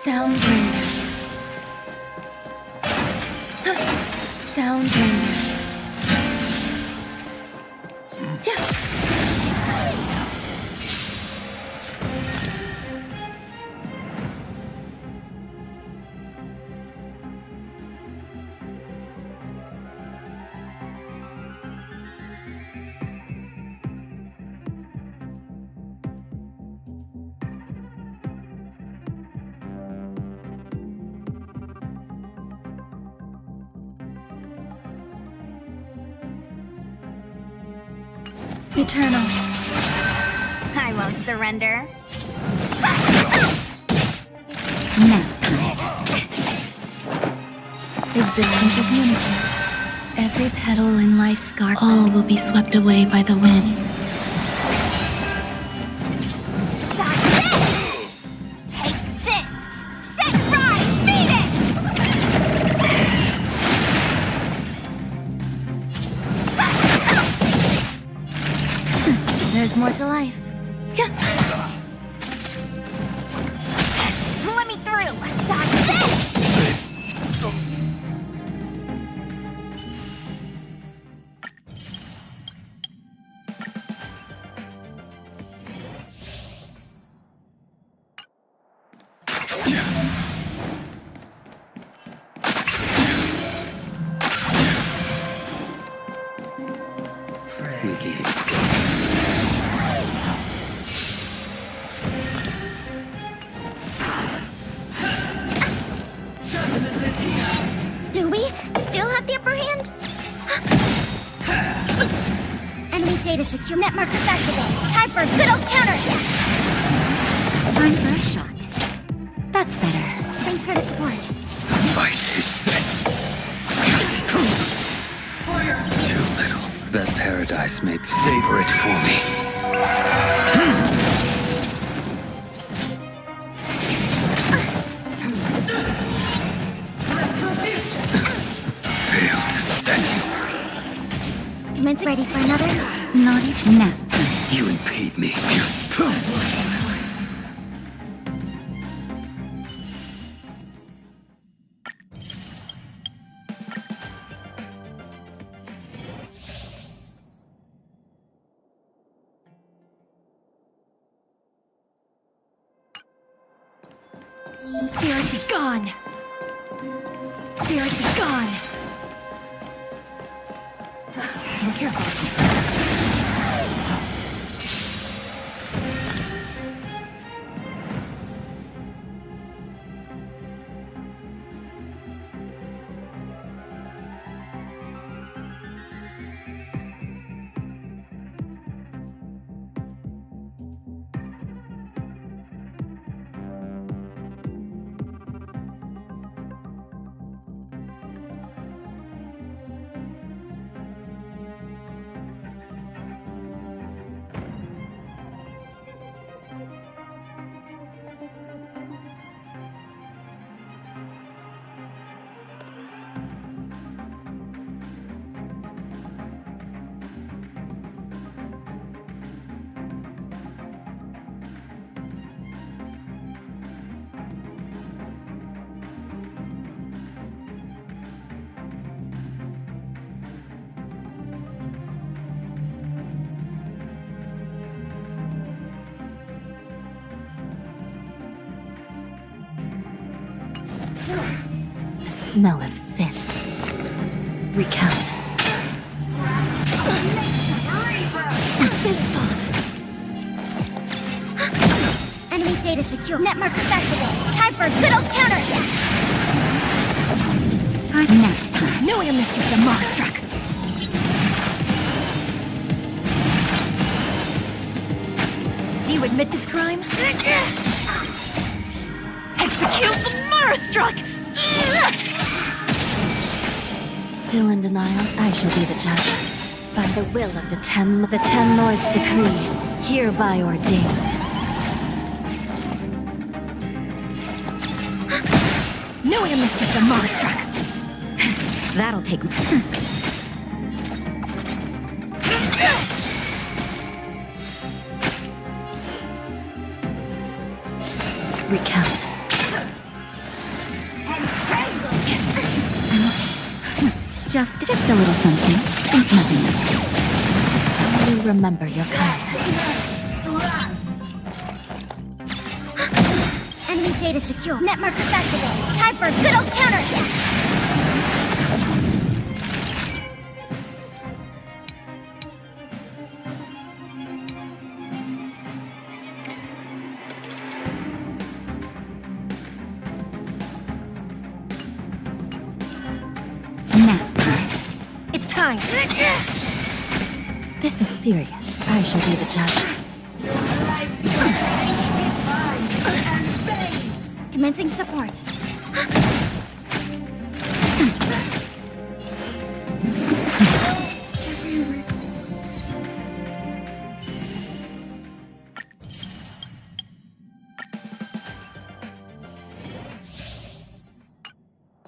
Sound dreamers. Sound dreamers. Yeah. Eternal. I won't surrender. Nap time. Existence is unity. Every petal in life's garden, all will be swept away by the wind. Stop this! Take this! Shed rise, Venus! There's more to life. Let me through! Stop this! Do we still have the upper hand? Enemy data secure. Net markers activated. Time for a good old counterattack. Time for a shot. That's better. Thanks for the support. Fight is set. Too little. That paradise may savor it for me. Fail to set you. Commence ready for another? Not each nap. You impede me. Spirit be gone! Spirit be gone! Be careful. The smell of sin. Recount. Enemy data secure. Net markers activated. Time for a good old counterattack. Nap time. Knowing a mistress of Mothstruck. Do you admit this crime? Execute the Mothstruck! Still in denial, I shall be the judge. By the will of the ten lords' decree, hereby ordained. Knowing a mistress of Mothstruck. That'll take... Recount. Just a little something. Think nothing of it. You remember your kindness. Enemy data secure. Net markers activated. Time for a good old counterattack. Now, It's time. this is serious. I shall be the judge. Commencing support.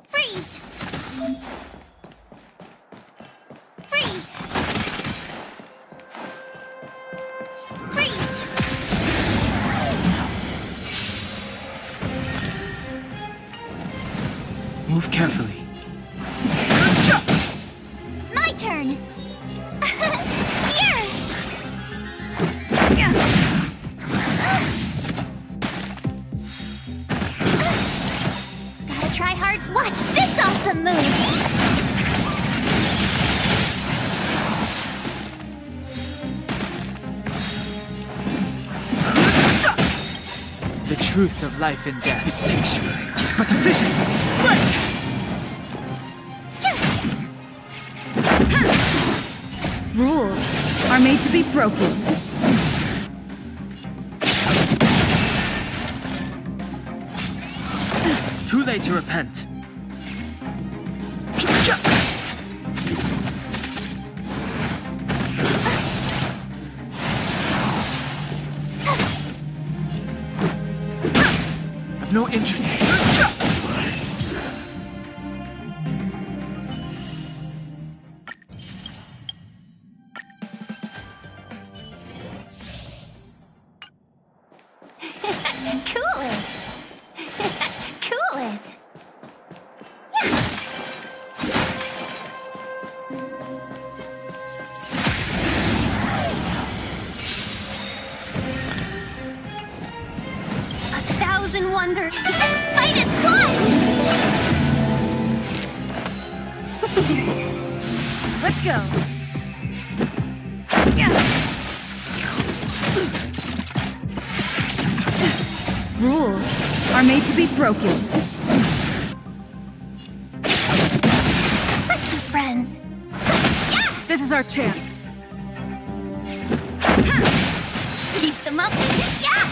Freeze! Freeze! Freeze! Move carefully. My turn! Here! Gotta try hard. Watch this awesome move! The truth of life and death. The sanctuary is but a vision. Break! Rules are made to be broken. Too late to repent. I've no interest. Cool it! Cool it! A thousand wonders! Fight is one! Let's go! Rules are made to be broken. Let's be friends! Yeah! This is our chance. Keep them up! Yeah!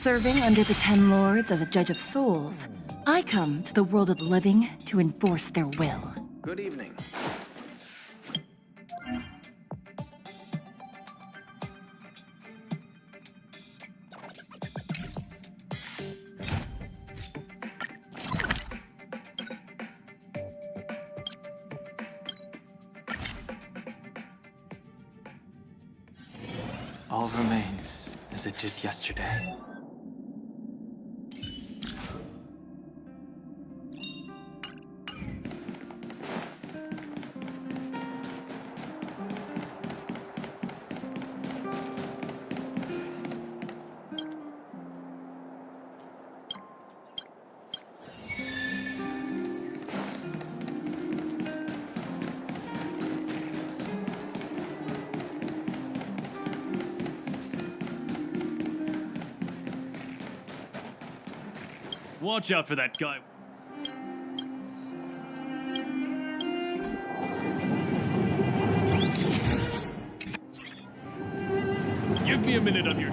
Serving under the Ten Lords as a judge of souls, I come to the world of the living to enforce their will. Good evening. All remains as it did yesterday. Watch out for that guy. Give me a minute of your...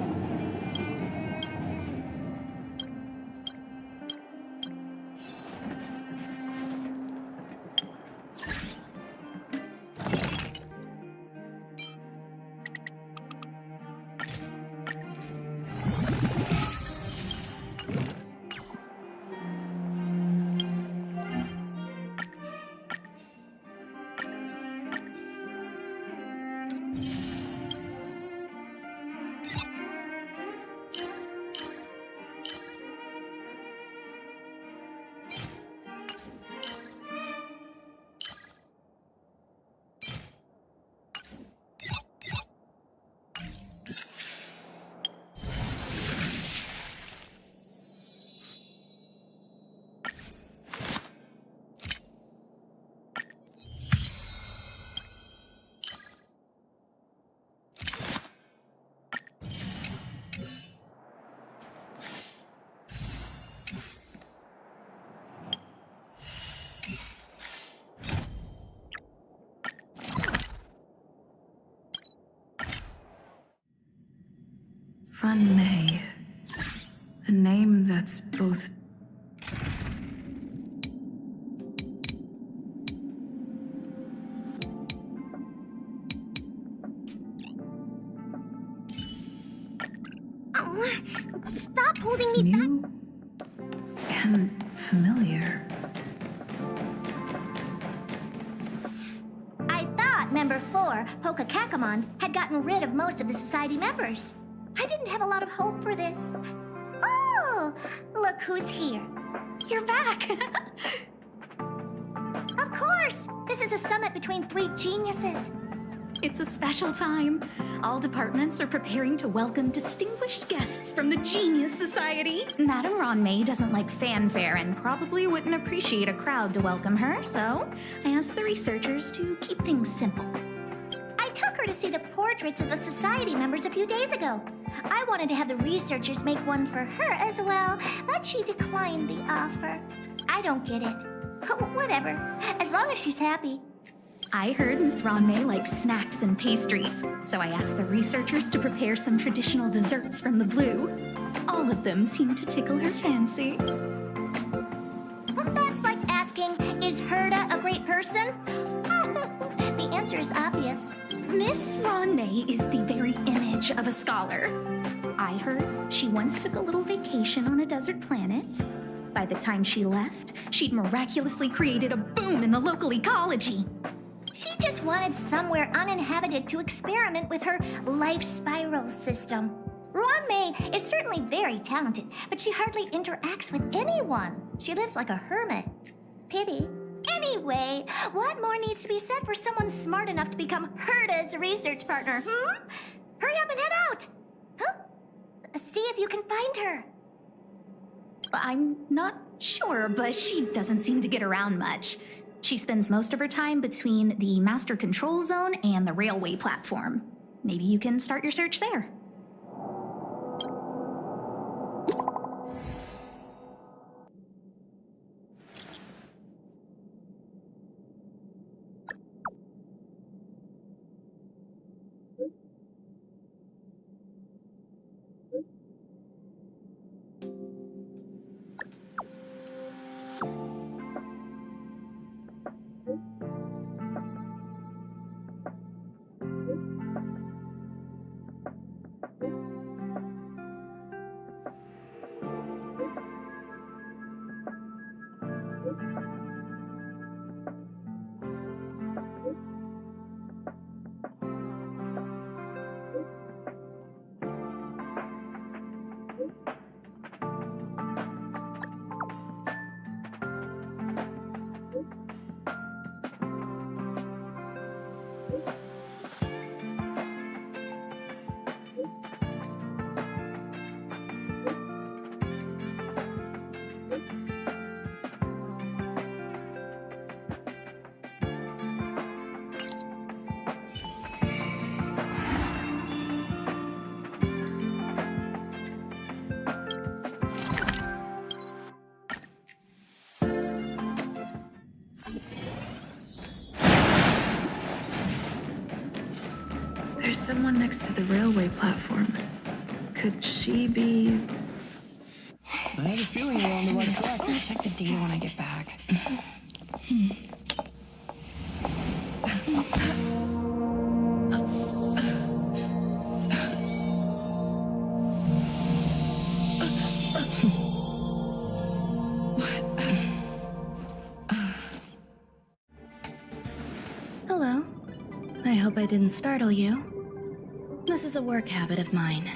Fun May. A name that's both... Oh, stop holding me back. new and familiar. I thought Member 4, Pokakakamon, had gotten rid of most of the society members. I didn't have a lot of hope for this. Oh, look who's here. You're back. Of course. This is a summit between three geniuses. It's a special time. All departments are preparing to welcome distinguished guests from the Genius Society. Madame Ronmei doesn't like fanfare and probably wouldn't appreciate a crowd to welcome her, so I asked the researchers to keep things simple. I took her to see the portraits of the society members a few days ago. I wanted to have the researchers make one for her as well, but she declined the offer. I don't get it. Whatever, as long as she's happy. I heard Miss Ronmei likes snacks and pastries, so I asked the researchers to prepare some traditional desserts from the blue. All of them seemed to tickle her fancy. That's like asking, is Herda a great person? The answer is obvious. Miss Ronmei is the very image of a scholar. I heard she once took a little vacation on a desert planet. By the time she left, she'd miraculously created a boom in the local ecology. She just wanted somewhere uninhabited to experiment with her life spiral system. Ronmei is certainly very talented, but she hardly interacts with anyone. She lives like a hermit. Pity. Anyway, what more needs to be said for someone smart enough to become Herda's research partner, Hurry up and head out! Huh? See if you can find her. I'm not sure, but she doesn't seem to get around much. She spends most of her time between the master control zone and the railway platform. Maybe you can start your search there. There's someone next to the railway platform. Could she be... I have a feeling we're on the right track. I'll check the data when I get back. Hello. I hope I didn't startle you. This is a work habit of mine.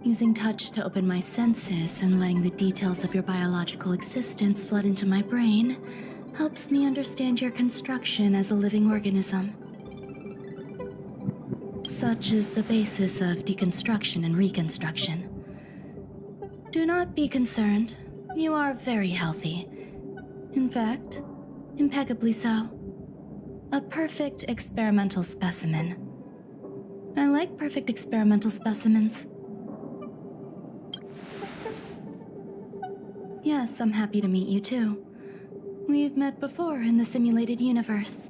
Using touch to open my senses and letting the details of your biological existence flood into my brain helps me understand your construction as a living organism. Such is the basis of deconstruction and reconstruction. Do not be concerned. You are very healthy. In fact, impeccably so. A perfect experimental specimen. I like perfect experimental specimens. Yes, I'm happy to meet you too. We've met before in the simulated universe.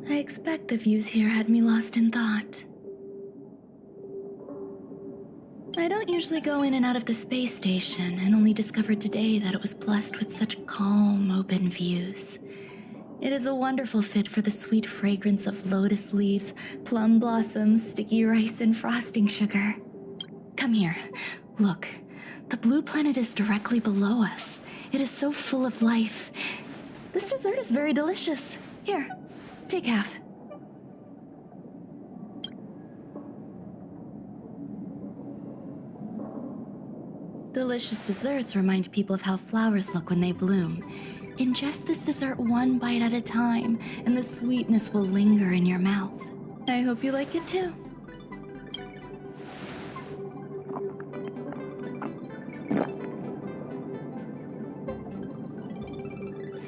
I expect the views here had me lost in thought. I don't usually go in and out of the space station, and only discovered today that it was blessed with such calm, open views. It is a wonderful fit for the sweet fragrance of lotus leaves, plum blossoms, sticky rice, and frosting sugar. Come here. Look. The blue planet is directly below us. It is so full of life. This dessert is very delicious. Here, take half. Delicious desserts remind people of how flowers look when they bloom. Ingest this dessert one bite at a time, and the sweetness will linger in your mouth. I hope you like it too.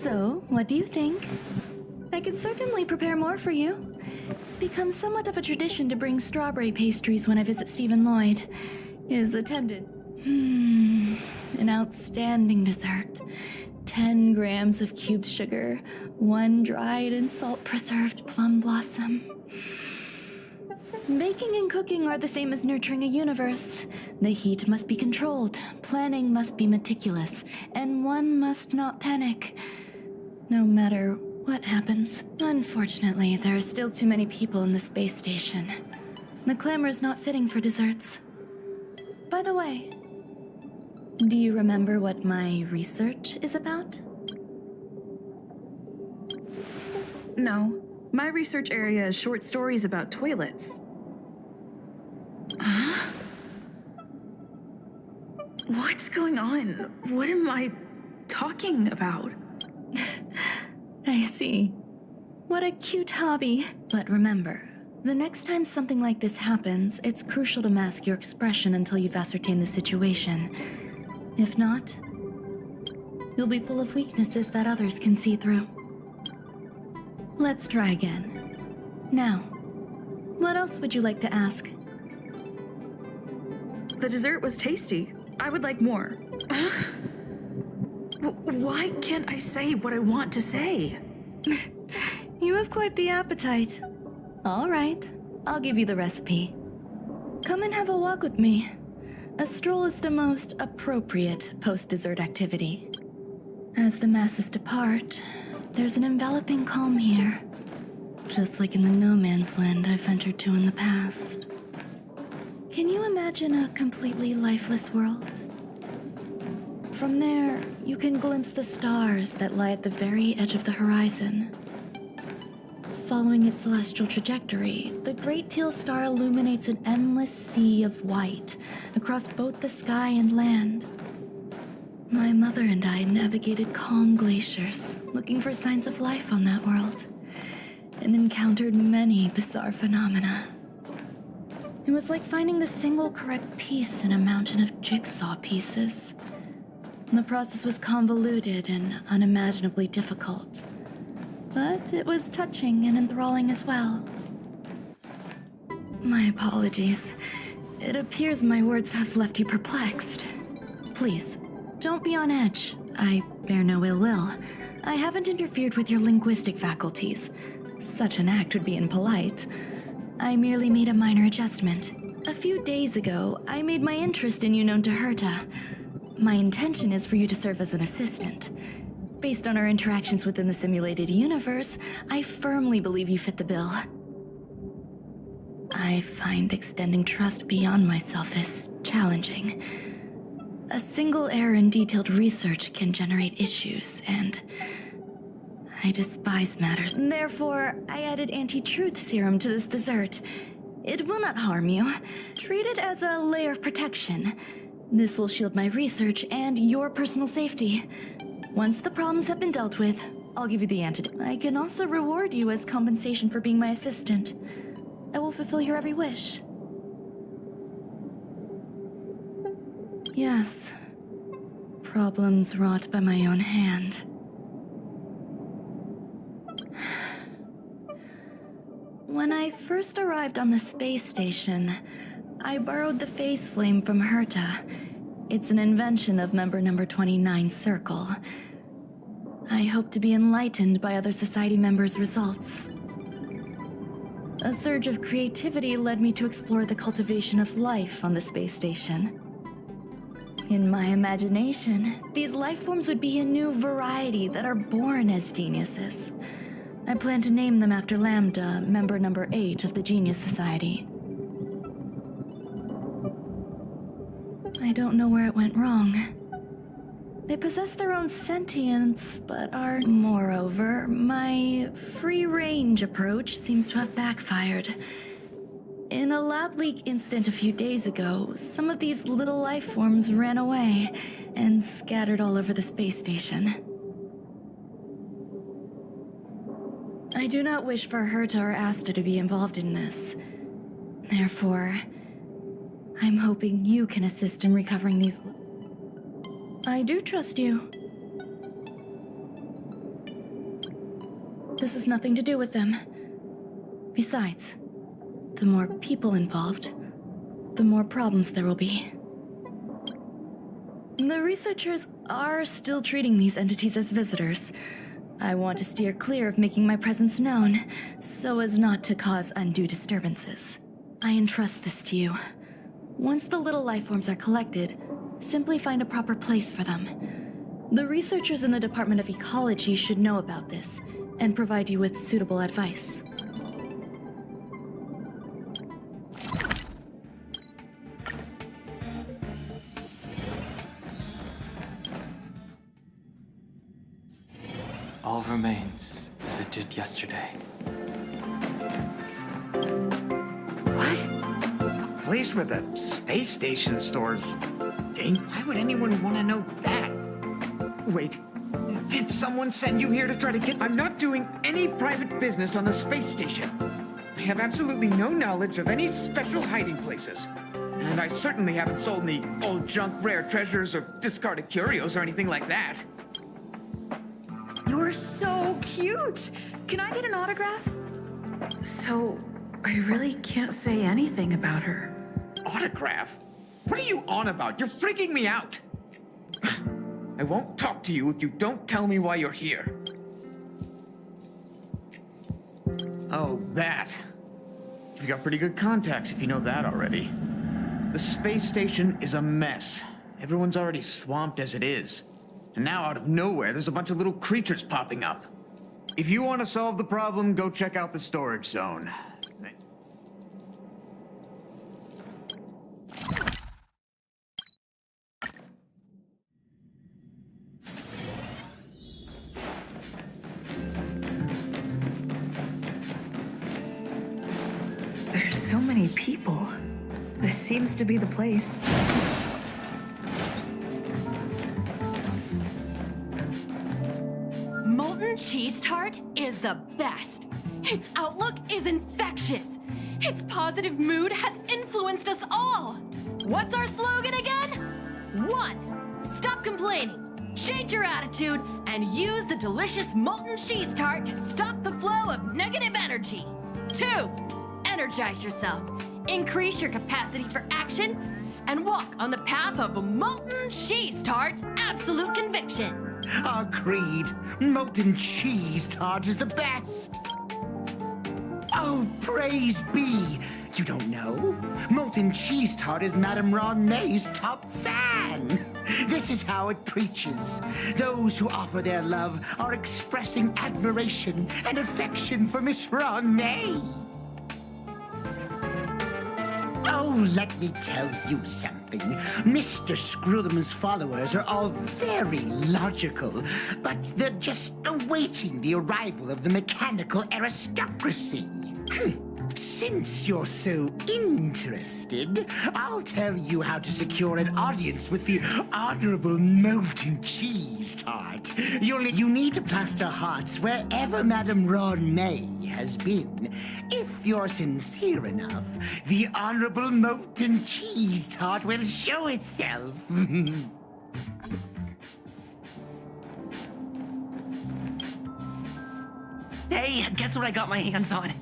So, what do you think? I can certainly prepare more for you. It's become somewhat of a tradition to bring strawberry pastries when I visit Stephen Lloyd. His attendant. An outstanding dessert. 10 grams of cubed sugar, 1 dried and salt-preserved plum blossom. Baking and cooking are the same as nurturing a universe. The heat must be controlled, planning must be meticulous, and one must not panic, no matter what happens. Unfortunately, there are still too many people in the space station. The clamor is not fitting for desserts. By the way, do you remember what my research is about? No. My research area is short stories about toilets. Huh? What's going on? What am I talking about? I see. What a cute hobby. But remember, the next time something like this happens, it's crucial to mask your expression until you've ascertained the situation. If not, you'll be full of weaknesses that others can see through. Let's try again. Now, what else would you like to ask? The dessert was tasty. I would like more. Why can't I say what I want to say? You have quite the appetite. All right, I'll give you the recipe. Come and have a walk with me. A stroll is the most appropriate post-dessert activity. As the masses depart, there's an enveloping calm here, just like in the no man's land I've ventured to in the past. Can you imagine a completely lifeless world? From there, you can glimpse the stars that lie at the very edge of the horizon. Following its celestial trajectory, the Great Teal Star illuminates an endless sea of white across both the sky and land. My mother and I navigated calm glaciers, looking for signs of life on that world, and encountered many bizarre phenomena. It was like finding the single correct piece in a mountain of jigsaw pieces. The process was convoluted and unimaginably difficult, but it was touching and enthralling as well. My apologies. It appears my words have left you perplexed. Please, don't be on edge. I bear no ill will. I haven't interfered with your linguistic faculties. Such an act would be impolite. I merely made a minor adjustment. A few days ago, I made my interest in you known to Herta. My intention is for you to serve as an assistant. Based on our interactions within the simulated universe, I firmly believe you fit the bill. I find extending trust beyond myself is challenging. A single error in detailed research can generate issues, and I despise matters. Therefore, I added anti-truth serum to this dessert. It will not harm you. Treat it as a layer of protection. This will shield my research and your personal safety. Once the problems have been dealt with, I'll give you the antidote. I can also reward you as compensation for being my assistant. I will fulfill your every wish. Yes. Problems wrought by my own hand. When I first arrived on the space station, I borrowed the phase flame from Herta. It's an invention of member number 29 Circle. I hope to be enlightened by other society members' results. A surge of creativity led me to explore the cultivation of life on the space station. In my imagination, these life forms would be a new variety that are born as geniuses. I plan to name them after Lambda, member number 8 of the Genius Society. I don't know where it went wrong. They possess their own sentience, but are... Moreover, my free-range approach seems to have backfired. In a lab leak incident a few days ago, some of these little life forms ran away and scattered all over the space station. I do not wish for Herta or Asta to be involved in this. Therefore, I'm hoping you can assist in recovering these... I do trust you. This has nothing to do with them. Besides, the more people involved, the more problems there will be. The researchers are still treating these entities as visitors. I want to steer clear of making my presence known, so as not to cause undue disturbances. I entrust this to you. Once the little lifeforms are collected, simply find a proper place for them. The researchers in the Department of Ecology should know about this, and provide you with suitable advice. All remains as it did yesterday. What? Place where the space station stores. Dang, why would anyone want to know that? Wait, did someone send you here to try to get... I'm not doing any private business on the space station. I have absolutely no knowledge of any special hiding places. And I certainly haven't sold any old junk rare treasures or discarded curios or anything like that. You're so cute! Can I get an autograph? So, I really can't say anything about her. Autograph? What are you on about? You're freaking me out! I won't talk to you if you don't tell me why you're here. Oh, that. You've got pretty good contacts if you know that already. The space station is a mess. Everyone's already swamped as it is. And now out of nowhere, there's a bunch of little creatures popping up. If you want to solve the problem, go check out the storage zone. There's so many people. This seems to be the place. Molten cheese tart is the best. Its outlook is infectious. Its positive mood has influenced us all. What's our slogan again? 1. Stop complaining. Change your attitude and use the delicious molten cheese tart to stop the flow of negative energy. 2. Energize yourself. Increase your capacity for action and walk on the path of molten cheese tart's absolute conviction. Agreed. Molten cheese tart is the best. Oh, praise be. You don't know? Molten cheese tart is Madame Ron May's top fan. This is how it preaches. Those who offer their love are expressing admiration and affection for Miss Ron May. Oh, let me tell you something. Mr. Screwthum's followers are all very logical, but they're just awaiting the arrival of the mechanical aristocracy. Since you're so interested, I'll tell you how to secure an audience with the Honorable Molten Cheese Tart. You need to plaster hearts wherever Madame Ron May has been. If you're sincere enough, the Honorable Molten Cheese Tart will show itself. Hey, guess what I got my hands on?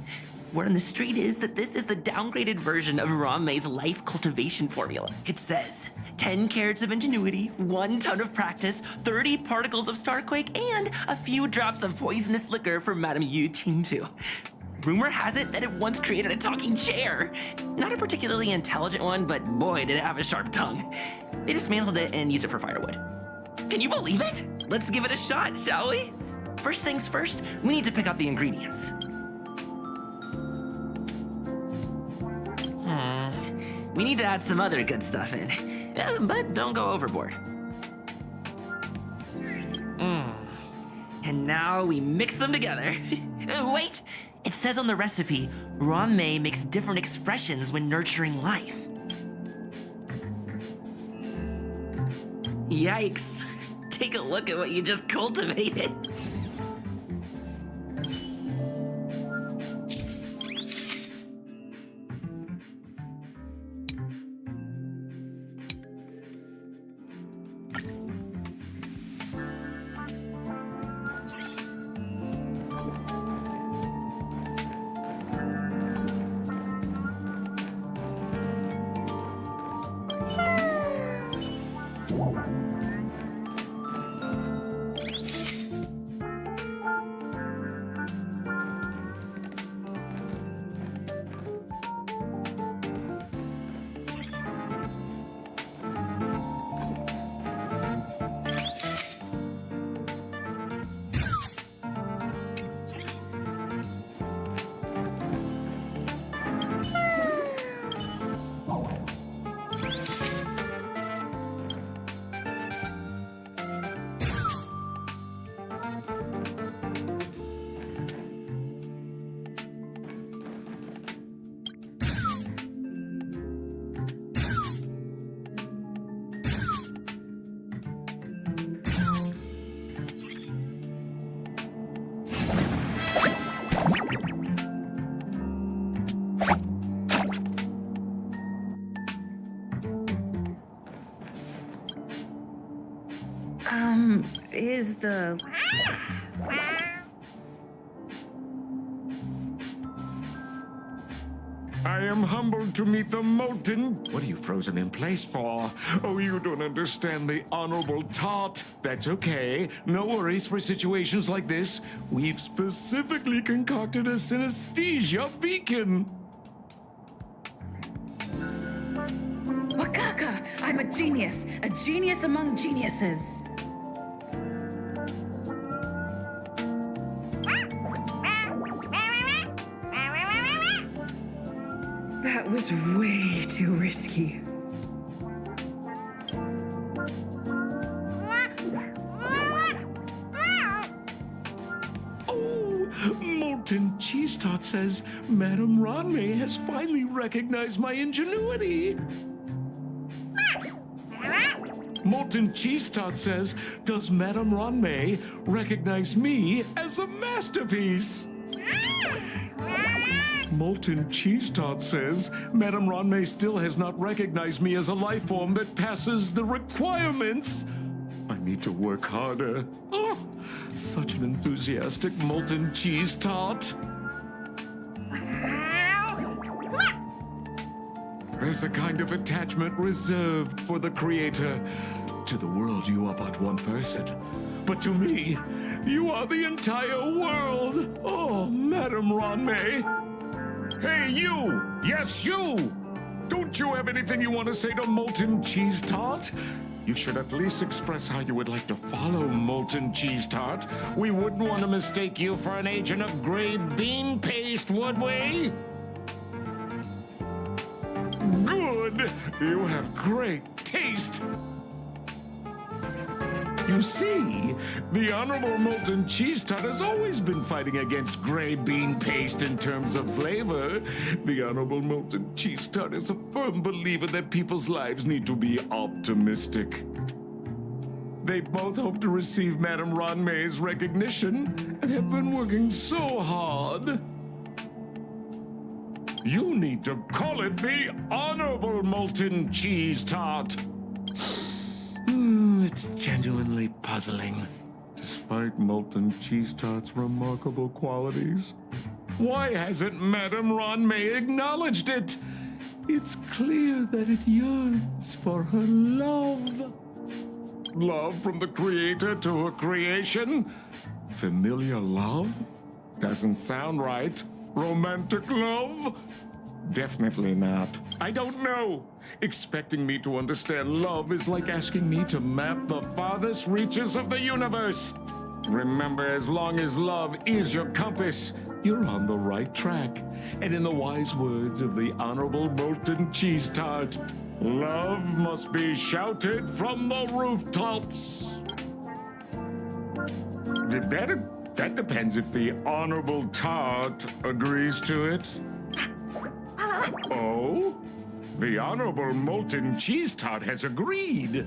Word on the street is that this is the downgraded version of Ron May's life cultivation formula. It says 10 carats of ingenuity, 1 ton of practice, 30 particles of starquake, and a few drops of poisonous liquor for Madame Yu Ting-Tu. Rumor has it that it once created a talking chair. Not a particularly intelligent one, but boy, did it have a sharp tongue. They dismantled it and used it for firewood. Can you believe it? Let's give it a shot, shall we? First things first, we need to pick out the ingredients. We need to add some other good stuff in, but don't go overboard. And now we mix them together. Wait, it says on the recipe, Ron May makes different expressions when nurturing life. Yikes, take a look at what you just cultivated. is the... I am humbled to meet the Molten. What are you frozen in place for? Oh, you don't understand the Honorable Tart. That's okay. No worries for situations like this. We've specifically concocted a synesthesia beacon. Wakaka! I'm a genius among geniuses. That was way too risky. Oh, Molten Cheese Tart says Madame Ranmei has finally recognized my ingenuity. Molten Cheese Tart says, does Madame Ranmei recognize me as a masterpiece? Molten Cheese Tart says, Madame Ranmei still has not recognized me as a life form that passes the requirements. I need to work harder. Oh, such an enthusiastic Molten Cheese Tart. There's a kind of attachment reserved for the creator. To the world, you are but one person. But to me, you are the entire world. Oh, Madame Ranmei. Hey, you! Yes, you! Don't you have anything you want to say to Molten Cheese Tart? You should at least express how you would like to follow Molten Cheese Tart. We wouldn't want to mistake you for an agent of gray bean paste, would we? Good! You have great taste! You see, the Honorable Molten Cheese Tart has always been fighting against gray bean paste in terms of flavor. The Honorable Molten Cheese Tart is a firm believer that people's lives need to be optimistic. They both hope to receive Madame Ranmei's recognition and have been working so hard. You need to call it the Honorable Molten Cheese Tart. It's genuinely puzzling. Despite Molten Cheese Tart's remarkable qualities, why hasn't Madame Ranmei acknowledged it? It's clear that it yearns for her love. Love from the creator to her creation? Familiar love? Doesn't sound right. Romantic love? Definitely not. I don't know. Expecting me to understand love is like asking me to map the farthest reaches of the universe. Remember, as long as love is your compass, you're on the right track. And in the wise words of the Honorable Molten Cheese Tart, love must be shouted from the rooftops. That depends if the Honorable Tart agrees to it. Oh? The Honorable Molten Cheese Tart has agreed.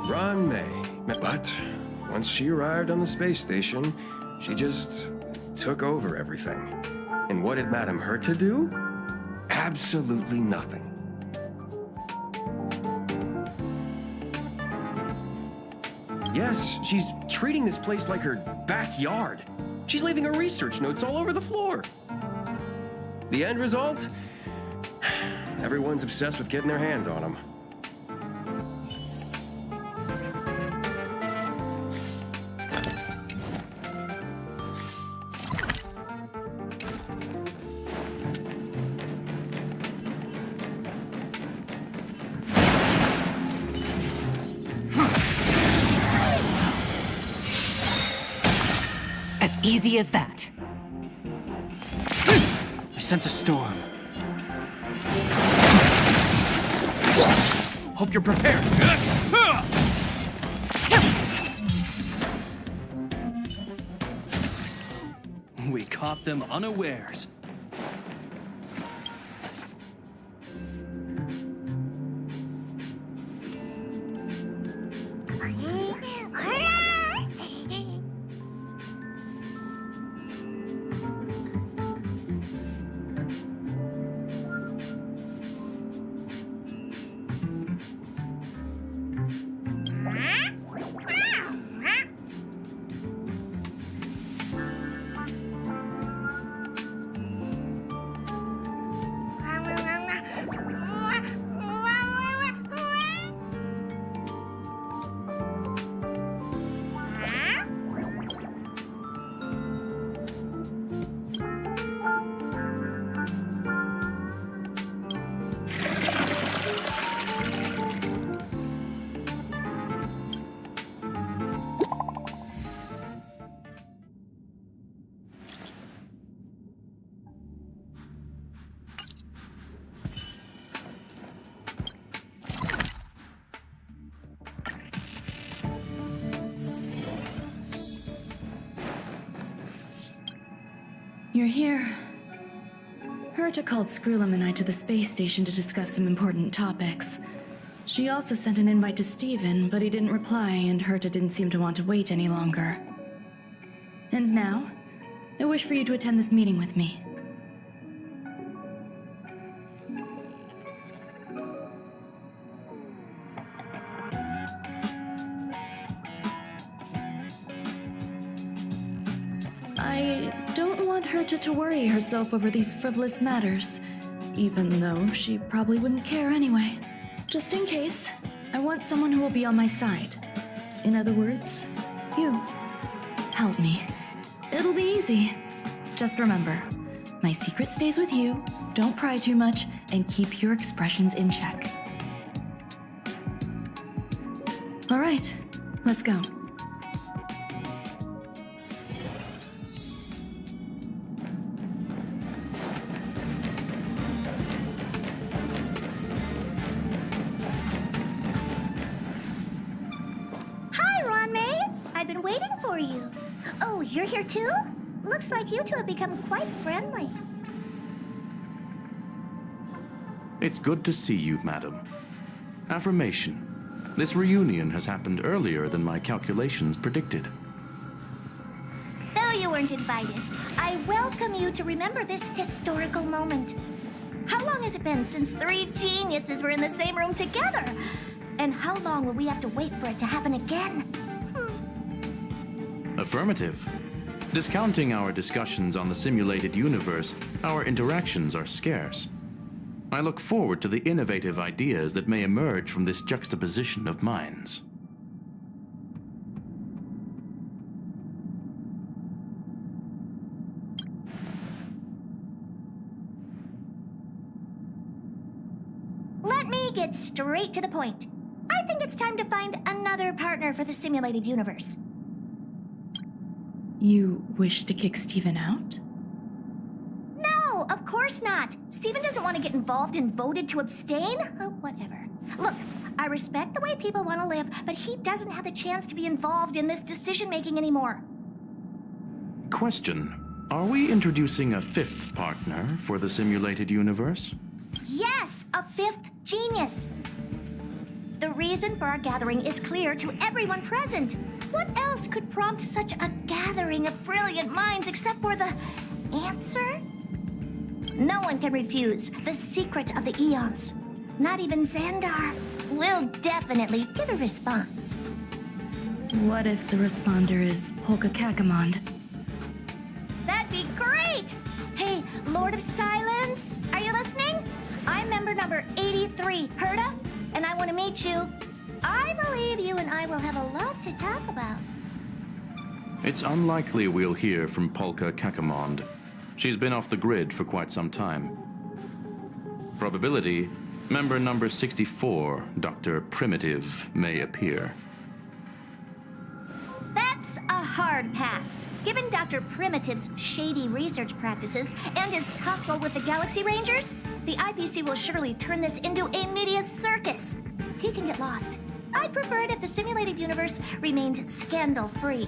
Ranmei. But once she arrived on the space station, she just took over everything. And what did Madame hurt to do? Absolutely nothing. Yes, she's treating this place like her backyard. She's leaving her research notes all over the floor. The end result? Everyone's obsessed with getting their hands on them. As easy as that. I sense a storm. Hope you're prepared. We caught them unawares. You're here. Herta called Screwlum and I to the space station to discuss some important topics. She also sent an invite to Steven, but he didn't reply, and Herta didn't seem to want to wait any longer. And now, I wish for you to attend this meeting with me. I don't want Herta to worry herself over these frivolous matters, even though she probably wouldn't care anyway. Just in case, I want someone who will be on my side. In other words, you. Help me. It'll be easy. Just remember, my secret stays with you, don't pry too much, and keep your expressions in check. All right, let's go. Oh, you're here too? Looks like you two have become quite friendly. It's good to see you, madam. Affirmation. This reunion has happened earlier than my calculations predicted. Though you weren't invited, I welcome you to remember this historical moment. How long has it been since 3 geniuses were in the same room together? And how long will we have to wait for it to happen again? Affirmative. Discounting our discussions on the simulated universe, our interactions are scarce. I look forward to the innovative ideas that may emerge from this juxtaposition of minds. Let me get straight to the point. I think it's time to find another partner for the simulated universe. You wish to kick Steven out? No, of course not. Steven doesn't want to get involved and voted to abstain. Oh, whatever. Look, I respect the way people want to live, but he doesn't have the chance to be involved in this decision-making anymore. Question. Are we introducing a 5th partner for the simulated universe? Yes, a 5th genius. The reason for our gathering is clear to everyone present. What else could prompt such a gathering of brilliant minds except for the answer? No one can refuse the secret of the eons. Not even Xandar will definitely give a response. What if the responder is Polka Kakamond? That'd be great! Hey, Lord of Silence, are you listening? I'm member number 83, Herta, and I want to meet you. I believe you and I will have a lot to talk about. It's unlikely we'll hear from Polka Kakamond. She's been off the grid for quite some time. Probability, member number 64, Dr. Primitive, may appear. That's a hard pass. Given Dr. Primitive's shady research practices and his tussle with the Galaxy Rangers, the IPC will surely turn this into a media circus. he can get lost. I'd prefer it if the simulated universe remained scandal-free.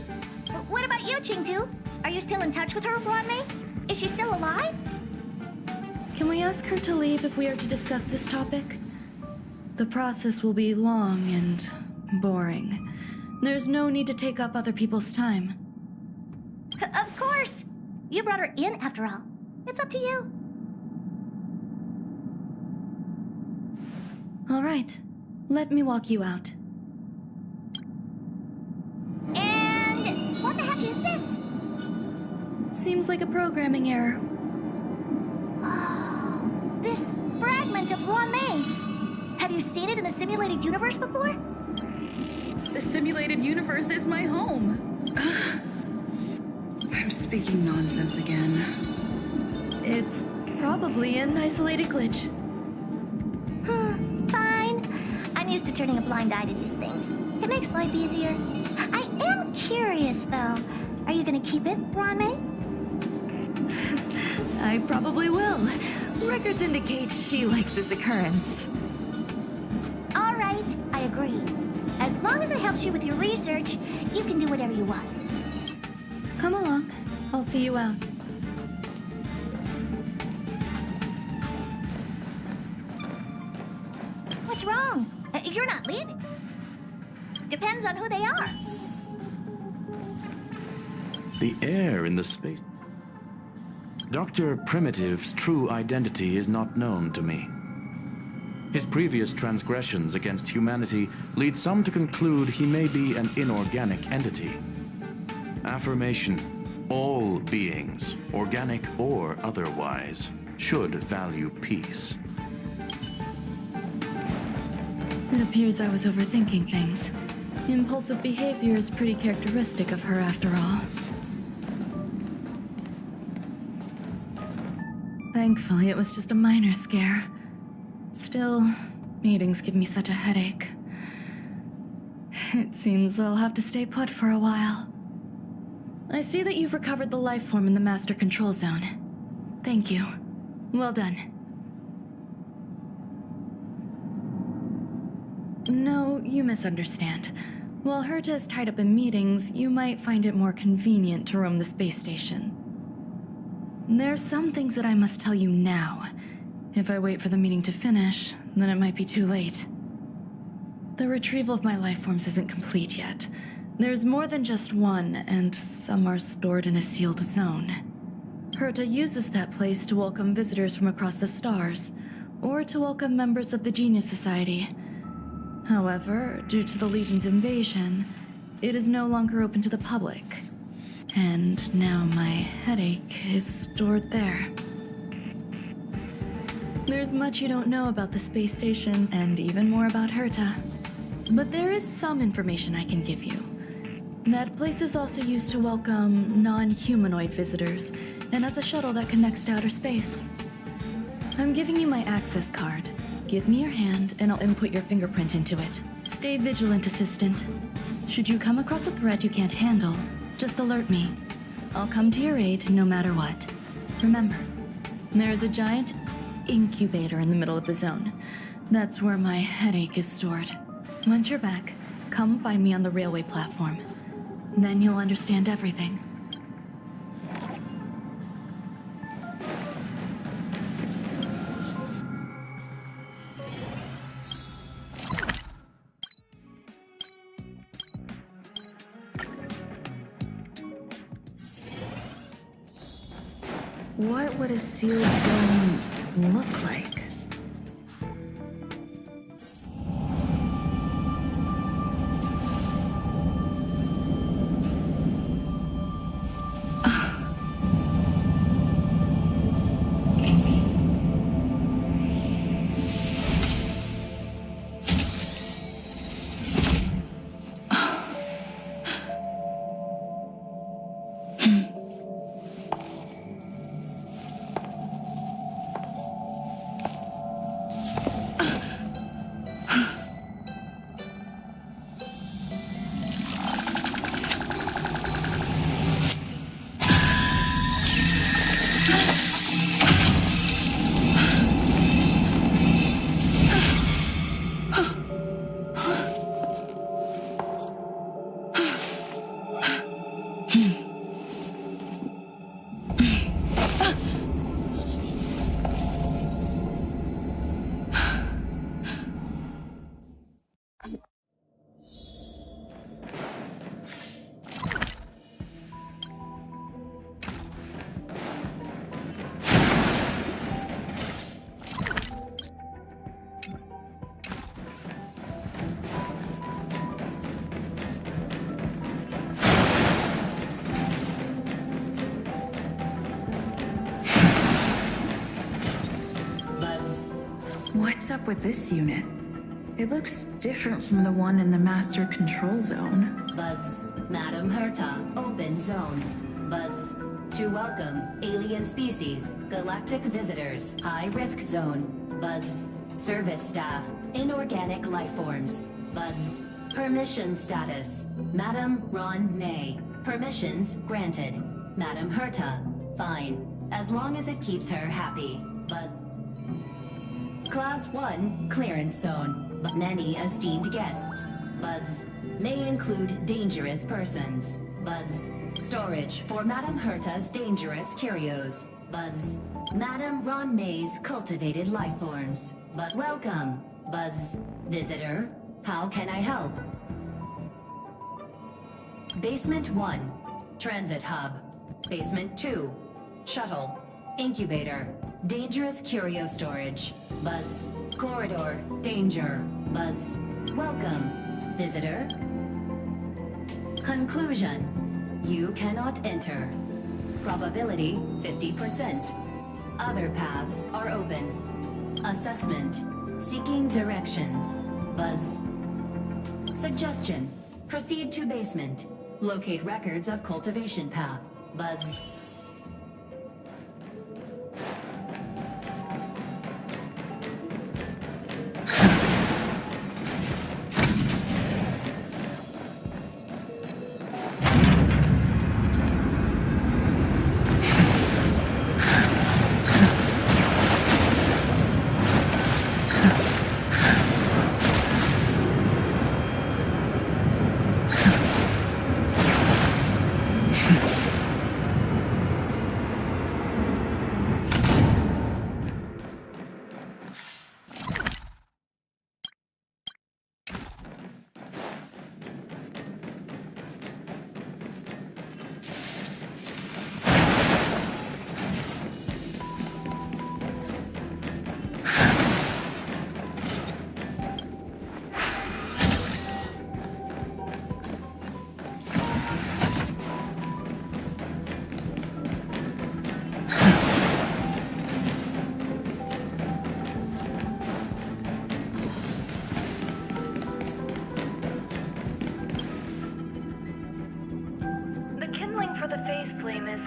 What about you, Chengdu? Are you still in touch with her, Ruanmei? Is she still alive? Can we ask her to leave if we are to discuss this topic? The process will be long and boring. There's no need to take up other people's time. Of course! You brought her in, after all. It's up to you. All right. Let me walk you out. And what the heck is this? Seems like a programming error. Oh, this fragment of Ruanmei. Have you seen it in the simulated universe before? The simulated universe is my home. I'm speaking nonsense again. It's probably an isolated glitch. Fine. I'm used to turning a blind eye to these things. It makes life easier. I am curious, though. Are you gonna keep it, Ruanmei? I probably will. Records indicate she likes this occurrence. All right, I agree. As long as it helps you with your research, you can do whatever you want. Come along. I'll see you out. What's wrong? You're not leaving. Depends on who they are. The air in the space. Dr. Primitive's true identity is not known to me. His previous transgressions against humanity lead some to conclude he may be an inorganic entity. Affirmation: all beings, organic or otherwise, should value peace. It appears I was overthinking things. Impulsive behavior is pretty characteristic of her after all. Thankfully, it was just a minor scare. Still, meetings give me such a headache. It seems I'll have to stay put for a while. I see that you've recovered the life form in the Master Control Zone. Thank you. Well done. No, you misunderstand. While Herta is tied up in meetings, you might find it more convenient to roam the space station. There's some things that I must tell you now. If I wait for the meeting to finish, then it might be too late. The retrieval of my life forms isn't complete yet. There's more than just one, and some are stored in a sealed zone. Herta uses that place to welcome visitors from across the stars, or to welcome members of the Genius Society. However, due to the Legion's invasion, it is no longer open to the public. And now my headache is stored there. There's much you don't know about the space station, and even more about Herta. But there is some information I can give you. That place is also used to welcome non-humanoid visitors, and has a shuttle that connects to outer space. I'm giving you my access card. Give me your hand, and I'll input your fingerprint into it. Stay vigilant, Assistant. Should you come across a threat you can't handle, just alert me. I'll come to your aid no matter what. Remember, there is a giant incubator in the middle of the zone. That's where my headache is stored. Once you're back, come find me on the railway platform. Then you'll understand everything. What would a sealed zone look like? up with this unit? It looks different from the one in the master control zone. Buzz, Madam Herta, open zone. Buzz, to welcome alien species, galactic visitors, high-risk zone. Buzz, service staff, inorganic life forms. Buzz, permission status, Madam Ron May. Permissions granted. Madam Herta, fine, as long as it keeps her happy. Buzz. Class 1, clearance zone. Many esteemed guests. Buzz, may include dangerous persons. Buzz, storage for Madam Herta's dangerous curios. Buzz, Madam Ron May's cultivated life forms. But welcome. Buzz, visitor, how can I help? Basement 1, transit hub. Basement 2, shuttle, incubator, dangerous curio storage. Buzz, corridor, danger. Buzz, welcome, visitor. Conclusion, you cannot enter. Probability 50%. Other paths are open. Assessment, seeking directions. Buzz. Suggestion, proceed to basement. Locate records of cultivation path. Buzz.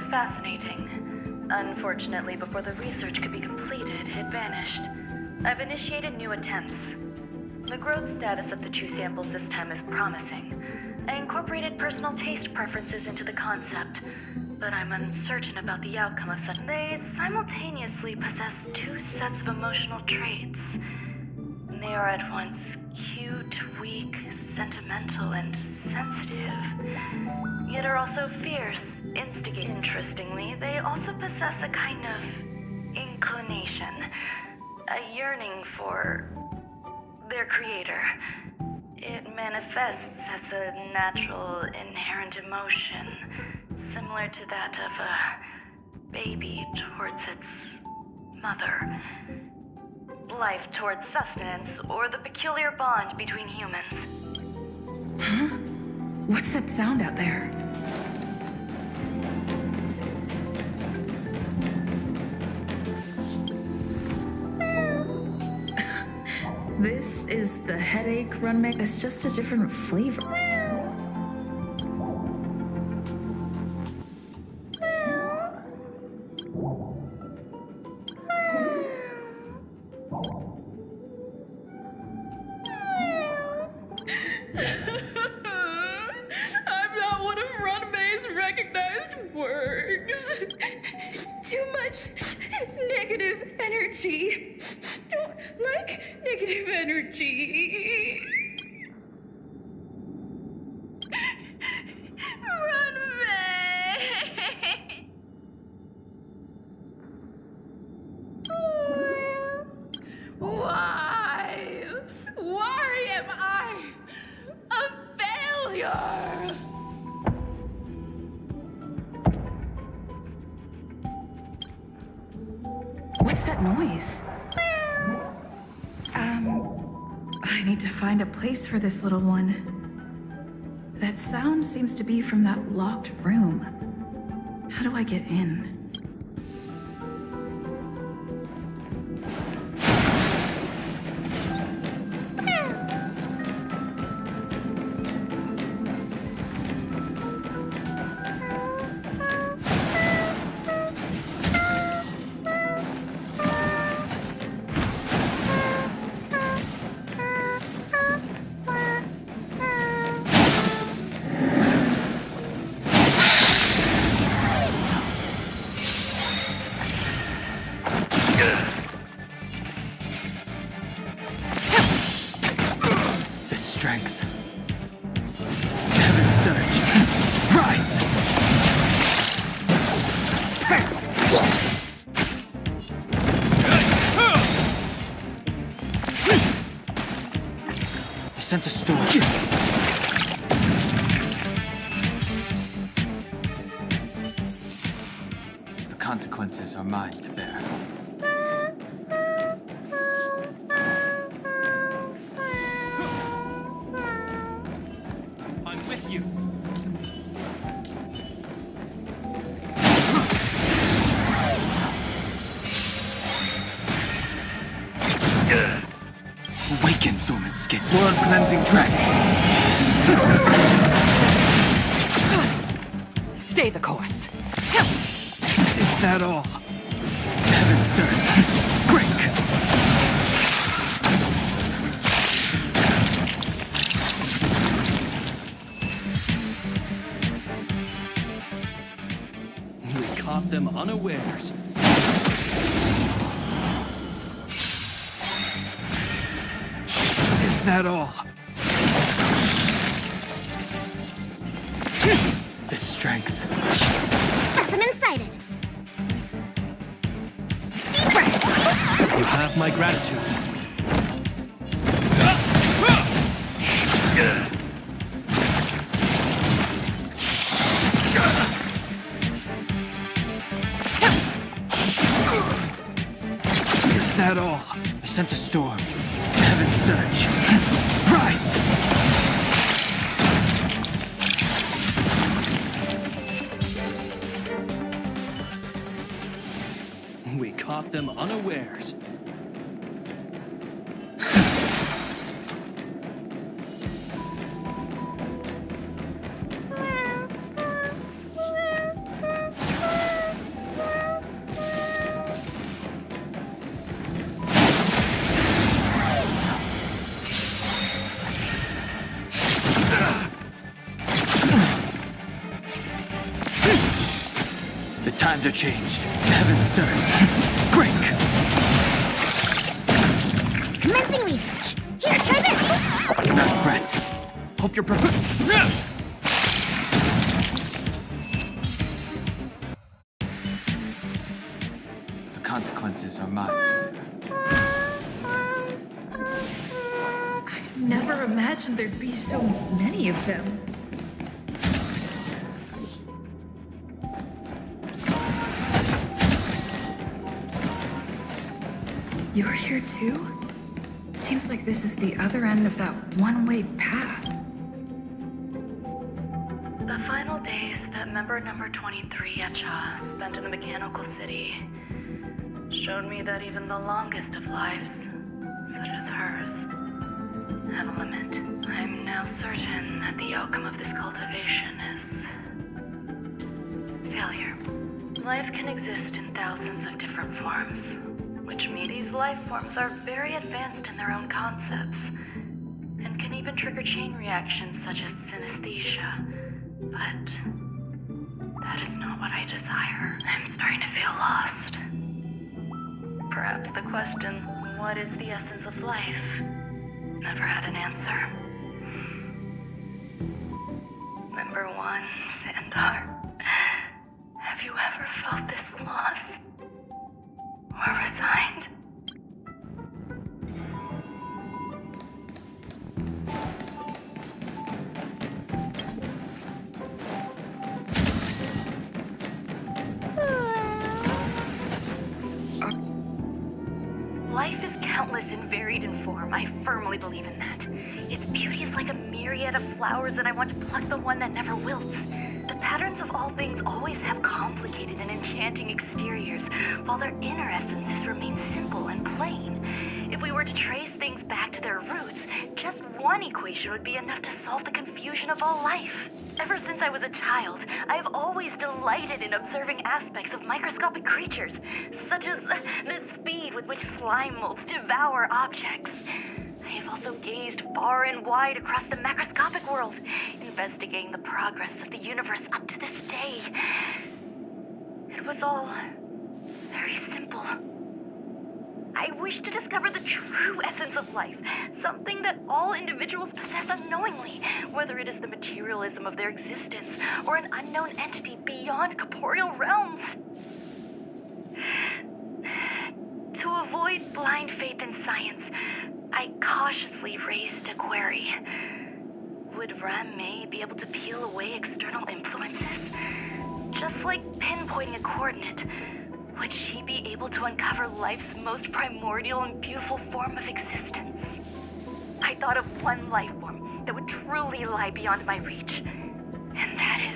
Fascinating. Unfortunately, before the research could be completed, it vanished. I've initiated new attempts. The growth status of the 2 samples this time is promising. I incorporated personal taste preferences into the concept, but I'm uncertain about the outcome of such. They simultaneously possess 2 sets of emotional traits. They are at once cute, weak, sentimental, and sensitive, yet are also fierce, instigating. Interestingly, they also possess a kind of inclination, a yearning for their creator. It manifests as a natural, inherent emotion, similar to that of a baby towards its mother. Life towards sustenance, or the peculiar bond between humans. Huh? What's that sound out there? This is the headache run mix. It's just a different flavor. I'm not one of Ron May's recognized works. Too much negative energy. Don't like negative energy. Ron May. Why? Why am I a failure? What's that noise? I need to find a place for this little one. That sound seems to be from that locked room. How do I get in? sense a storm. The consequences are mine to bear. I'm with you. Awaken, dormant skin. Blood-cleansing dragon. Stay the course. Is that all? Heaven, sir. Break! We caught them unawares. Is that all? The strength. Specimen sighted. You have my gratitude. Is that all? I sense a storm. Heaven surge. Rise! We caught them unawares. The times are changed. Heaven surge. Break! Commencing research. Here, try this. Not a threat. Hope you're prepared. The consequences are mine. I never imagined there'd be so many of them. You're here too? Seems like this is the other end of that one-way path. The final days that member number 23 Echa spent in the mechanical city showed me that even the longest of lives, such as hers, have a limit. I'm now certain that the outcome of this cultivation is failure. Life can exist in thousands of different forms, which means these life forms are very advanced in their own concepts, and can even trigger chain reactions such as synesthesia. But that is not what I desire. I'm starting to feel lost. Perhaps the question, what is the essence of life, never had an answer. Number one, Sandar. Have you ever felt this lost? Or resigned? Life is countless and varied in form. I firmly believe in that. Its beauty is like a myriad of flowers, and I want to pluck the one that never wilts. The patterns of all things always have complicated and enchanting exteriors, while their inner essences remain simple and plain. If we were to trace things back to their roots, just one equation would be enough to solve the confusion of all life. Ever since I was a child, I have always delighted in observing aspects of microscopic creatures, such as the speed with which slime molds devour objects. I have also gazed far and wide across the macroscopic world, investigating the progress of the universe up to this day. It was all very simple. I wish to discover the true essence of life, something that all individuals possess unknowingly, whether it is the materialism of their existence or an unknown entity beyond corporeal realms. To avoid blind faith in science, I cautiously raised a query. Would Ran-Mei be able to peel away external influences? Just like pinpointing a coordinate, would she be able to uncover life's most primordial and beautiful form of existence? I thought of one life form that would truly lie beyond my reach, and that is...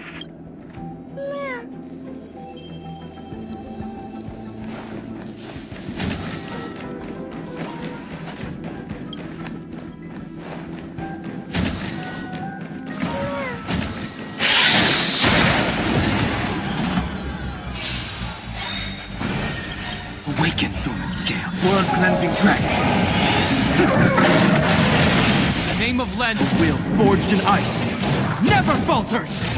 Awaken, Thorn Scale. Blood cleansing dragon. In the name of Len, a will forged in ice never falters.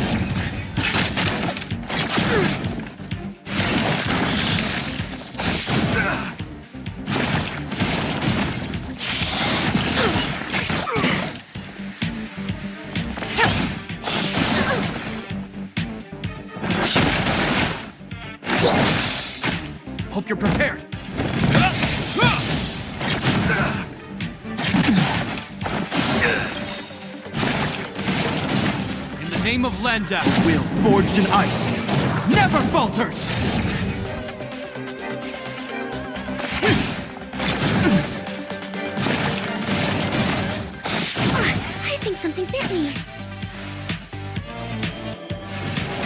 Hope you're prepared. In the name of Landa, will forged in ice never falters. I think something bit me.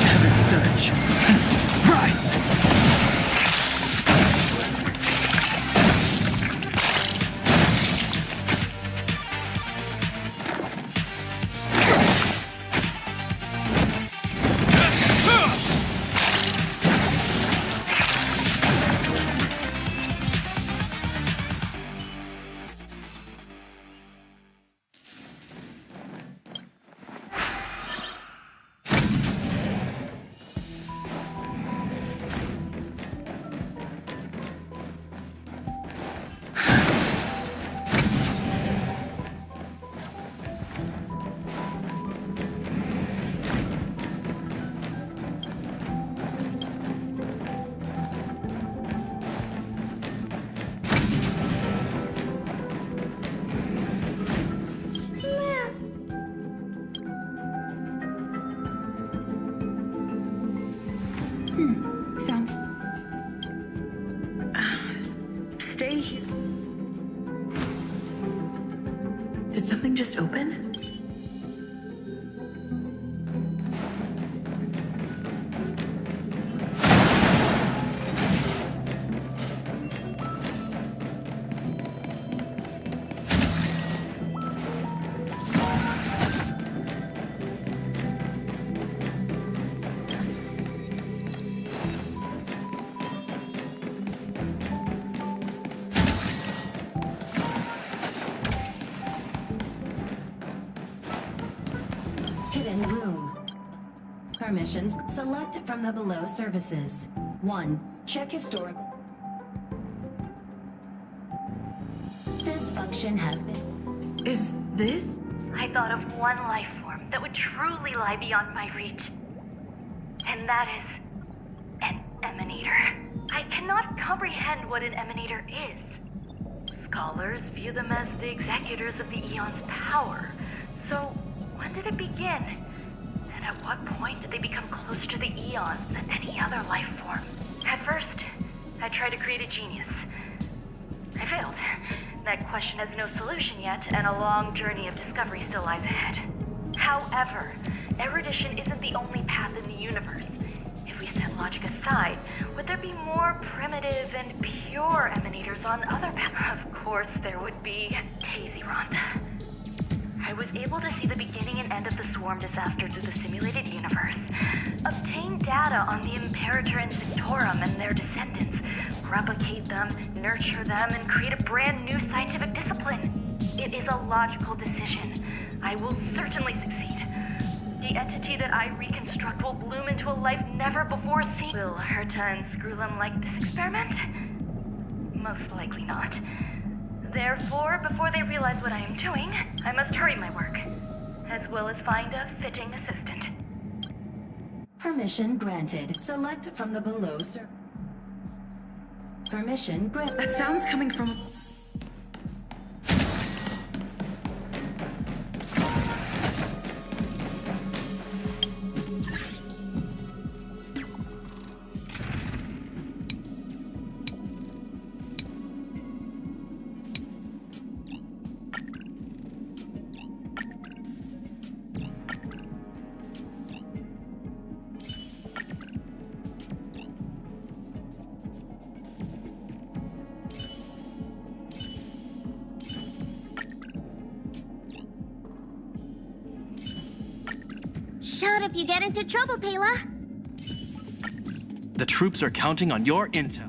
Heaven surge. Rise. Sounds... Stay here. Did something just open? Hidden room. Permissions. Select from the below services. 1. Check historical. This function has been... Is this? I thought of one life form that would truly lie beyond my reach. And that is... an emanator. I cannot comprehend what an emanator is. Scholars view them as the executors of the Eon's power. So, when did it begin? And at what point did they become closer to the Eons than any other life form? At first, I tried to create a genius. I failed. That question has no solution yet, and a long journey of discovery still lies ahead. However, erudition isn't the only path in the universe. If we set logic aside, would there be more primitive and pure emanators on other paths? Of course there would be. Tazirant. I was able to see the beginning and end of the swarm disaster through the simulated universe, obtain data on the Imperator and Victorum and their descendants, replicate them, nurture them, and create a brand new scientific discipline. It is a logical decision. I will certainly succeed. The entity that I reconstruct will bloom into a life never before seen. Will Herta and Skrulum like this experiment? Most likely not. Therefore, before they realize what I am doing, I must hurry my work, as well as find a fitting assistant. Permission granted. Select from the below Permission granted. That sound's coming from... Shout if you get into trouble, Pela. The troops are counting on your intel.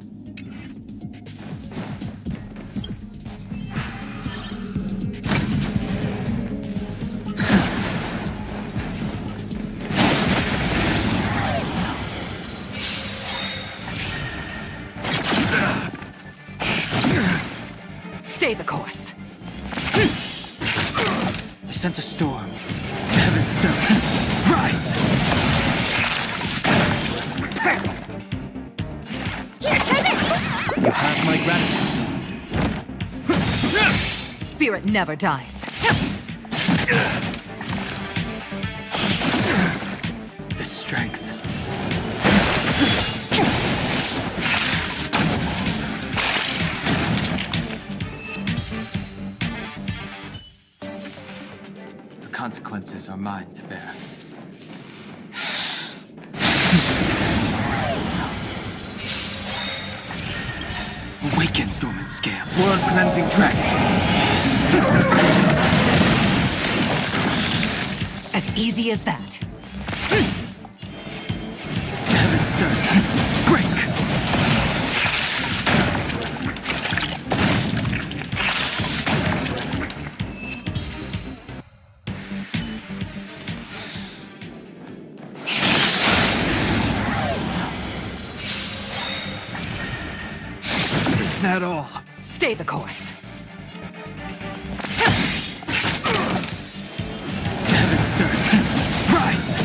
Stay the course. I sense a storm. Heaven surge. Rise! Perfect. Here, try this. You have my gratitude. Spirit never dies. The strength. The consequences are mine to bear. Awaken, dormant scale. World-cleansing dragon. As easy as that. Heaven surge. Break! Is that all? Stay the course. Heaven surge. Rise!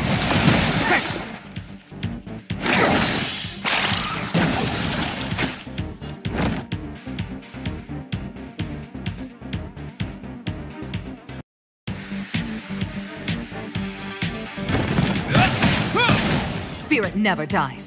Spirit never dies.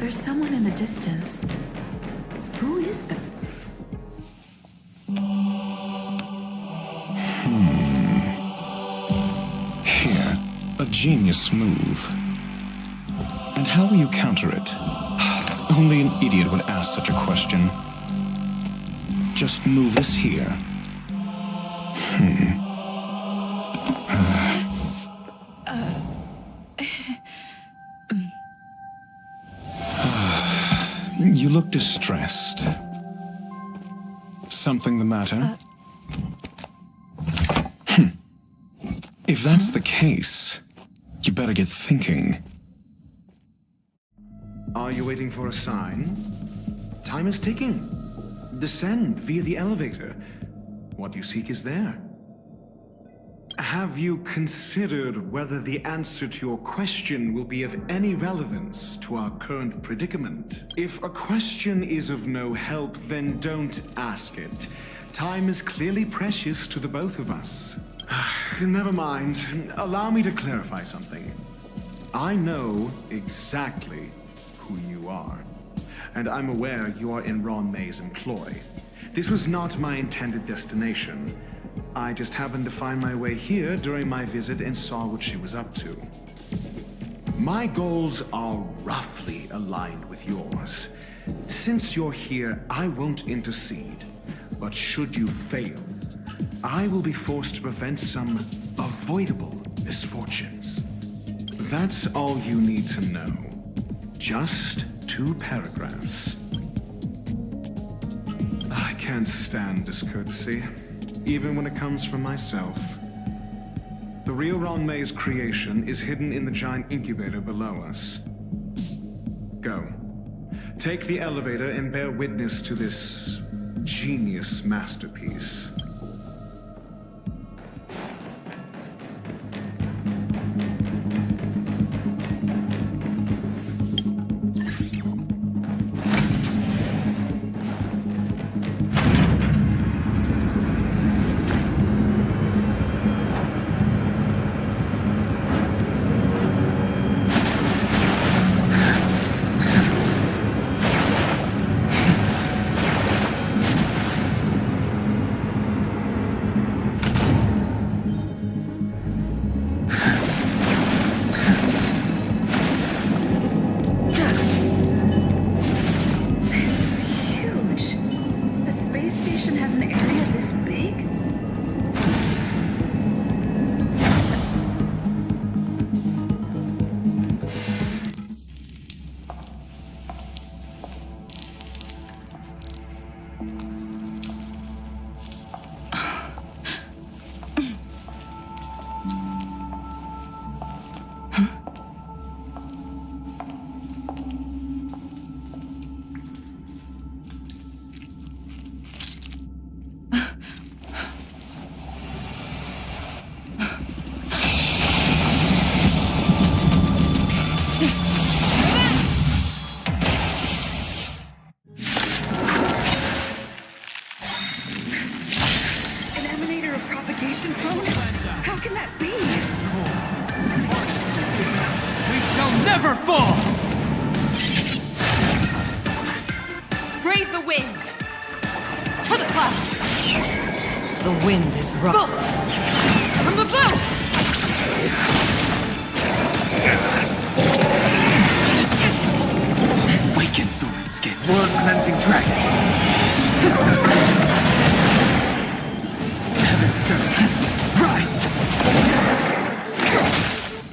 There's someone in the distance. Who is that? Here, a genius move. And how will you counter it? Only an idiot would ask such a question. Just move this here. You look distressed. Something the matter? If that's the case, you better get thinking. Are you waiting for a sign? Time is ticking. Descend via the elevator. what you seek is there. Have you considered whether the answer to your question will be of any relevance to our current predicament? If a question is of no help, then don't ask it. Time is clearly precious to the both of us. Never mind. Allow me to clarify something. I know exactly who you are, and I'm aware you are in Ron May's employ. This was not my intended destination. I just happened to find my way here during my visit and saw what she was up to. My goals are roughly aligned with yours. Since you're here, I won't intercede. But should you fail, I will be forced to prevent some avoidable misfortunes. That's all you need to know. Just 2 paragraphs. I can't stand discourtesy, even when it comes from myself. The real Ron May's creation is hidden in the giant incubator below us. Go. Take the elevator and bear witness to this genius masterpiece.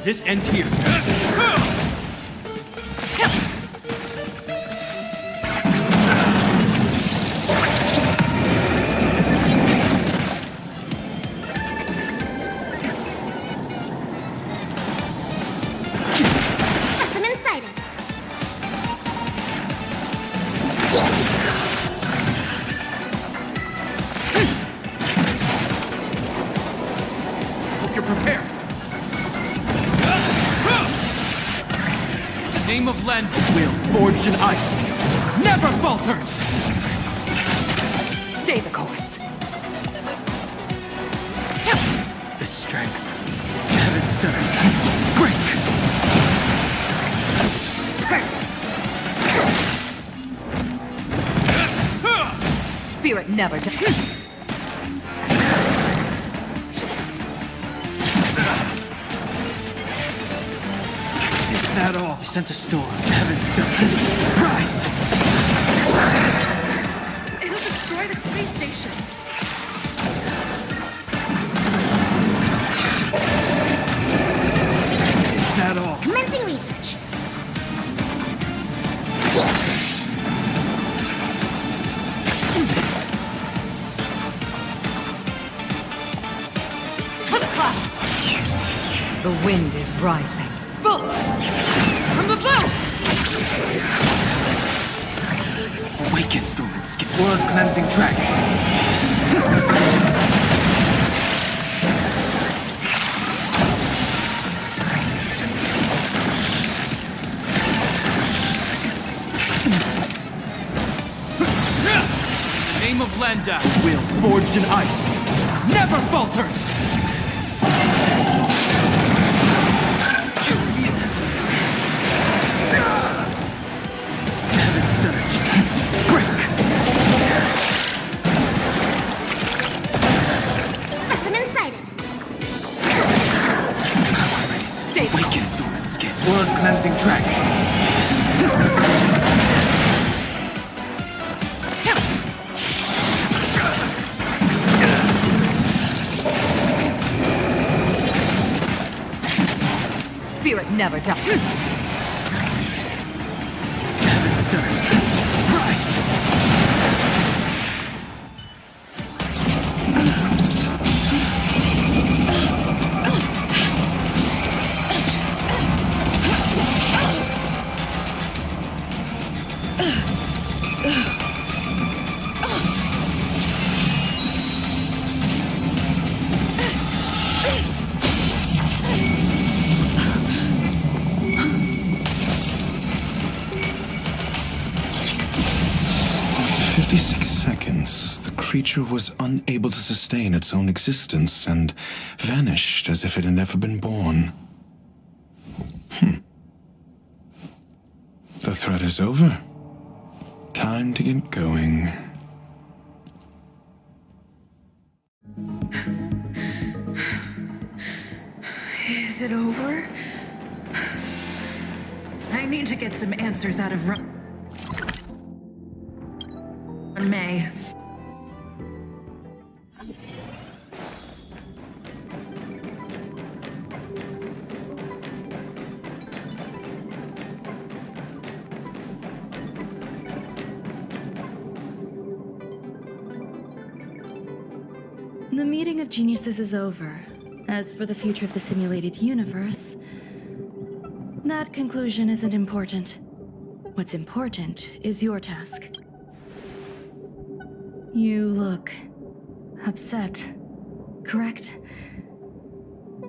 This ends here. Awesome inside it. Hope you're prepared. Name of Len, will forged in ice, never falters! Stay the course. The strength, heaven served, break! Spirit never dies. That all? I sent a storm. Heaven sent. Rise! It'll destroy the space station. Is that all? Commencing research. To the clouds. The wind is rising. From above! Awaken, Thorn Skin. Blood cleansing dragon. Outlander! Will forged in ice never falters! Heaven surge! Break! Specimen sighted. Stay weakened, Thorn Skin. Blood cleansing dragon. Spirit never dies. Heaven surge! Rise! After 56 seconds, the creature was unable to sustain its own existence and vanished as if it had never been born. The threat is over. Time to get going. Is it over? I need to get some answers out of May. The meeting of geniuses is over. As for the future of the simulated universe, that conclusion isn't important. What's important is your task. You look upset, correct?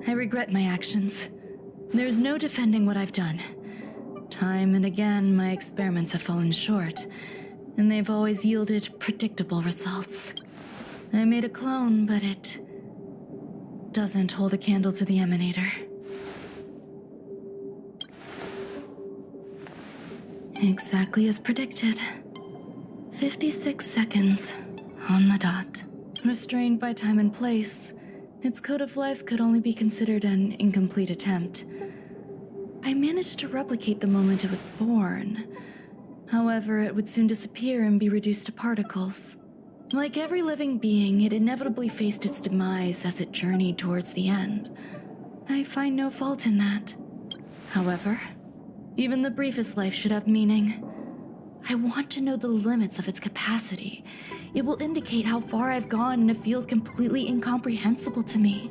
I regret my actions. There's no defending what I've done. Time and again, my experiments have fallen short, and they've always yielded predictable results. I made a clone, but it doesn't hold a candle to the emanator. Exactly as predicted. 56 seconds on the dot. Restrained by time and place, its code of life could only be considered an incomplete attempt. I managed to replicate the moment it was born. However, it would soon disappear and be reduced to particles. Like every living being, it inevitably faced its demise as it journeyed towards the end. I find no fault in that. However, even the briefest life should have meaning. I want to know the limits of its capacity. It will indicate how far I've gone in a field completely incomprehensible to me.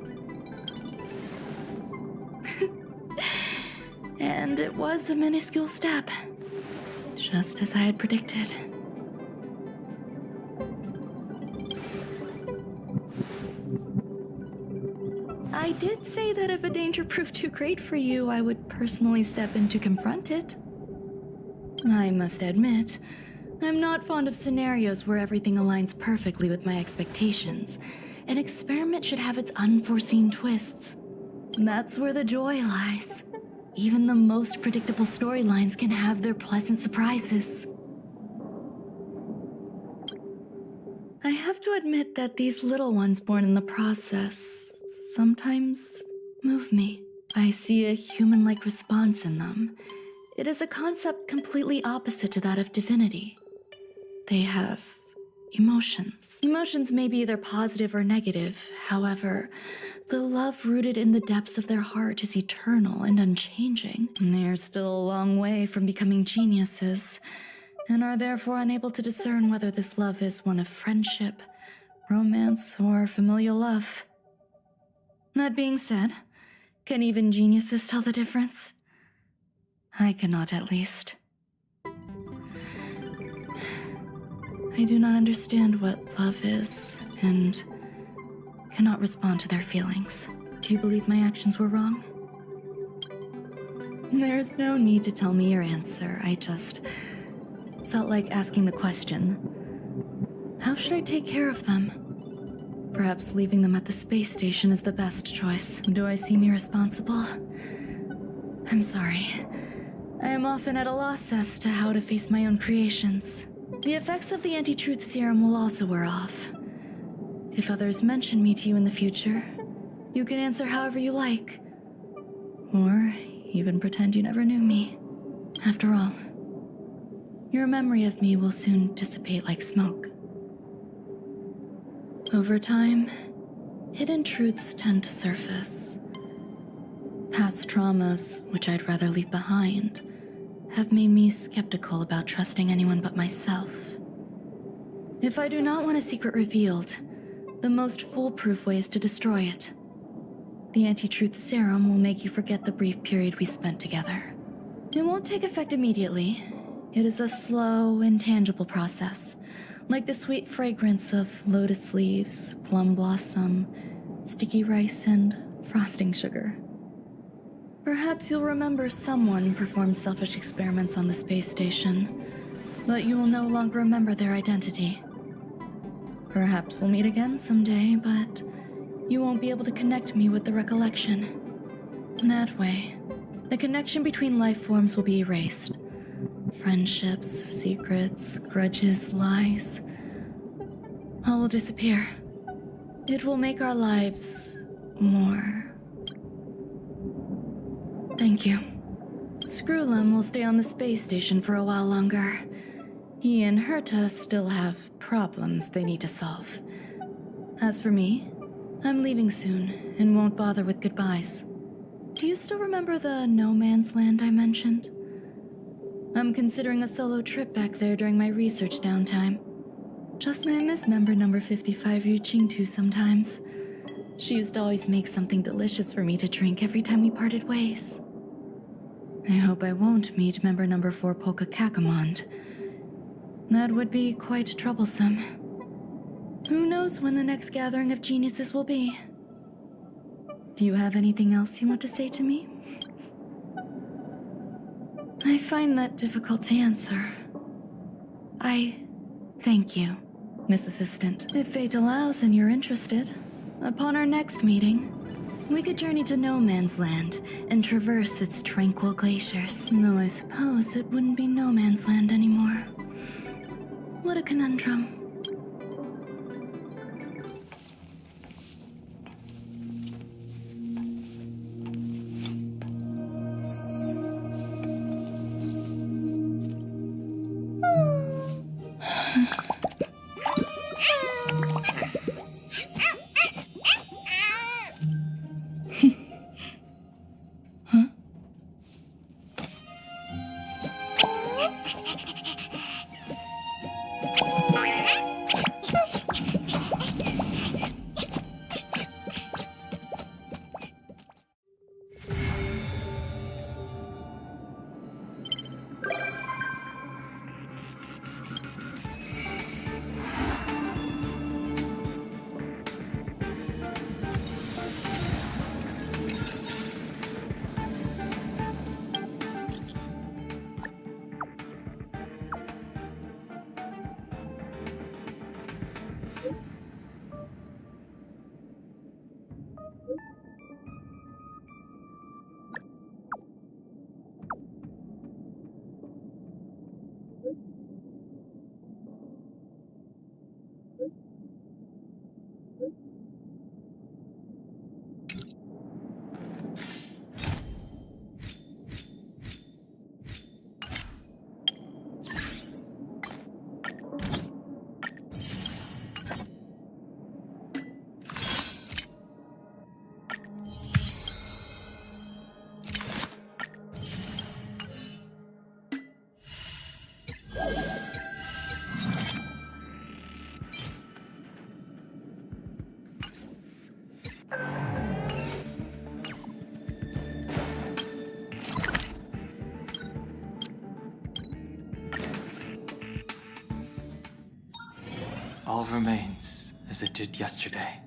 And it was a minuscule step, just as I had predicted. I did say that if a danger proved too great for you, I would personally step in to confront it. I must admit, I'm not fond of scenarios where everything aligns perfectly with my expectations. An experiment should have its unforeseen twists. That's where the joy lies. Even the most predictable storylines can have their pleasant surprises. I have to admit that these little ones born in the process sometimes move me. I see a human-like response in them. It is a concept completely opposite to that of divinity. They have emotions. Emotions may be either positive or negative. However, the love rooted in the depths of their heart is eternal and unchanging. They're still a long way from becoming geniuses, and are therefore unable to discern whether this love is one of friendship, romance, or familial love. That being said, can even geniuses tell the difference? I cannot, at least. I do not understand what love is, and cannot respond to their feelings. Do you believe my actions were wrong? There's no need to tell me your answer. I just felt like asking the question. How should I take care of them? Perhaps leaving them at the space station is the best choice. Do I seem irresponsible? I'm sorry. I am often at a loss as to how to face my own creations. The effects of the anti-truth serum will also wear off. If others mention me to you in the future, you can answer however you like. Or even pretend you never knew me. After all, your memory of me will soon dissipate like smoke. Over time, hidden truths tend to surface. Past traumas, which I'd rather leave behind, have made me skeptical about trusting anyone but myself. If I do not want a secret revealed, the most foolproof way is to destroy it. The anti-truth serum will make you forget the brief period we spent together. It won't take effect immediately. It is a slow, intangible process, like the sweet fragrance of lotus leaves, plum blossom, sticky rice, and frosting sugar. Perhaps you'll remember someone performed selfish experiments on the space station, but you will no longer remember their identity. Perhaps we'll meet again someday, but you won't be able to connect me with the recollection. That way, the connection between life forms will be erased. Friendships, secrets, grudges, lies, all will disappear. It will make our lives more... Thank you. Screwlum will stay on the space station for a while longer. He and Herta still have problems they need to solve. As for me, I'm leaving soon and won't bother with goodbyes. Do you still remember the no man's land I mentioned? I'm considering a solo trip back there during my research downtime. Just may miss member number 55 reaching to sometimes. She used to always make something delicious for me to drink every time we parted ways. I hope I won't meet member number 4 Polka Kakamond. That would be quite troublesome. Who knows when the next gathering of geniuses will be? Do you have anything else you want to say to me? I find that difficult to answer. I thank you, Miss Assistant. If fate allows and you're interested, upon our next meeting, we could journey to No Man's Land and traverse its tranquil glaciers. Though I suppose it wouldn't be No Man's Land anymore. What a conundrum. All remains as it did yesterday.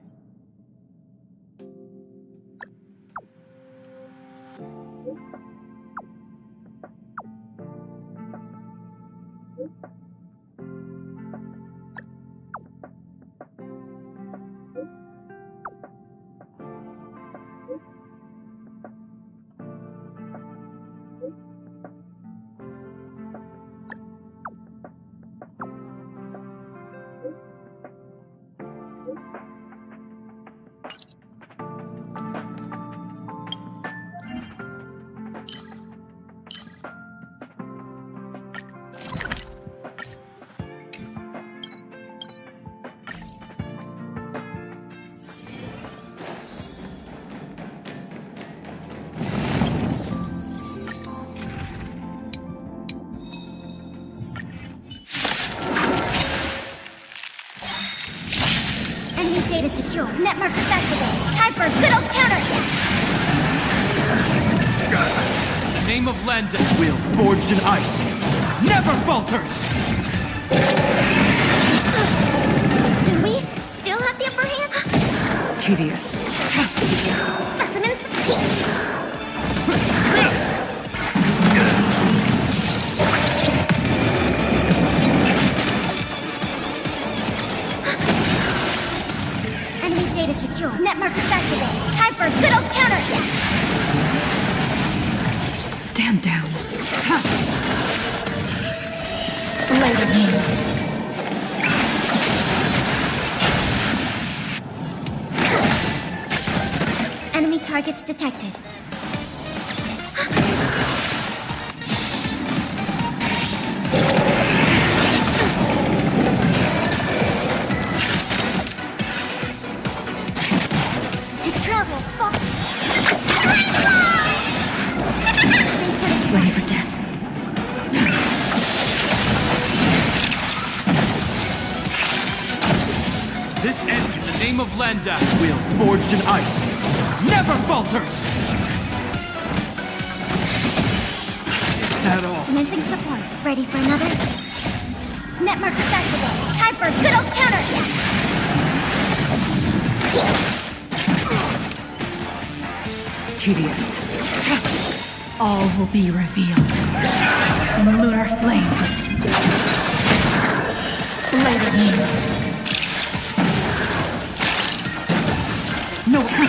secure. Net markers activated. Time for a good old counterattack. In the name of Lenda, will forged in ice never falters! Do we still have the upper hand? Tedious. Specimens. Enemy data secure. Net markers activated. Time for a good old counterattack. Stand down. Blade of moonlight. Enemy targets detected. To travel far. Ready for death. This ends in the name of Lenda, will forged in ice never falters! Is that all? Commencing support. Ready for another? Net markers activated. Time for a good old counterattack. Tedious. All will be revealed. In lunar flame. Blade of moonlight. No time.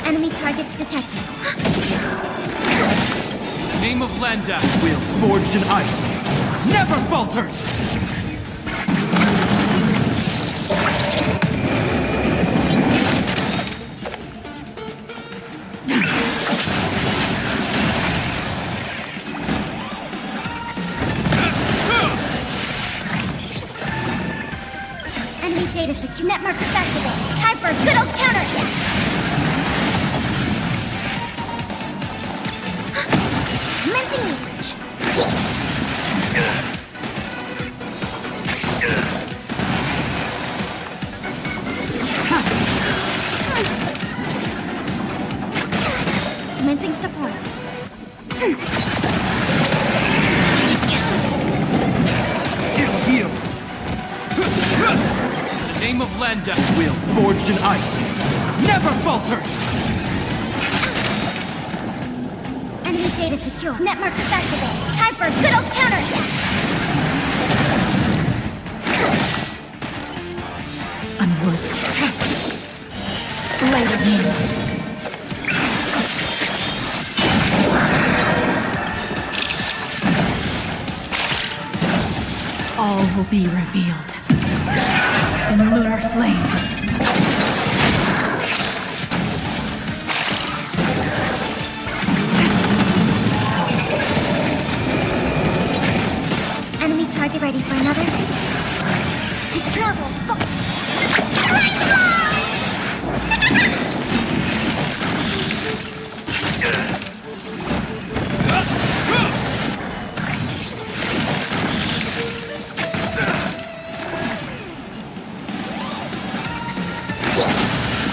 Enemy targets detected. Name of Lenda, will forged in ice never falters! Enemy data secure. Net markers activated. Time for a good old counterattack. Commencing research. Commencing support. It'll heal! The name of Lenda, will forged in ice never falters! Enemy data secure. Net markers activated. Time for a good old counterattack. Unworthy. Blade of moonlight. All will be revealed. In lunar flame. Enemy target ready for another. To travel far.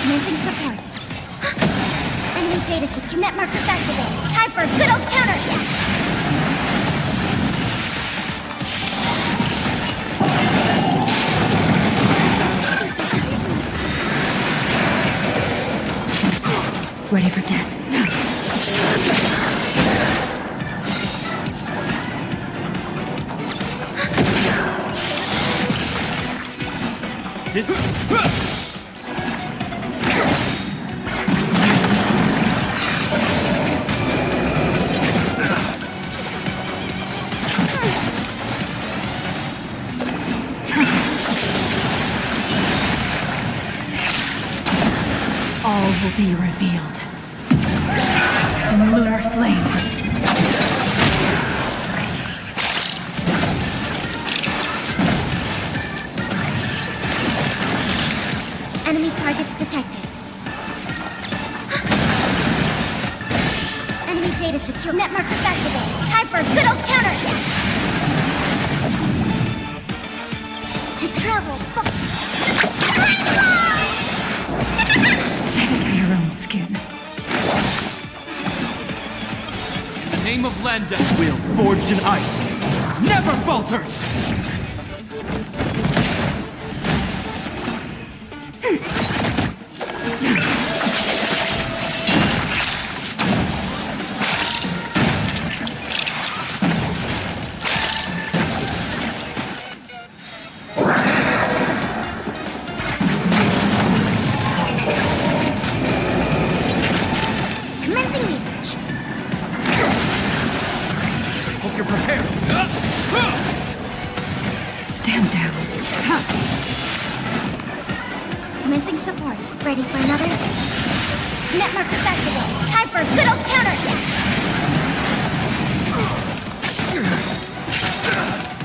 Commencing support. Enemy data secure. Net markers activated. Time for a good old counterattack. Ready for death. All will be revealed. In lunar flame. Enemy targets detected. is secure. Network activated. Time for a good old counterattack. To travel. Stand for your own skin. In the name of Landa, will forged in ice never falters! Commencing research. Hope you're prepared. Stand down. Commencing support. Ready for another? Network activated. Time for a good old counterattack.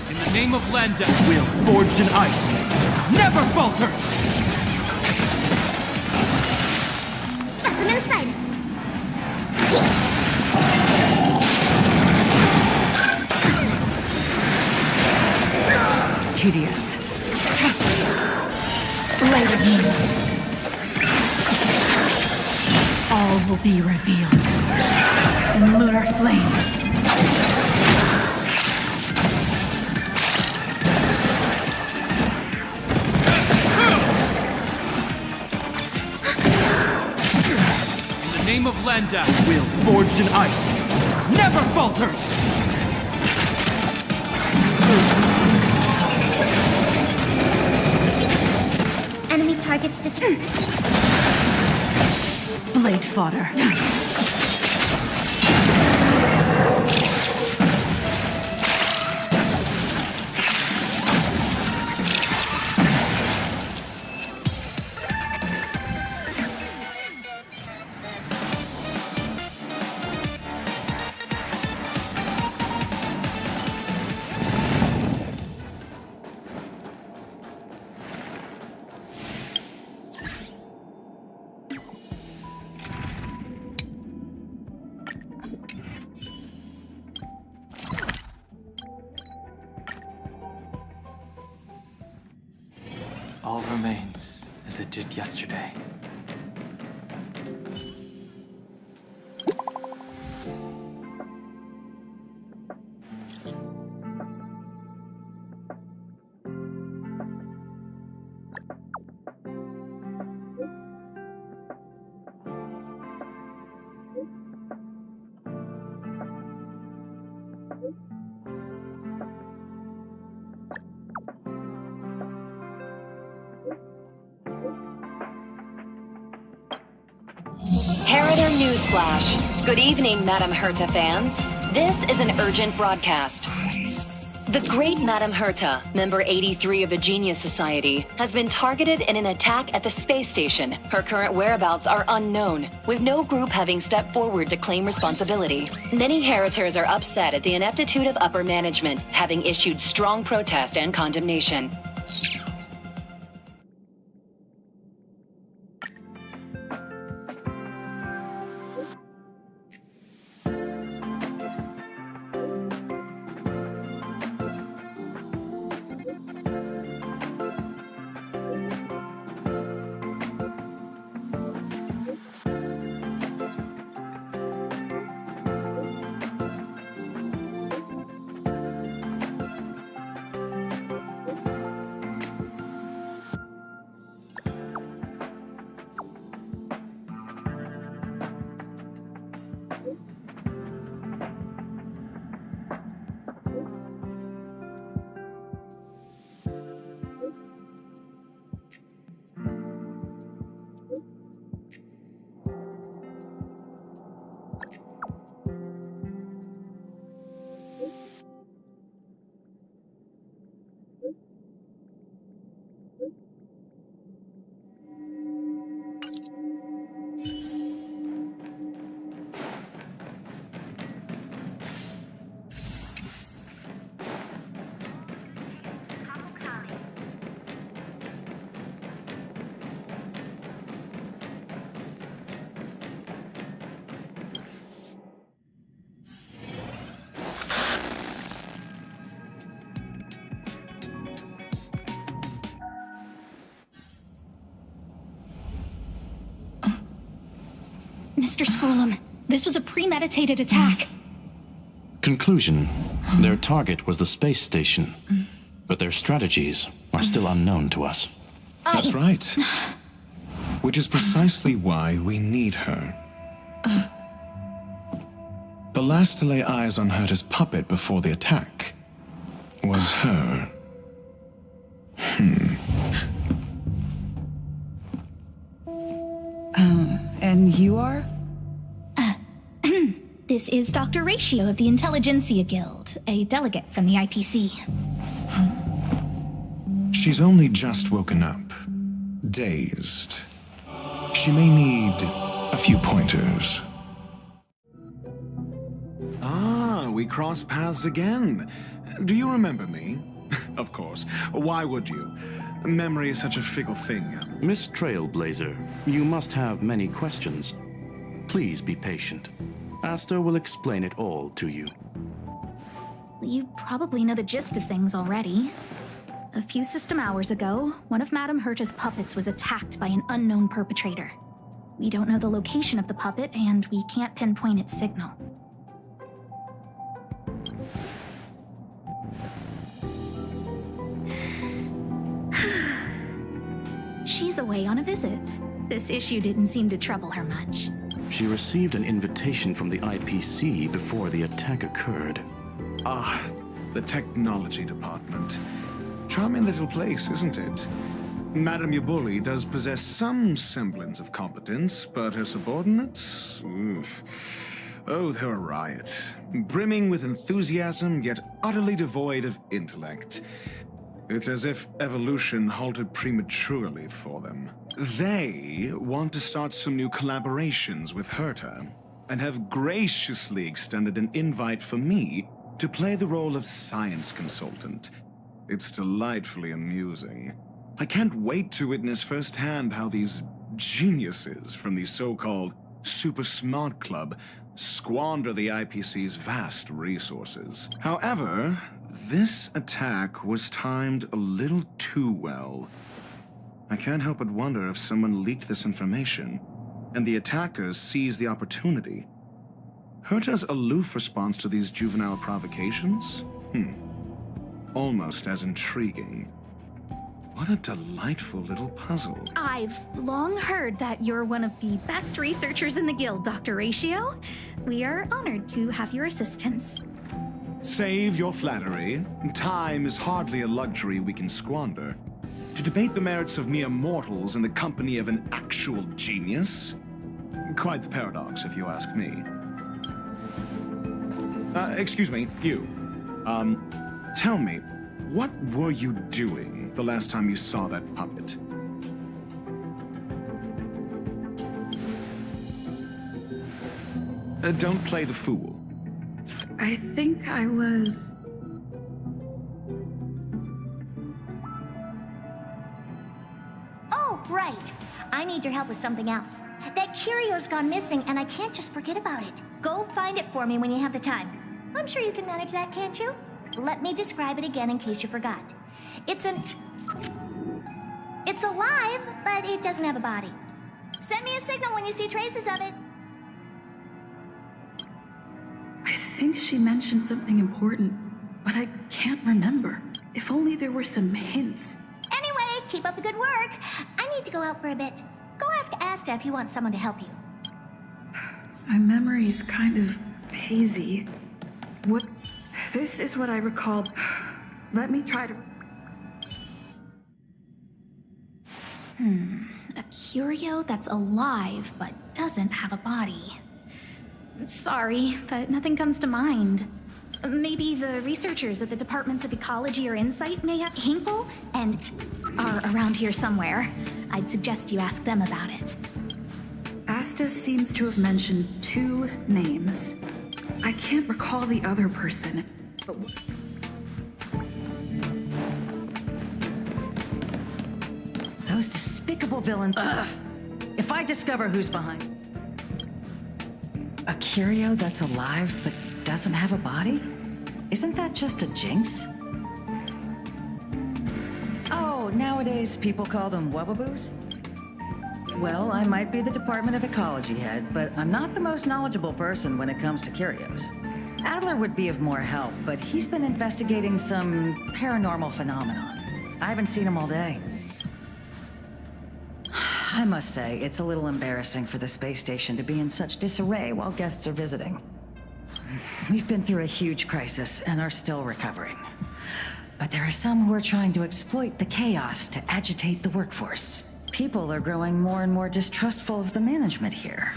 In the name of Landa, will forged in ice never falters! Lesson inside. Tedious. Later moonlight. All will be revealed in lunar flame. In the name of Landa, will forged in ice never falters! Enemy targets detected. Blade fodder. All remains as it did yesterday. Harrider Newsflash. Good evening, Madame Herta fans. This is an urgent broadcast. The great Madame Herta, member 83 of the Genius Society, has been targeted in an attack at the space station. Her current whereabouts are unknown, with no group having stepped forward to claim responsibility. Many Heritors are upset at the ineptitude of upper management, having issued strong protest and condemnation. Mr. Scrollum, this was a premeditated attack. Conclusion. Their target was the space station, but their strategies are still unknown to us. That's right. Which is precisely why we need her. The last to lay eyes on Herta's puppet before the attack was her. And you are? This is Dr. Ratio of the Intelligentsia Guild, a delegate from the IPC. She's only just woken up, dazed. She may need a few pointers. Ah, we cross paths again. Do you remember me? Of course. Why would you? Memory is such a fickle thing. Miss Trailblazer, you must have many questions. Please be patient. Asta will explain it all to you. You probably know the gist of things already. A few system hours ago, one of Madame Herta's puppets was attacked by an unknown perpetrator. We don't know the location of the puppet, and we can't pinpoint its signal. She's away on a visit. This issue didn't seem to trouble her much. She received an invitation from the IPC before the attack occurred. Ah, the technology department. Charming little place, isn't it? Madame Yabuli does possess some semblance of competence, but her subordinates? Oof. Oh, they're a riot. Brimming with enthusiasm, yet utterly devoid of intellect. It's as if evolution halted prematurely for them. They want to start some new collaborations with Herta, and have graciously extended an invite for me to play the role of science consultant. It's delightfully amusing. I can't wait to witness firsthand how these geniuses from the so-called Super Smart Club squander the IPC's vast resources. However, this attack was timed a little too well. I can't help but wonder if someone leaked this information, and the attackers seized the opportunity. Herta's aloof response to these juvenile provocations? Almost as intriguing. What a delightful little puzzle. I've long heard that you're one of the best researchers in the guild, Dr. Ratio. We are honored to have your assistance. Save your flattery. Time is hardly a luxury we can squander. To debate the merits of mere mortals in the company of an actual genius? Quite the paradox, if you ask me. Excuse me, you. Tell me, what were you doing the last time you saw that puppet? Don't play the fool. I think I was... Oh, right. I need your help with something else. That curio's gone missing, and I can't just forget about it. Go find it for me when you have the time. I'm sure you can manage that, can't you? Let me describe it again in case you forgot. It's alive, but it doesn't have a body. Send me a signal when you see traces of it. I think she mentioned something important, but I can't remember. If only there were some hints. Anyway, keep up the good work. I need to go out for a bit. Go ask Asta if you want someone to help you. My memory's kind of hazy. What? This is what I recall. Let me try to... A curio that's alive but doesn't have a body. Sorry, but nothing comes to mind. Maybe the researchers at the Departments of Ecology or Insight may have Hinkle and are around here somewhere. I'd suggest you ask them about it. Asta seems to have mentioned 2 names. I can't recall the other person, but... Those despicable villains. Ugh. If I discover who's behind... A curio that's alive but doesn't have a body? Isn't that just a jinx? Oh, nowadays people call them wubbaboos? Well, I might be the Department of Ecology head, but I'm not the most knowledgeable person when it comes to curios. Adler would be of more help, but he's been investigating some paranormal phenomenon. I haven't seen him all day. I must say, it's a little embarrassing for the space station to be in such disarray while guests are visiting. We've been through a huge crisis and are still recovering. But there are some who are trying to exploit the chaos to agitate the workforce. People are growing more and more distrustful of the management here.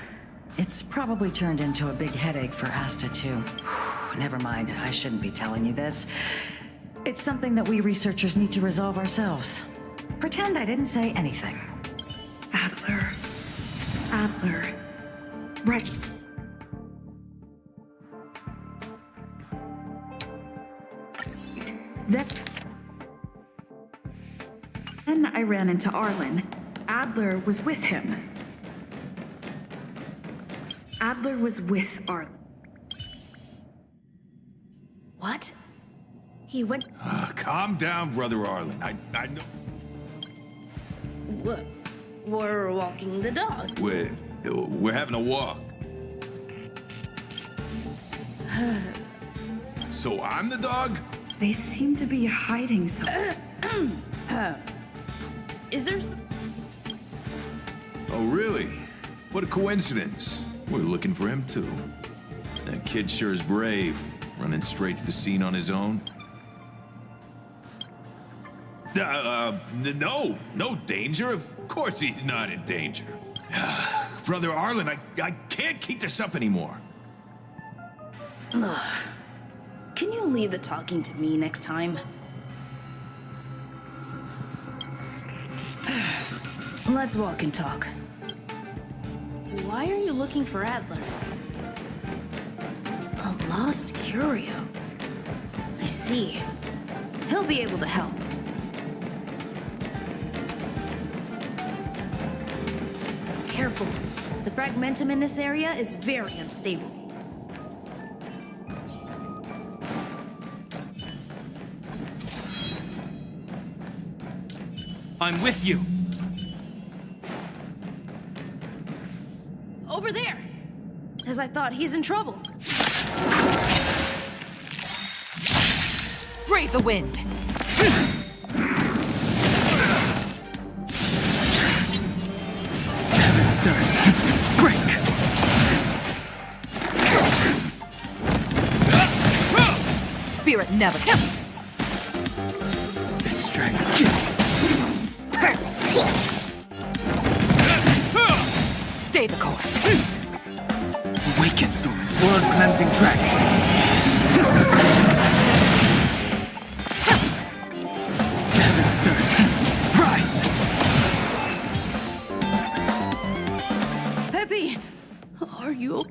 It's probably turned into a big headache for Asta, too. Never mind, I shouldn't be telling you this. It's something that we researchers need to resolve ourselves. Pretend I didn't say anything. Adler. Right. Then I ran into Arlen. Adler was with him. Adler was with Arlen. What? He went... Calm down, Brother Arlen. I know... What? We're walking the dog. We're having a walk. So I'm the dog? They seem to be hiding something. Is there Oh, really? What a coincidence. We're looking for him, too. That kid sure is brave, running straight to the scene on his own. No danger. Of course he's not in danger. Brother Arlen, I can't keep this up anymore. Can you leave the talking to me next time? Let's walk and talk. Why are you looking for Adler? A lost curio. I see. He'll be able to help. Careful. The fragmentum in this area is very unstable. I'm with you. Over there! As I thought, he's in trouble. Brave the wind! Break! Spirit never... This strength... Stay the course. Awaken through it. Blood-cleansing dragon. Heaven surge. Rise! Peppy! Are you...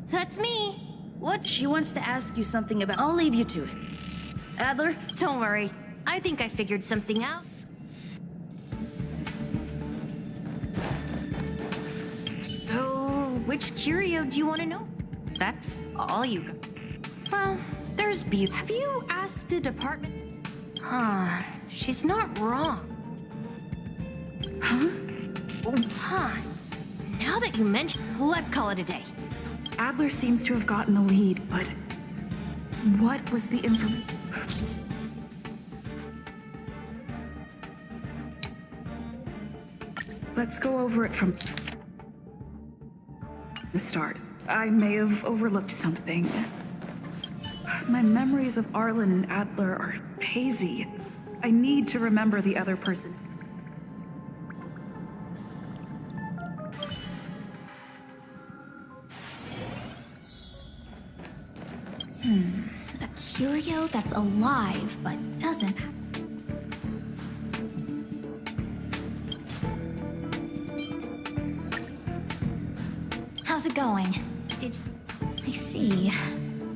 That's me. What? She wants to ask you something about... I'll leave you to it. Adler, don't worry. I think I figured something out. So, which curio do you want to know? That's all you got. Well, there's beauty. Have you asked the department? Huh, she's not wrong. Huh? Huh. Now that you mention, let's call it a day. Adler seems to have gotten a lead, but what was the information? Let's go over it from the start. I may have overlooked something. My memories of Arlen and Adler are hazy. I need to remember the other person. A curio that's alive but doesn't. How's it going? I see.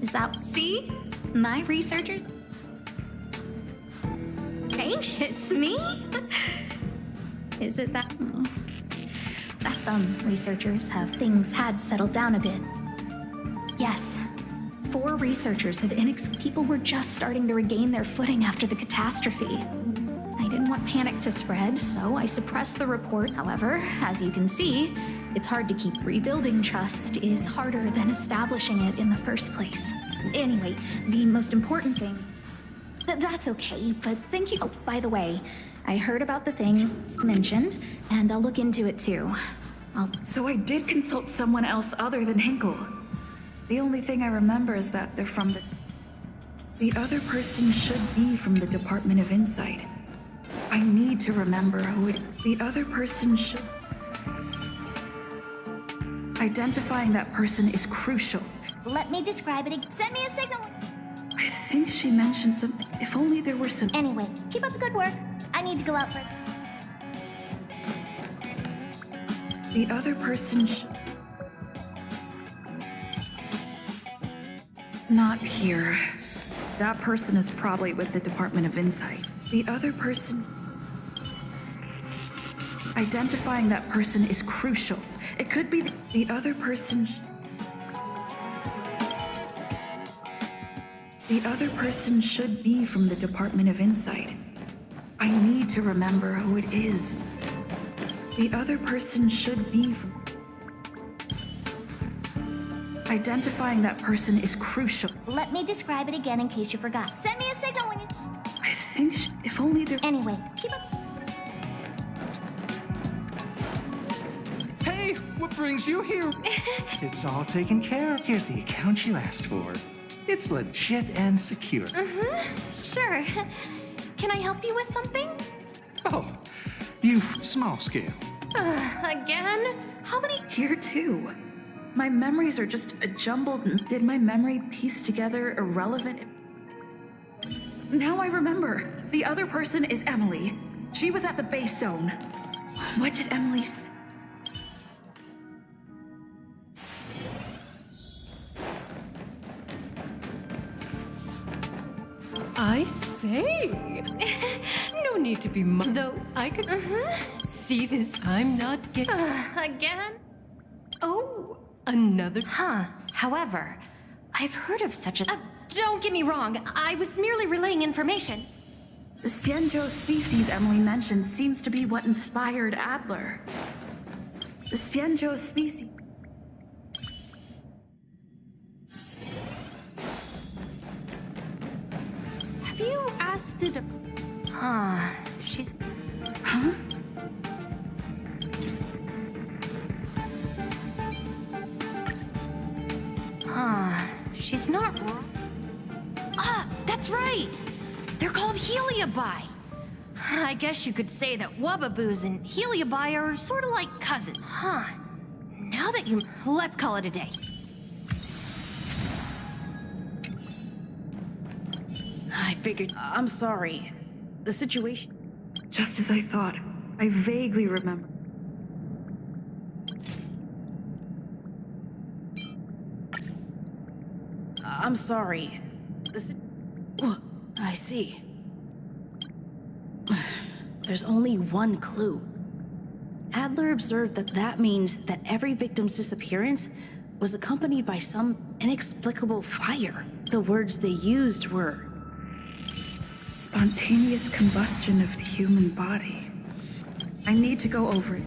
Is that... See? My researchers? Anxious? Me? Is it that... That some researchers have things had settled down a bit. Yes. 4 researchers have people were just starting to regain their footing after the catastrophe. I didn't want panic to spread, so I suppressed the report. However, as you can see, it's hard to keep rebuilding trust is harder than establishing it in the first place. Anyway, the most important thing... That's okay, but thank you. Oh, by the way, I heard about the thing mentioned, and I'll look into it too. So I did consult someone else other than Hinkle. The only thing I remember is that they're from the... The other person should be from the Department of Insight. I need to remember who it... The other person should... Identifying that person is crucial. Let me describe it. Send me a signal. I think she mentioned something. If only there were some... Anyway, keep up the good work. I need to go out for... The other person Not here. That person is probably with the Department of Insight. The other person... Identifying that person is crucial. It could be the other person... The other person should be from the Department of Insight. I need to remember who it is. The other person should be from... Identifying that person is crucial. Let me describe it again in case you forgot. Send me a signal when you... I think if only there... Anyway, keep up... Hey, what brings you here? It's all taken care of. Here's the account you asked for. It's legit and secure. Sure. Can I help you with something? Oh, you've small scale. Again? How many? Here too. My memories are just a jumbled... Did my memory piece together irrelevant... Now I remember. The other person is Emily. She was at the base zone. What did Emily say? I say. No need to be though I could see this. I'm not getting... Again? Oh, another... However, I've heard of such a... don't get me wrong. I was merely relaying information. The Xianzhou species Emily mentioned seems to be what inspired Adler. The Xianzhou species... Have you asked the... she's... Huh? She's not wrong. That's right! They're called Heliobi. I guess you could say that Wubbaboos and Heliobi are sort of like cousins. Now that you... Let's call it a day. I figured... I'm sorry. The situation... Just as I thought. I vaguely remember. I'm sorry. I see. There's only one clue. Adler observed that means that every victim's disappearance was accompanied by some inexplicable fire. The words they used were... Spontaneous combustion of the human body. I need to go over it.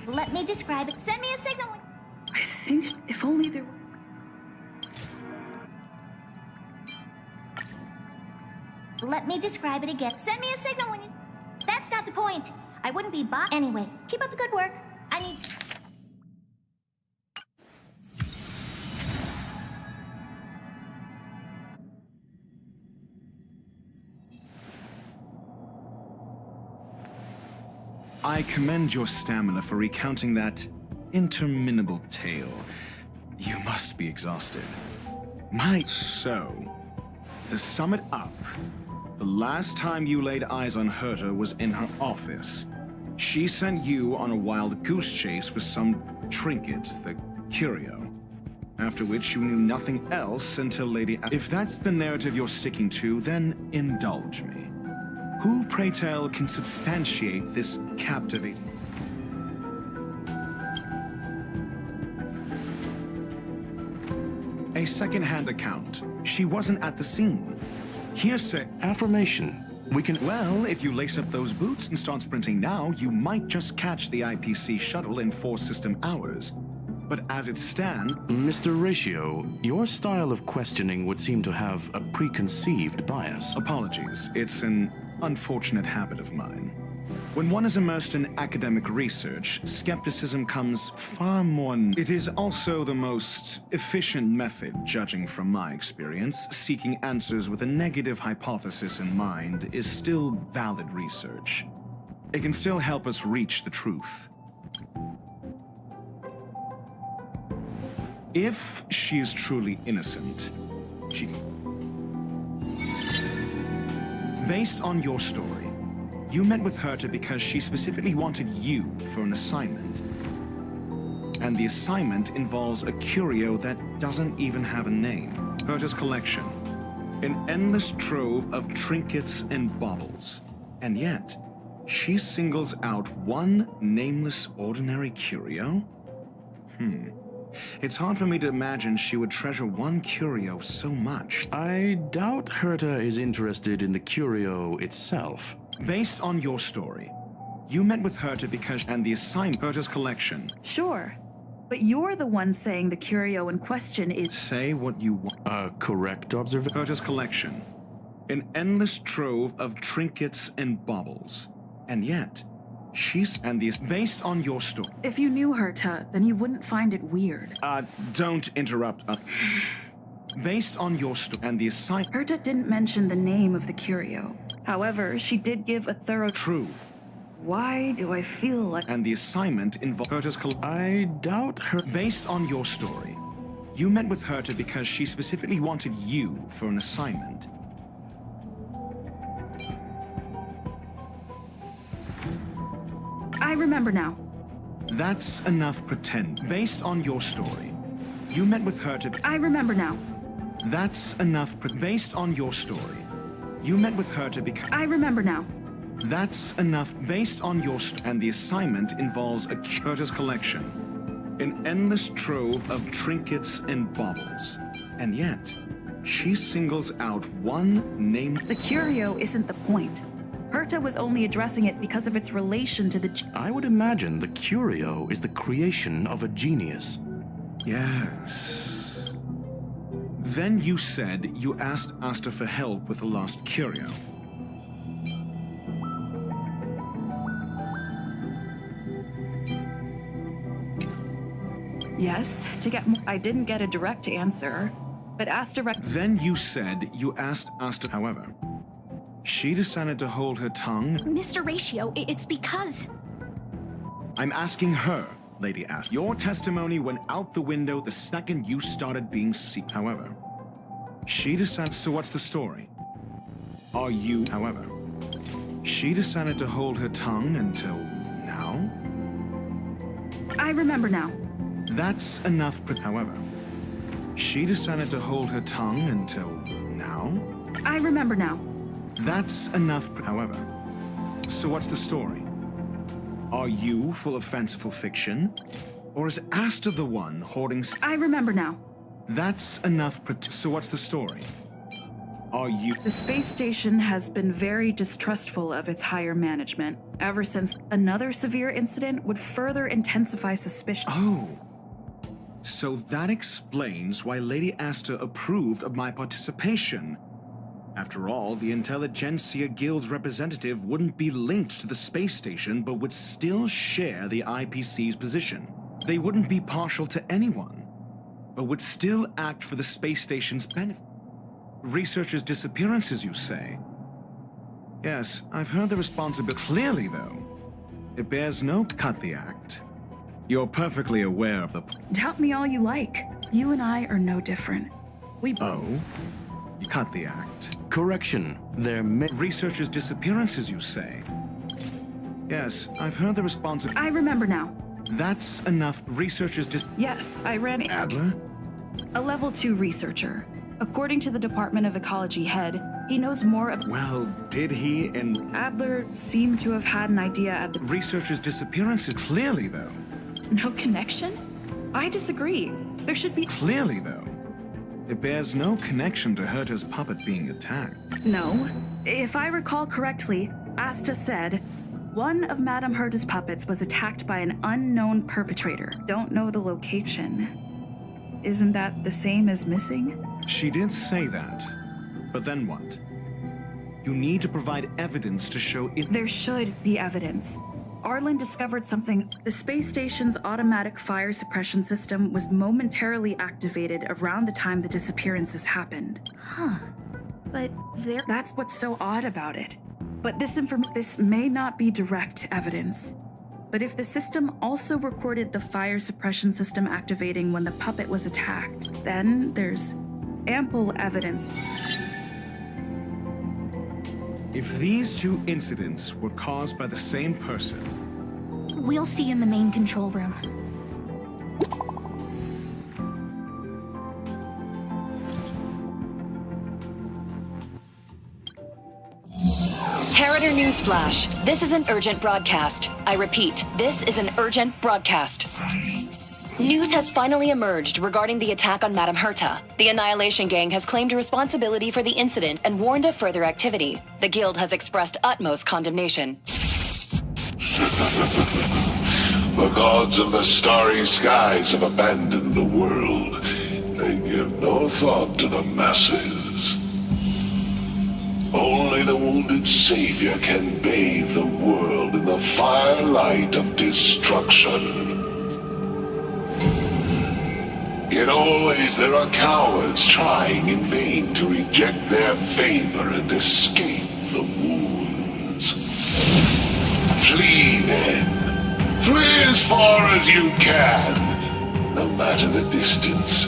Let me describe it. Send me a signal. I think if only there were... Let me describe it again. Send me a signal when you... That's not the point. I wouldn't be Anyway, keep up the good work. I need... I commend your stamina for recounting that interminable tale. You must be exhausted. To sum it up, the last time you laid eyes on Herta was in her office. She sent you on a wild goose chase for some trinket, the curio. After which you knew nothing else until Lady... If that's the narrative you're sticking to, then indulge me. Who, pray tell, can substantiate this captivating... A second-hand account. She wasn't at the scene. Hearsay. Affirmation. We can... Well, if you lace up those boots and start sprinting now, you might just catch the IPC shuttle in 4 system hours. But as it stands... Mr. Ratio, your style of questioning would seem to have a preconceived bias. Apologies. It's an unfortunate habit of mine. When one is immersed in academic research, skepticism comes far more... It is also the most efficient method, judging from my experience. Seeking answers with a negative hypothesis in mind is still valid research. It can still help us reach the truth. If she is truly innocent, she... Based on your story, you met with Herta because she specifically wanted you for an assignment. And the assignment involves a curio that doesn't even have a name. Herta's collection. An endless trove of trinkets and baubles. And yet, she singles out one nameless ordinary curio? It's hard for me to imagine she would treasure one curio so much. I doubt Herta is interested in the curio itself. Based on your story, you met with Herta because... And the assignment... Herta's collection. Sure. But you're the one saying the curio in question is... Say what you want. Correct observation. Herta's collection. An endless trove of trinkets and baubles. And yet, she's... And the... Based on your story... If you knew Herta, then you wouldn't find it weird. Don't interrupt. Based on your story... And the assignment... Herta didn't mention the name of the curio. However, she did give a thorough... True. Why do I feel like... And the assignment involved... Herta's... I doubt her... Based on your story, you met with Herta because she specifically wanted you for an assignment. I remember now. That's enough pretend. Based on your story, you met with Herta... I remember now. That's enough based on your story. You met with Herta because... I remember now. That's enough based on your and the assignment involves a Herta's collection. An endless trove of trinkets and baubles. And yet, she singles out one name... The curio isn't the point. Herta was only addressing it because of its relation to the... I would imagine the curio is the creation of a genius. Yes. Then you said you asked Asta for help with the lost curio. Yes, to get I didn't get a direct answer, but Asta... Then you said you asked Asta, however. She decided to hold her tongue. Mr. Ratio, it's because... I'm asking her, Lady Asta. Your testimony went out the window the second you started being seen. However, she decided... So what's the story? Are you... However, she decided to hold her tongue until now? I remember now. That's enough, however, she decided to hold her tongue until now? I remember now. That's enough, however. So what's the story? Are you full of fanciful fiction? Or is Asta the one hoarding... I remember now. That's enough, so what's the story? Are you... The space station has been very distrustful of its higher management, ever since another severe incident would further intensify suspicion. Oh. So that explains why Lady Asta approved of my participation. After all, the Intelligentsia Guild's representative wouldn't be linked to the space station, but would still share the IPC's position. They wouldn't be partial to anyone, but would still act for the space station's benefit. Researchers' disappearances, you say? Yes, I've heard the responsibility. Clearly, though, it bears no cut the act. You're perfectly aware of the... Doubt me all you like. You and I are no different. We... Oh? You cut the act. Correction. There may... Researchers' disappearances, you say? Yes, I've heard the responsibility. I remember now. That's enough. Researchers Yes, I ran... Adler? A level 2 researcher. According to the Department of Ecology head, he knows more about... Well, did he and... Adler seemed to have had an idea at the... Researchers' disappearances, clearly, though. No connection? I disagree. There should be... Clearly, though. It bears no connection to Herta's puppet being attacked. No. If I recall correctly, Asta said, one of Madame Herta's puppets was attacked by an unknown perpetrator. Don't know the location. Isn't that the same as missing? She did say that. But then what? You need to provide evidence to show it. There should be evidence. Arlen discovered something. The space station's automatic fire suppression system was momentarily activated around the time the disappearances happened. Huh. But That's what's so odd about it. But this may not be direct evidence. But if the system also recorded the fire suppression system activating when the puppet was attacked, then there's ample evidence. If these two incidents were caused by the same person, we'll see in the main control room. Harrider Newsflash. This is an urgent broadcast. I repeat, this is an urgent broadcast. News has finally emerged regarding the attack on Madame Herta. The Annihilation Gang has claimed responsibility for the incident and warned of further activity. The Guild has expressed utmost condemnation. The gods of the starry skies have abandoned the world. They give no thought to the masses. Only the wounded savior can bathe the world in the firelight of destruction. Yet always there are cowards trying in vain to reject their favor and escape the wounds. Flee then. Flee as far as you can. No matter the distance,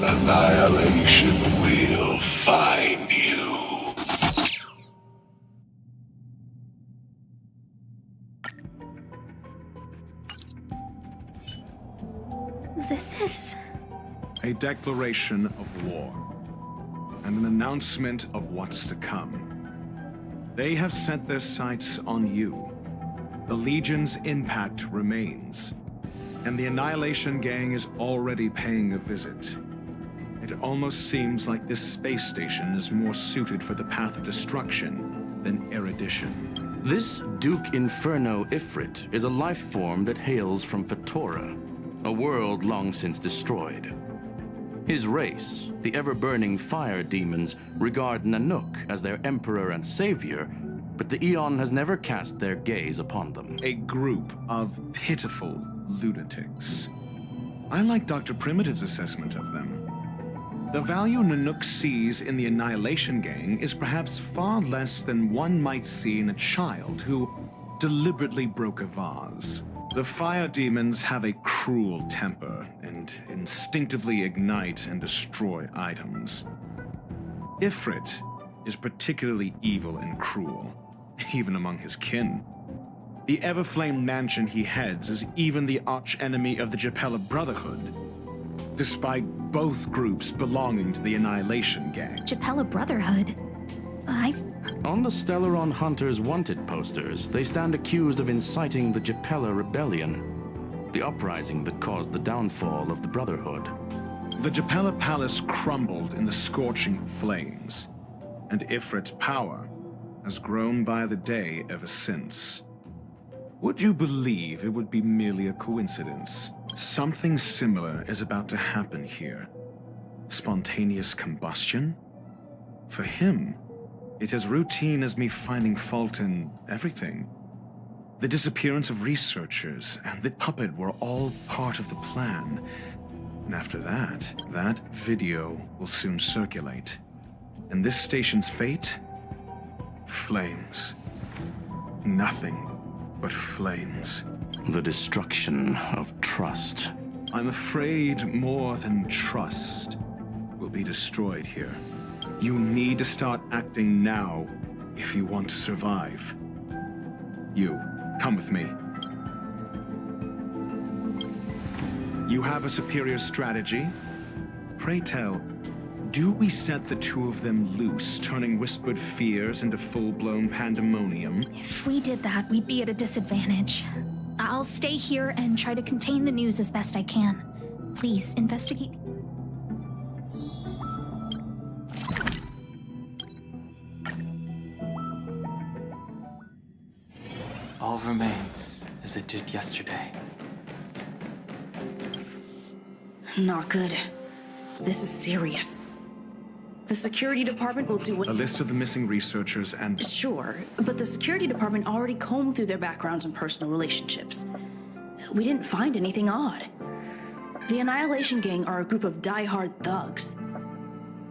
annihilation will find you. This is... a declaration of war, and an announcement of what's to come. They have set their sights on you. The Legion's impact remains, and the Annihilation Gang is already paying a visit. It almost seems like this space station is more suited for the path of destruction than erudition. This Duke Inferno Ifrit is a life form that hails from Fatora, a world long since destroyed. His race, the ever-burning fire demons, regard Nanook as their emperor and savior, but the Eon has never cast their gaze upon them. A group of pitiful lunatics. I like Dr. Primitive's assessment of them. The value Nanook sees in the Annihilation Gang is perhaps far less than one might see in a child who deliberately broke a vase. The fire demons have a cruel temper and instinctively ignite and destroy items. Ifrit is particularly evil and cruel, even among his kin. The Everflame mansion he heads is even the arch-enemy of the Japella Brotherhood, despite both groups belonging to the Annihilation Gang. Japella Brotherhood? On the Stellaron Hunters wanted posters, they stand accused of inciting the Japella Rebellion, the uprising that caused the downfall of the Brotherhood. The Japella Palace crumbled in the scorching flames, and Ifrit's power has grown by the day ever since. Would you believe it would be merely a coincidence? Something similar is about to happen here. Spontaneous combustion? For him, it's as routine as me finding fault in everything. The disappearance of researchers and the puppet were all part of the plan. And after that, that video will soon circulate. And this station's fate? Flames. Nothing but flames. The destruction of trust. I'm afraid more than trust will be destroyed here. You need to start acting now if you want to survive. You, come with me. You have a superior strategy? Pray tell, do we set the two of them loose, turning whispered fears into full-blown pandemonium? If we did that, we'd be at a disadvantage. I'll stay here and try to contain the news as best I can. Please, investigate. remains as it did yesterday. Not good. This is serious. The security department will do what— A list of the missing researchers and— Sure, but the security department already combed through their backgrounds and personal relationships. We didn't find anything odd. The Annihilation Gang are a group of die-hard thugs.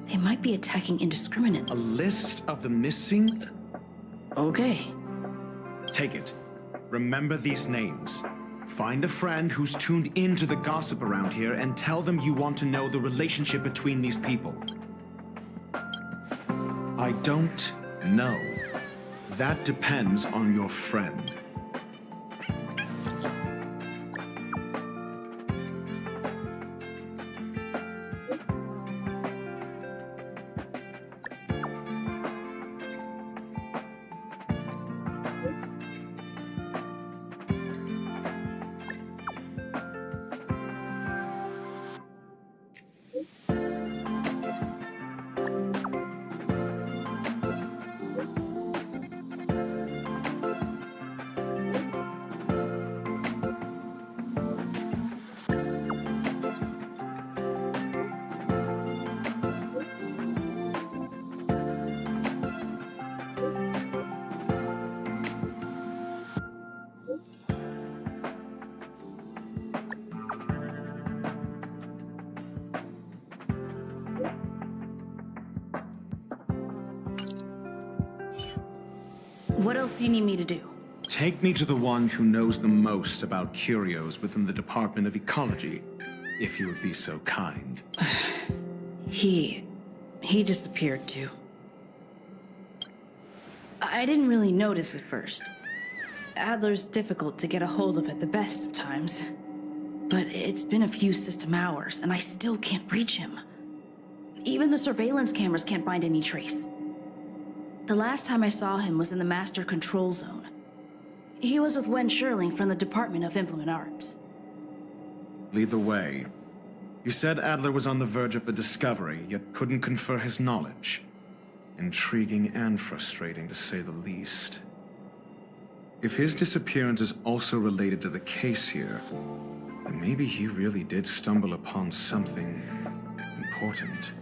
They might be attacking indiscriminately. A list of the missing? Okay. Take it. Remember these names. Find a friend who's tuned into the gossip around here and tell them you want to know the relationship between these people. I don't know. That depends on your friend. What else do you need me to do? Take me to the one who knows the most about curios within the Department of Ecology, if you would be so kind. He disappeared too. I didn't really notice at first. Adler's difficult to get a hold of at the best of times. But it's been a few system hours, and I still can't reach him. Even the surveillance cameras can't find any trace. The last time I saw him was in the Master Control Zone. He was with Wen Sherling from the Department of Implement Arts. Lead the way. You said Adler was on the verge of a discovery, yet couldn't confer his knowledge. Intriguing and frustrating, to say the least. If his disappearance is also related to the case here, then maybe he really did stumble upon something important.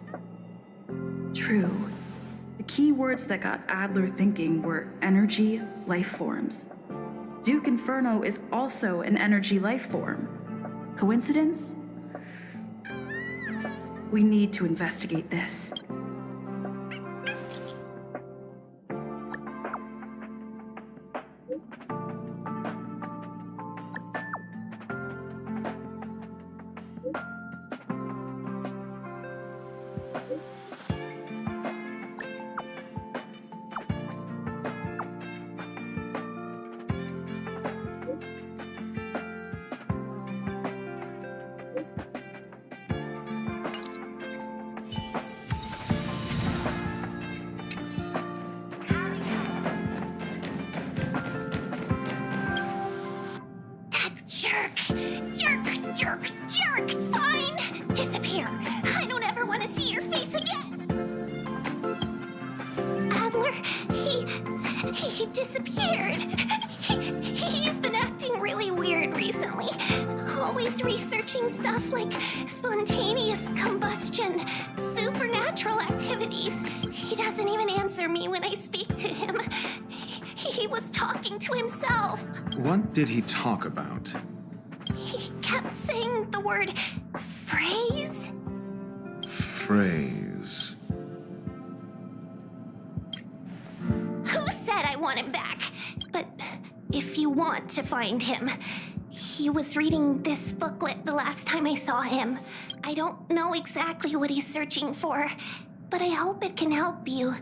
True. The key words that got Adler thinking were energy, life forms. Duke Inferno is also an energy life form. Coincidence? We need to investigate this. Jerk! Fine! Disappear! I don't ever want to see your face again! Adler, he disappeared. He's been acting really weird recently. Always researching stuff like spontaneous combustion, supernatural activities. He doesn't even answer me when I speak to him. He was talking to himself. What did he talk about? He kept saying the word phrase. Phrase. Who said I want him back? But if you want to find him, he was reading this booklet the last time I saw him. I don't know exactly what he's searching for, but I hope it can help you.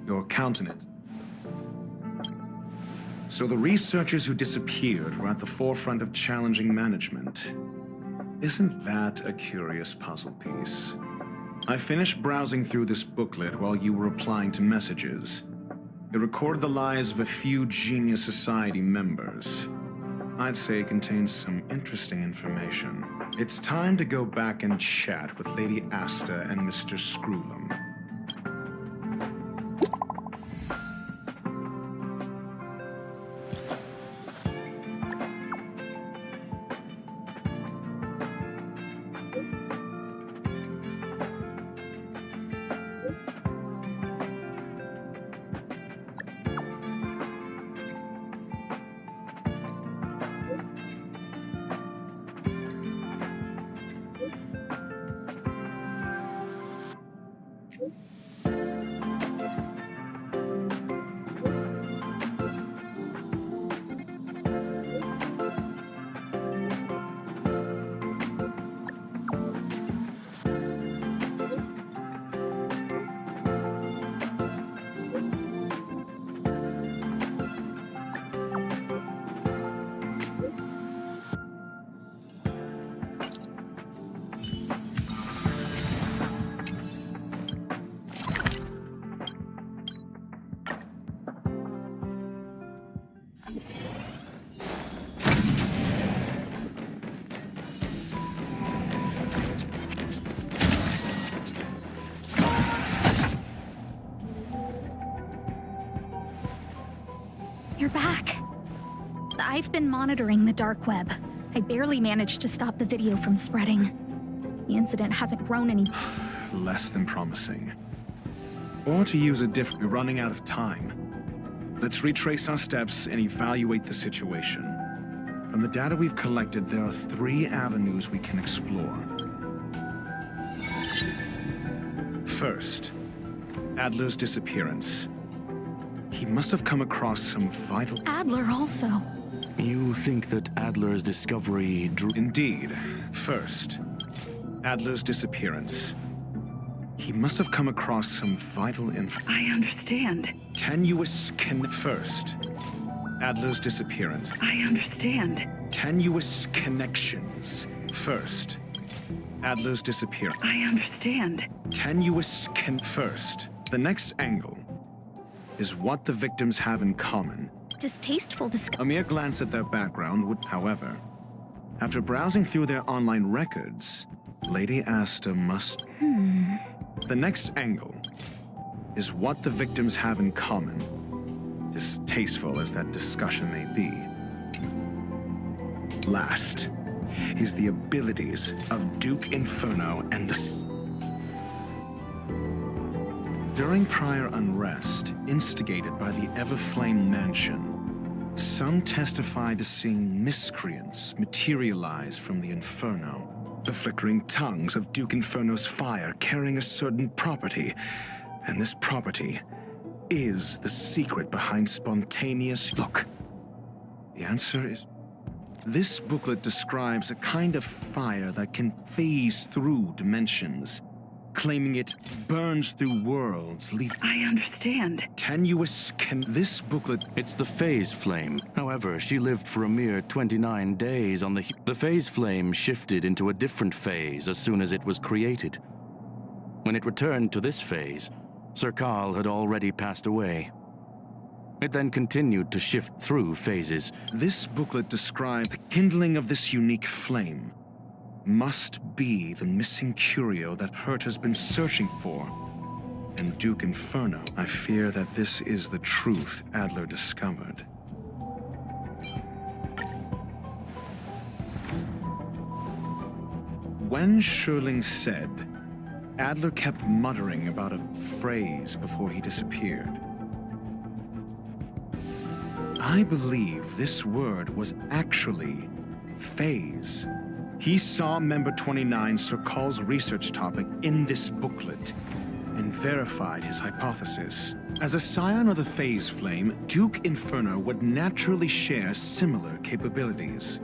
Your countenance. So the researchers who disappeared were at the forefront of challenging management. Isn't that a curious puzzle piece? I finished browsing through this booklet while you were replying to messages. It recorded the lives of a few Genius Society members. I'd say it contains some interesting information. It's time to go back and chat with Lady Asta and Mr. Screwlum. You're back. I've been monitoring the dark web. I barely managed to stop the video from spreading. The incident hasn't grown any... Less than promising. Or to use a different... We're running out of time. Let's retrace our steps and evaluate the situation. From the data we've collected, there are 3 avenues we can explore. First, Adler's disappearance. He must have come across some vital... Adler also. You think that Adler's discovery drew... Indeed. First, Adler's disappearance. He must have come across some vital info... I understand. Tenuous First, Adler's disappearance. I understand. Tenuous connections. First, Adler's disappearance. I understand. Tenuous First, the next angle is what the victims have in common. Distasteful A mere glance at their background would, however, after browsing through their online records, Lady Asta must... The next angle is what the victims have in common, distasteful as that discussion may be. Last is the abilities of Duke Inferno and the... During prior unrest, instigated by the Everflame Mansion, some testified to seeing miscreants materialize from the Inferno. The flickering tongues of Duke Inferno's fire carrying a certain property, and this property is the secret behind spontaneous... Look, the answer is... This booklet describes a kind of fire that can phase through dimensions, claiming it burns through worlds, I understand. Tenuous This booklet... It's the phase flame. However, she lived for a mere 29 days on the phase flame shifted into a different phase as soon as it was created. When it returned to this phase, Sir Karl had already passed away. It then continued to shift through phases. This booklet describes the kindling of this unique flame must be the missing curio that Hurt has been searching for. And Duke Inferno, I fear that this is the truth Adler discovered. When Schurling said, Adler kept muttering about a phrase before he disappeared. I believe this word was actually phase. He saw Member 29 Sir Karl's research topic in this booklet and verified his hypothesis. As a scion of the phase flame, Duke Inferno would naturally share similar capabilities.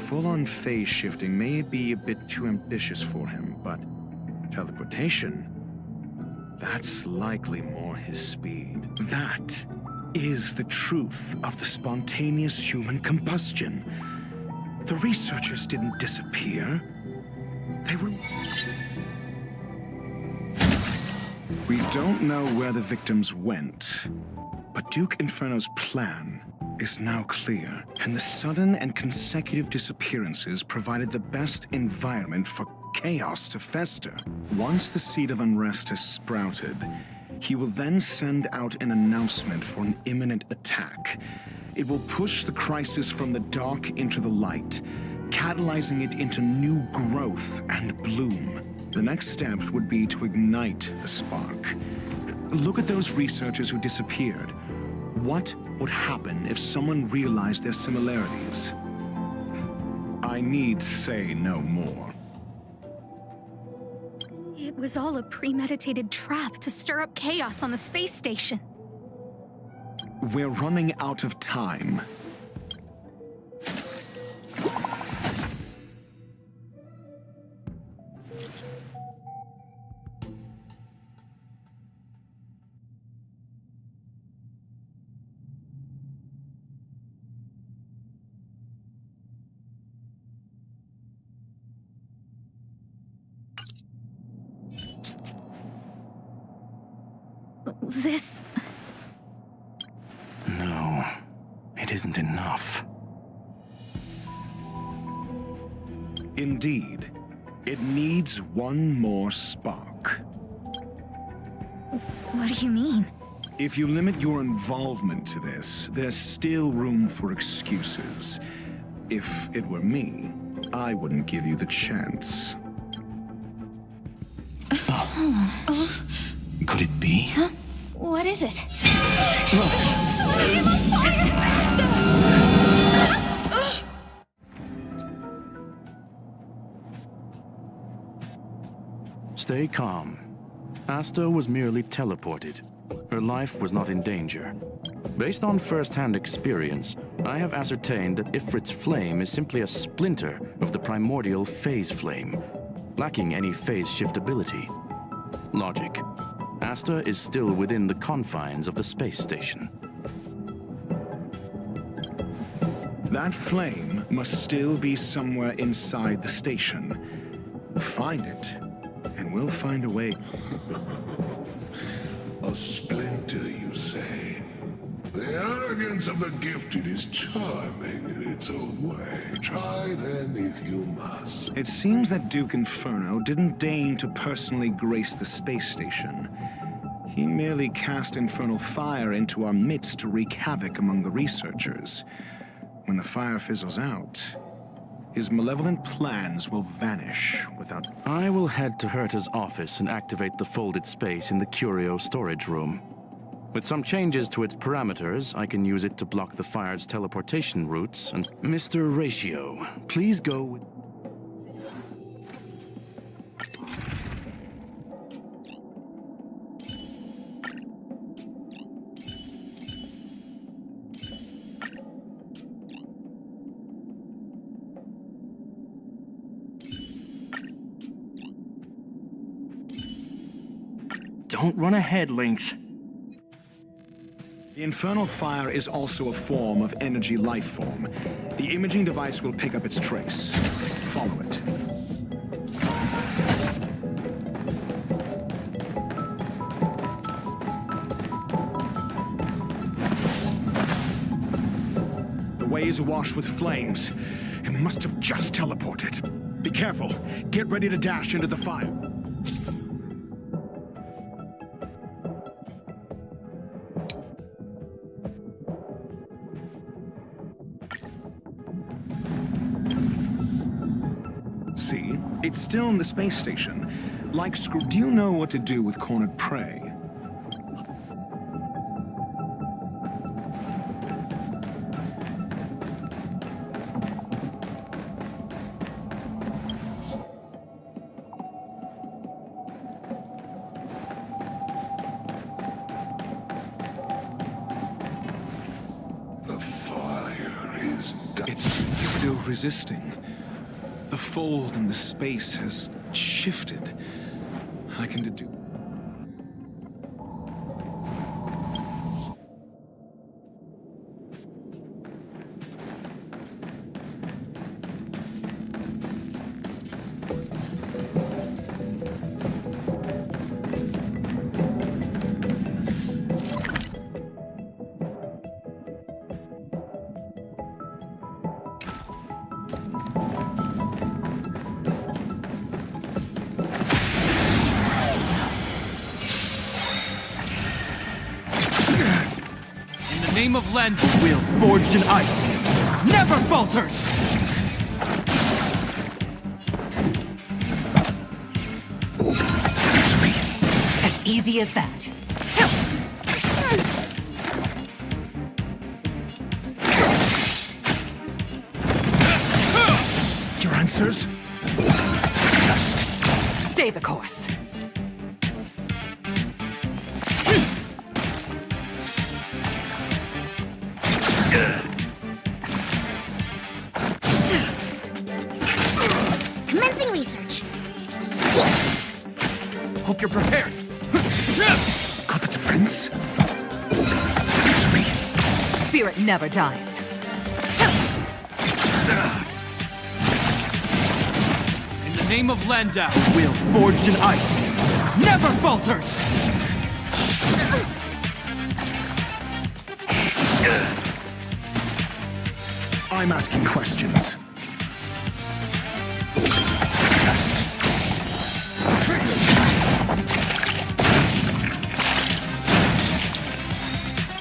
Full-on phase shifting may be a bit too ambitious for him, but teleportation, that's likely more his speed. That is the truth of the spontaneous human combustion. The researchers didn't disappear. They were... We don't know where the victims went, but Duke Inferno's plan is now clear, and the sudden and consecutive disappearances provided the best environment for chaos to fester. Once the seed of unrest has sprouted, he will then send out an announcement for an imminent attack. It will push the crisis from the dark into the light, catalyzing it into new growth and bloom. The next step would be to ignite the spark. Look at those researchers who disappeared. What would happen if someone realized their similarities? I need say no more. It was all a premeditated trap to stir up chaos on the space station. We're running out of time. This... No, it isn't enough. Indeed, it needs one more spark. What do you mean? If you limit your involvement to this, there's still room for excuses. If it were me, I wouldn't give you the chance. Could it be? Huh? What is it? Stay calm. Asta was merely teleported. Her life was not in danger. Based on first-hand experience, I have ascertained that Ifrit's flame is simply a splinter of the primordial phase flame, lacking any phase shift ability. Logic. Asta is still within the confines of the space station. That flame must still be somewhere inside the station. Find it, and we'll find a way. A splinter, you say? The arrogance of the gifted is charming in its own way. Try then if you must. It seems that Duke Inferno didn't deign to personally grace the space station. He merely cast infernal fire into our midst to wreak havoc among the researchers. When the fire fizzles out, his malevolent plans will vanish without... I will head to Herta's office and activate the folded space in the curio storage room. With some changes to its parameters, I can use it to block the fire's teleportation routes, and... Mr. Ratio, please go with... Don't run ahead, Lynx. The infernal fire is also a form of energy life form. The imaging device will pick up its trace. Follow it. The way is awash with flames. It must have just teleported. Be careful. Get ready to dash into the fire. See? It's still in the space station. Like do you know what to do with cornered prey? The fire is dying. It's still resisting. The fold in the space has shifted. I can deduce. In the name of Lend, will forged in ice never falters! As easy as that. Your answers? Stay the course. Commencing research. Hope you're prepared. Got the defense? Spirit never dies. In the name of Landau, will forged in ice never falters! I'm asking questions. Test.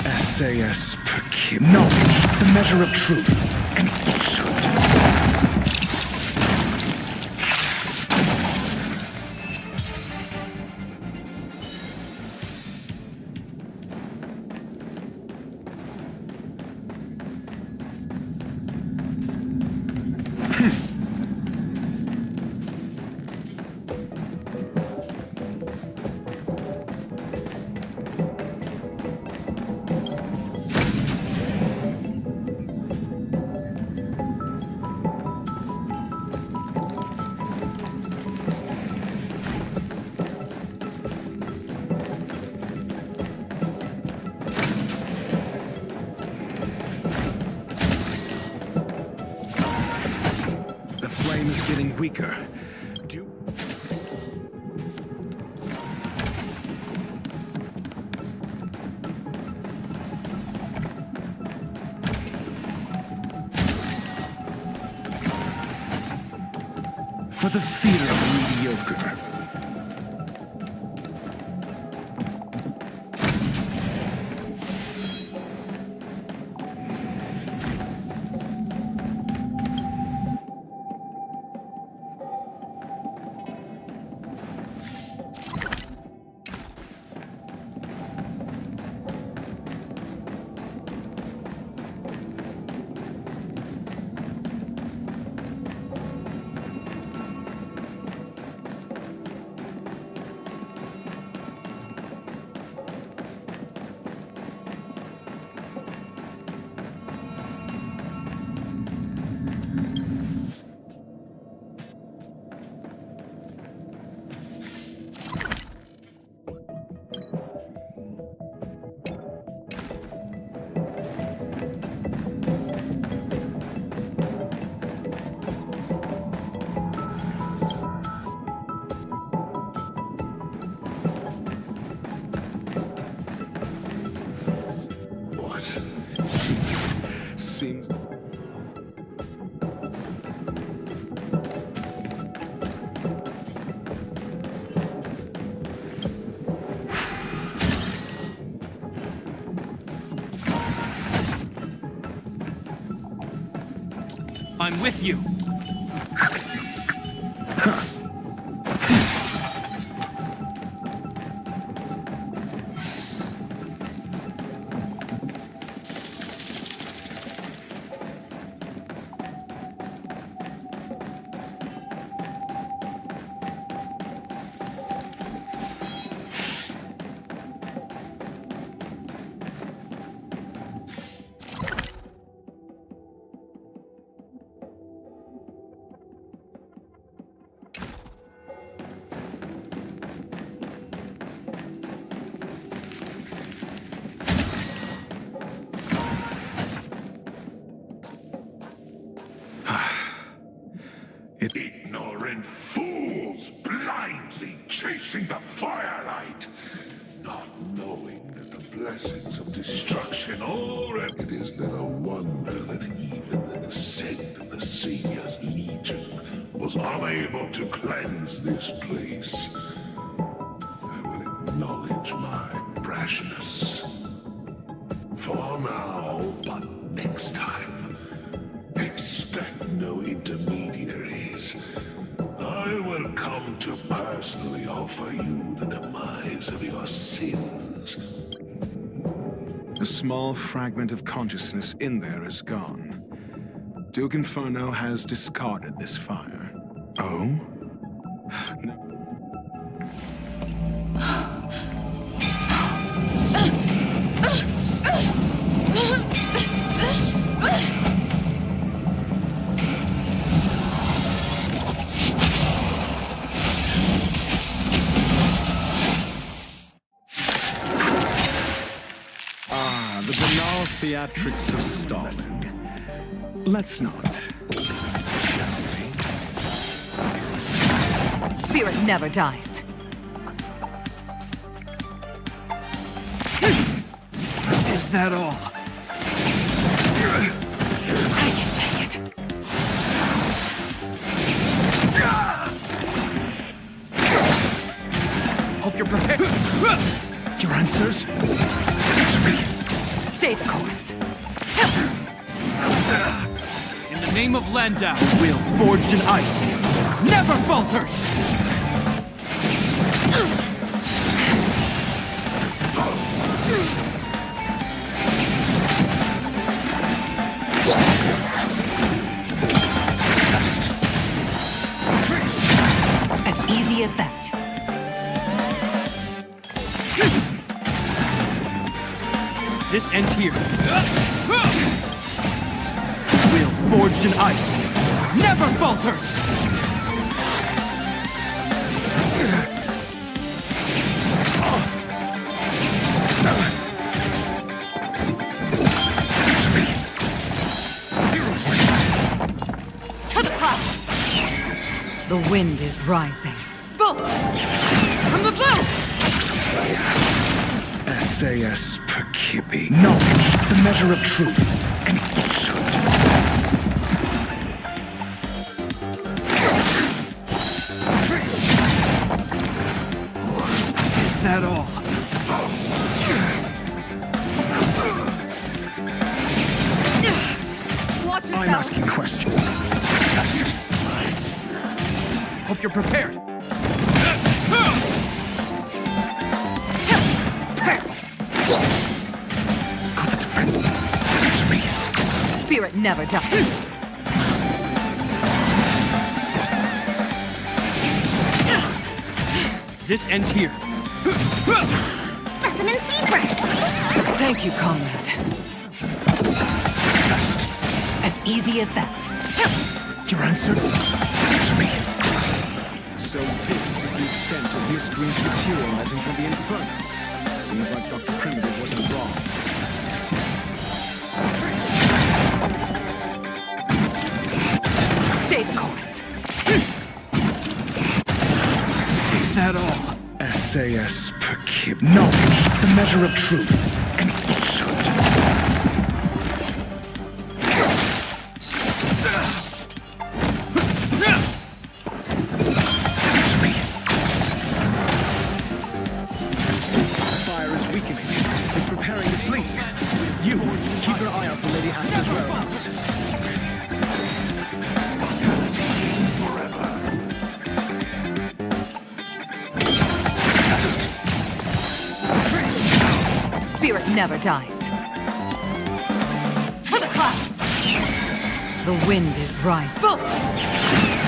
SAS per kid. Knowledge, the measure of truth and falsehood. The flame is getting weaker. For the fear of mediocre. Seems... I'm with you. Ignorant fools blindly chasing the firelight, not knowing that the blessings of destruction already. It is little wonder that even the ascent of the Savior's Legion was unable to cleanse this place. I will acknowledge my brashness. For now, but next time, expect no intermediaries. I will come to personally offer you the demise of your sins. A small fragment of consciousness in there is gone. Duke Inferno has discarded this fire. Oh? No. The banal theatrics of stalling. Let's not. Spirit never dies. Is that all? I can take it. Hope you're prepared. Your answers? Answer me. Stay the course. In the name of Landau, will forged in ice never falter! As easy as that. This ends here. Will forged in ice never falters! To the clouds! The wind is rising. Bolt! From the blue! SAS Perkibi. Knowledge, the measure of truth and falsehood. Is that all? Watch yourself. I'm asking questions. Test. Hope you're prepared. Spirit never dies. This ends here. Specimen secret! Thank you, comrade. Test. As easy as that. Your answer? Answer me. So this is the extent of this screen's materializing from the Inferno. Seems like Dr. Primitive wasn't wrong. Stay the course. Is that all? SAS Perkib. Knowledge, the measure of truth and falsehood. Answer me. The fire is weakening. It's preparing to bleed. You keep your eye out for Lady Asta's whereabouts. Spirit never dies. To the clouds! The wind is rising. Bolt!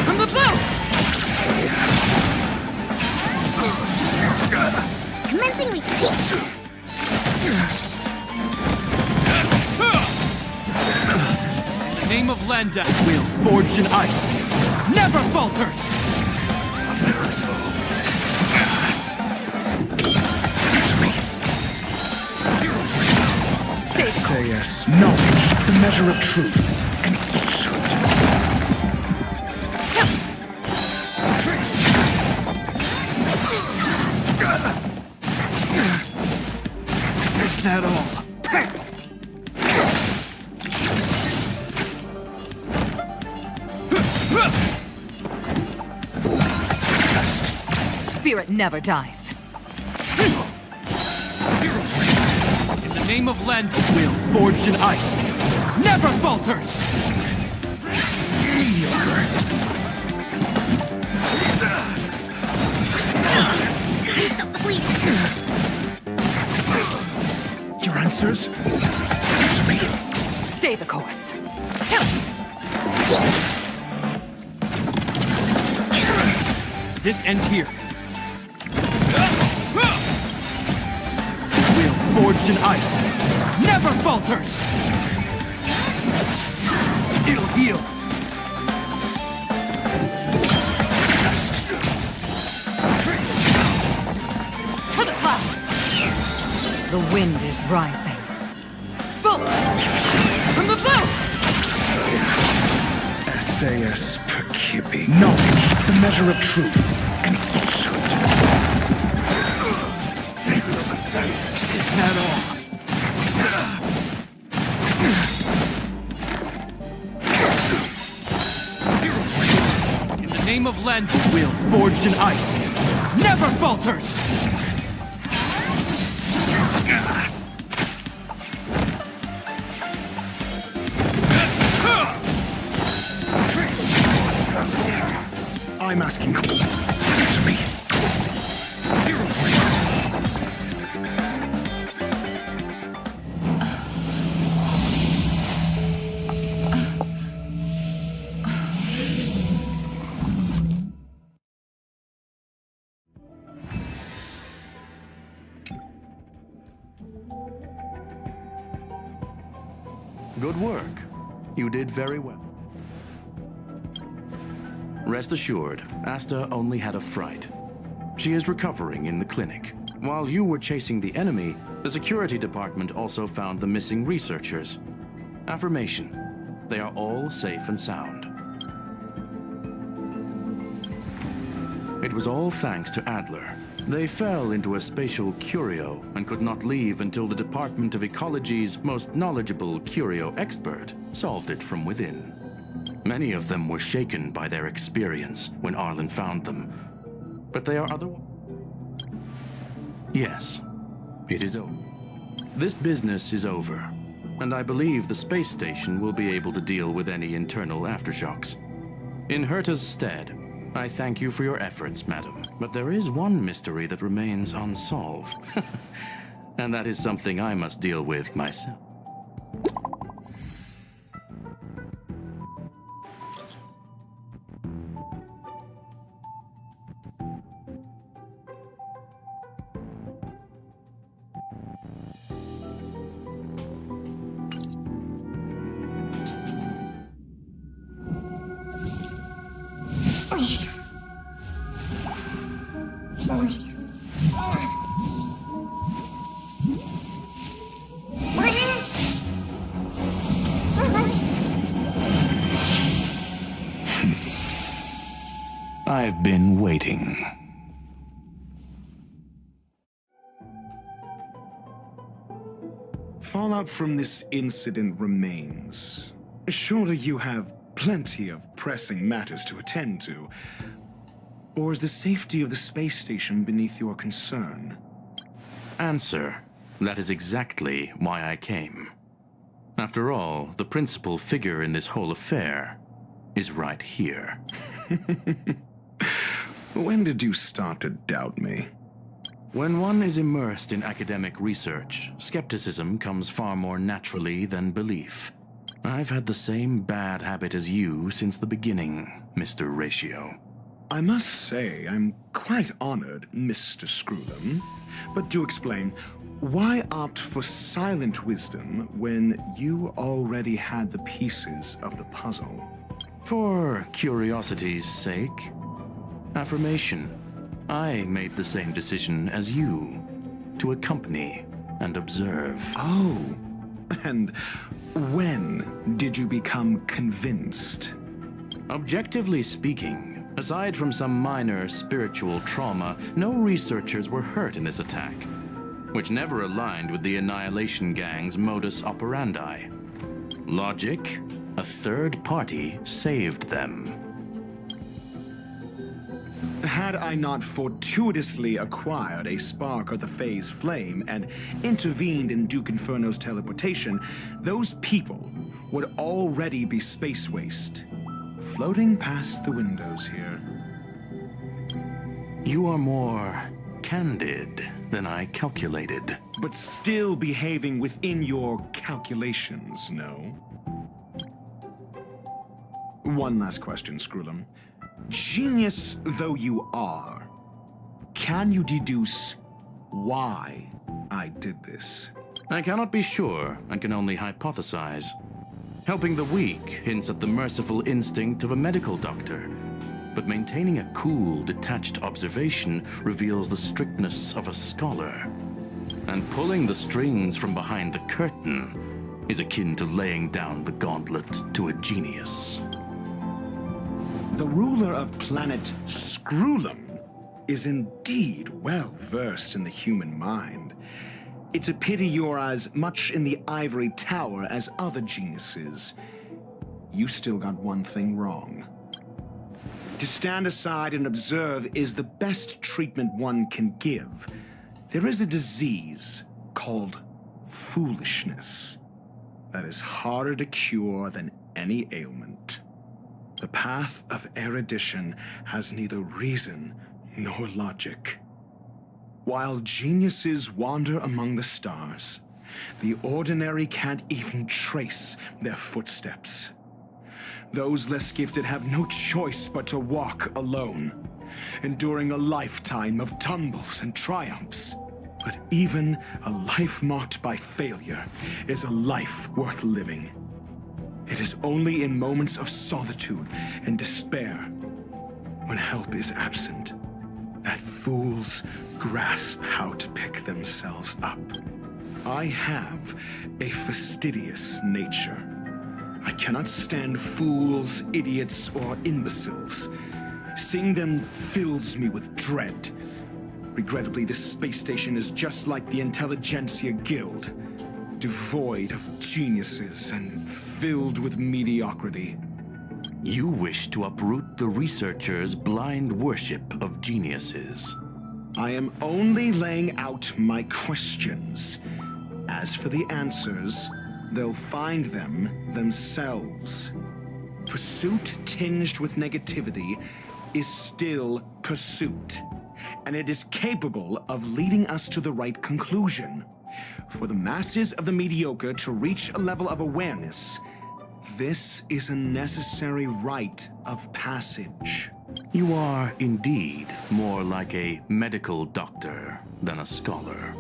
From the blue! Commencing retreat! In the name of Landau, will forged in ice never falters! SAS knowledge, the measure of truth and falsehood. spirit never dies. In the name of Lend, will forged in ice never falters! Your answers? Answer me. Stay the course. This ends here. Will forged in ice never falters! It'll heal. To the clouds! The wind is rising. Bullets! From the boat! Essayus percipi. Knowledge, the measure of truth and falsehood. Is that all? In the name of Lend, will forged in ice never falters! I'm asking you. Answer me. Good work. You did very well. Rest assured, Asta only had a fright. She is recovering in the clinic. While you were chasing the enemy, the security department also found the missing researchers. Affirmation. They are all safe and sound. It was all thanks to Adler. They fell into a spatial curio and could not leave until the Department of Ecology's most knowledgeable curio expert solved it from within. Many of them were shaken by their experience when Arlen found them, but they are otherwise. Yes, it is over. This business is over, and I believe the space station will be able to deal with any internal aftershocks. In Herta's stead, I thank you for your efforts, madam. But there is one mystery that remains unsolved. And that is something I must deal with myself. I've been waiting. Fallout from this incident remains. Surely you have plenty of pressing matters to attend to. Or is the safety of the space station beneath your concern? Answer. That is exactly why I came. After all, the principal figure in this whole affair is right here. When did you start to doubt me? When one is immersed in academic research, skepticism comes far more naturally than belief. I've had the same bad habit as you since the beginning, Mr. Ratio. I must say, I'm quite honored, Mr. Screwlum. But do explain, why opt for silent wisdom when you already had the pieces of the puzzle? For curiosity's sake. Affirmation. I made the same decision as you, to accompany and observe. Oh, and when did you become convinced? Objectively speaking, aside from some minor spiritual trauma, no researchers were hurt in this attack, which never aligned with the Annihilation Gang's modus operandi. Logic, a third party saved them. Had I not fortuitously acquired a spark of the Phase Flame and intervened in Duke Inferno's teleportation, those people would already be space waste, floating past the windows here. You are more candid than I calculated. But still behaving within your calculations, no? One last question, Skrullum. Genius though you are, can you deduce why I did this? I cannot be sure and can only hypothesize. Helping the weak hints at the merciful instinct of a medical doctor, but maintaining a cool, detached observation reveals the strictness of a scholar. And pulling the strings from behind the curtain is akin to laying down the gauntlet to a genius. The ruler of planet Skrullum is indeed well versed in the human mind. It's a pity you're as much in the ivory tower as other geniuses. You still got one thing wrong. To stand aside and observe is the best treatment one can give. There is a disease called foolishness that is harder to cure than any ailment. The path of erudition has neither reason nor logic. While geniuses wander among the stars, the ordinary can't even trace their footsteps. Those less gifted have no choice but to walk alone, enduring a lifetime of tumbles and triumphs. But even a life marked by failure is a life worth living. It is only in moments of solitude and despair, when help is absent, that fools grasp how to pick themselves up. I have a fastidious nature. I cannot stand fools, idiots, or imbeciles. Seeing them fills me with dread. Regrettably, this space station is just like the Intelligentsia Guild, devoid of geniuses and filled with mediocrity. You wish to uproot the researchers' blind worship of geniuses. I am only laying out my questions. As for the answers, they'll find them themselves. Pursuit tinged with negativity is still pursuit, and it is capable of leading us to the right conclusion. For the masses of the mediocre to reach a level of awareness, this is a necessary rite of passage. You are indeed more like a medical doctor than a scholar.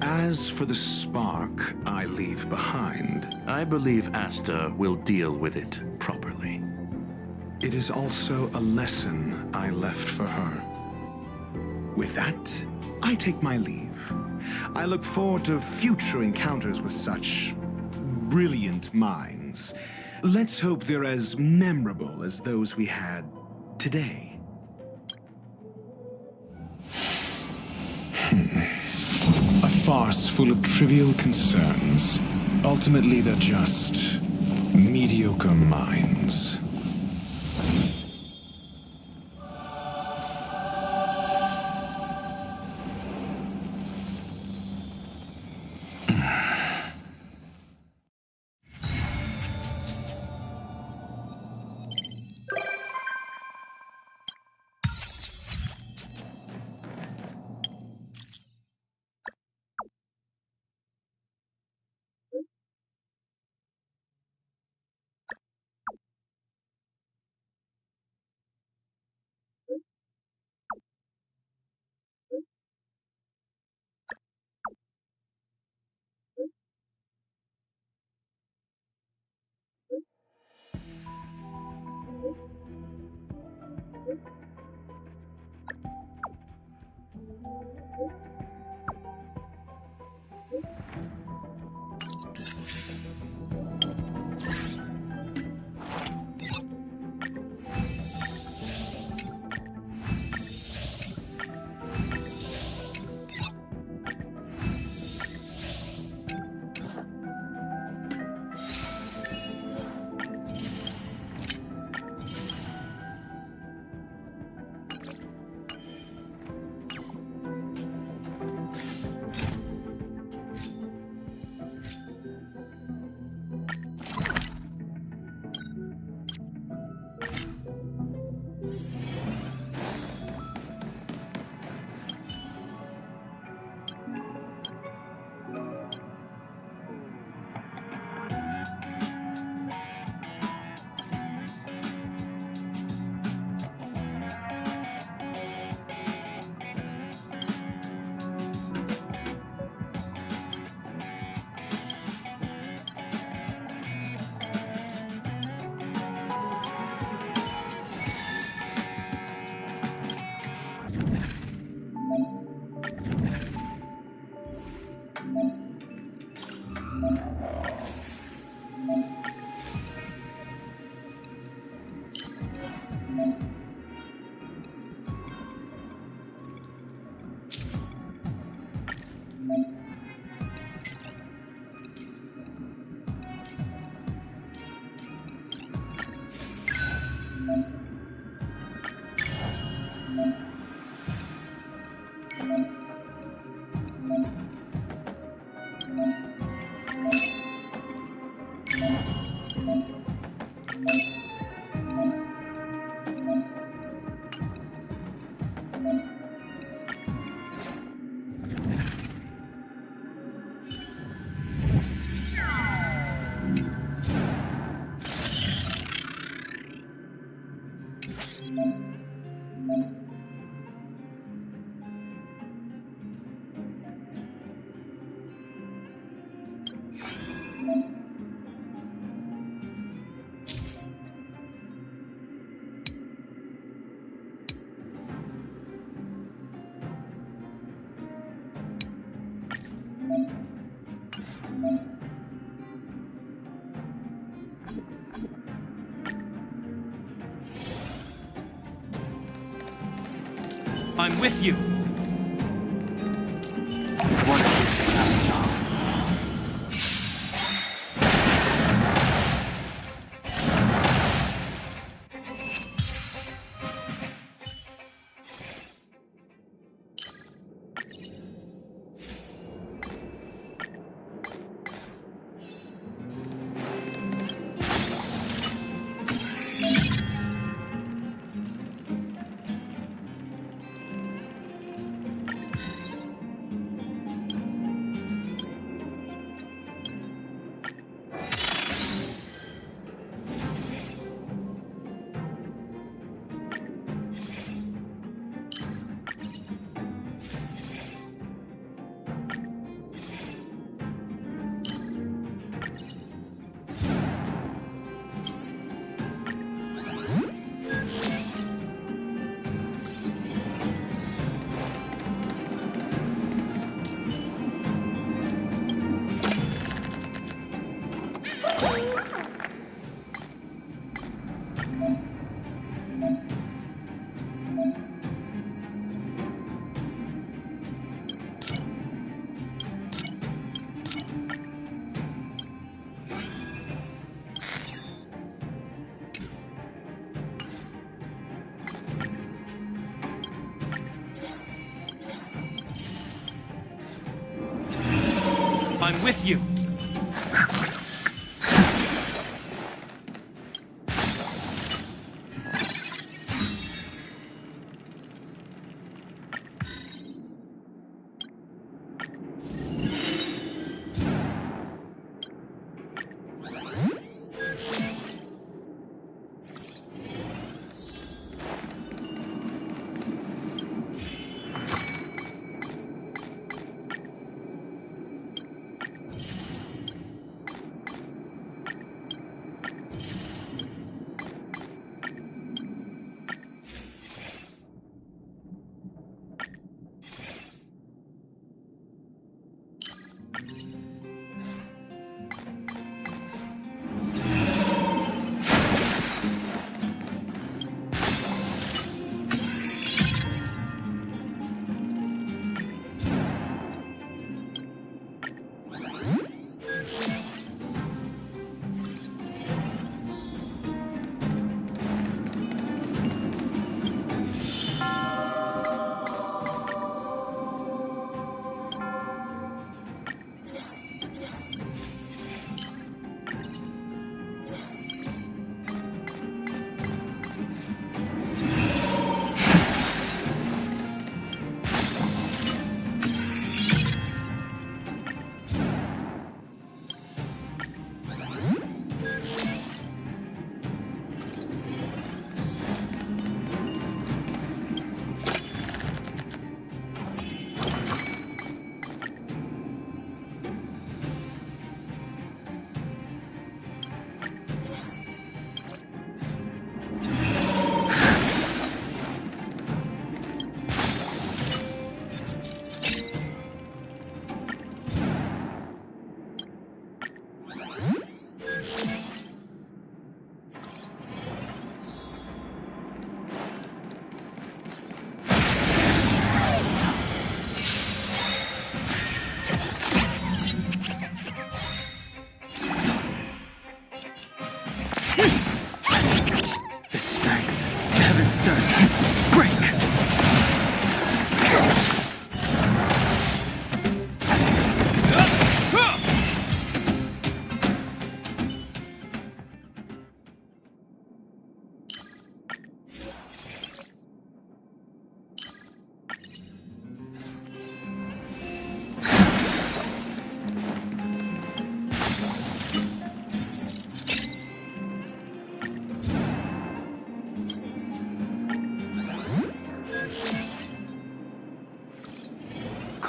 As for the spark I leave behind, I believe Asta will deal with it properly. It is also a lesson I left for her. With that, I take my leave. I look forward to future encounters with such brilliant minds. Let's hope they're as memorable as those we had today. A farce full of trivial concerns. Ultimately, they're just mediocre minds. I'm with you. What a good song. I'm with you.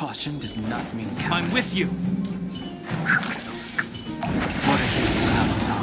Caution does not mean cowardice. I'm with you. What a hateful hound song.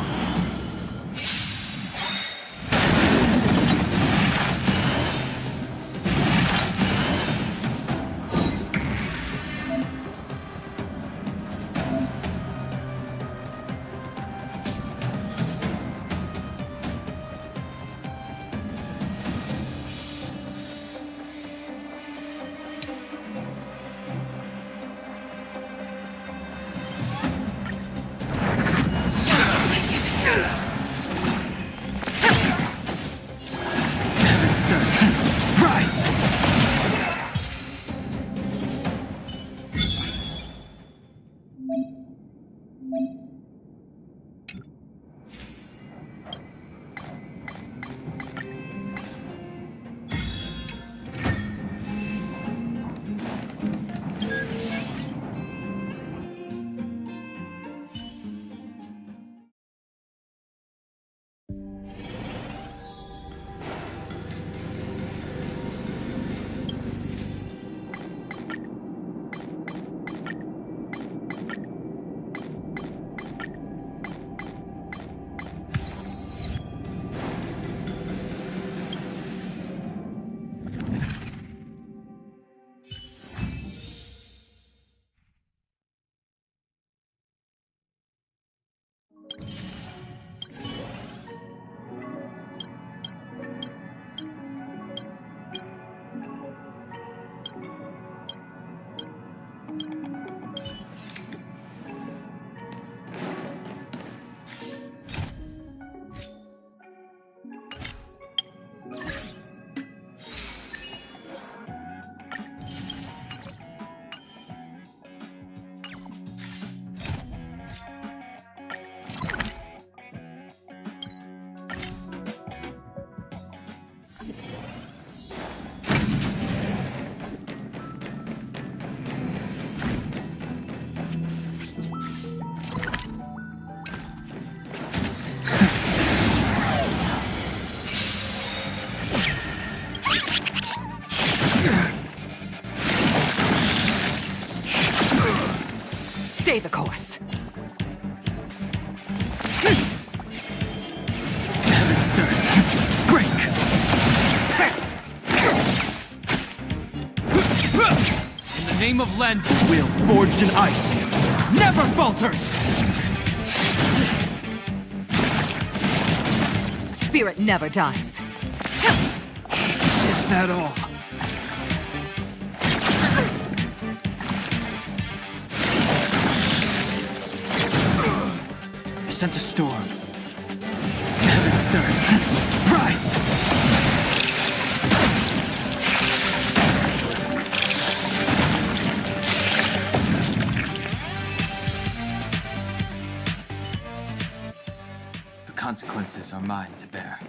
Stay the course. Break! In the name of Lend, will forged in ice never falters! Spirit never dies. Is that all? I sense a storm. Heaven surge. Rise! The consequences are mine to bear.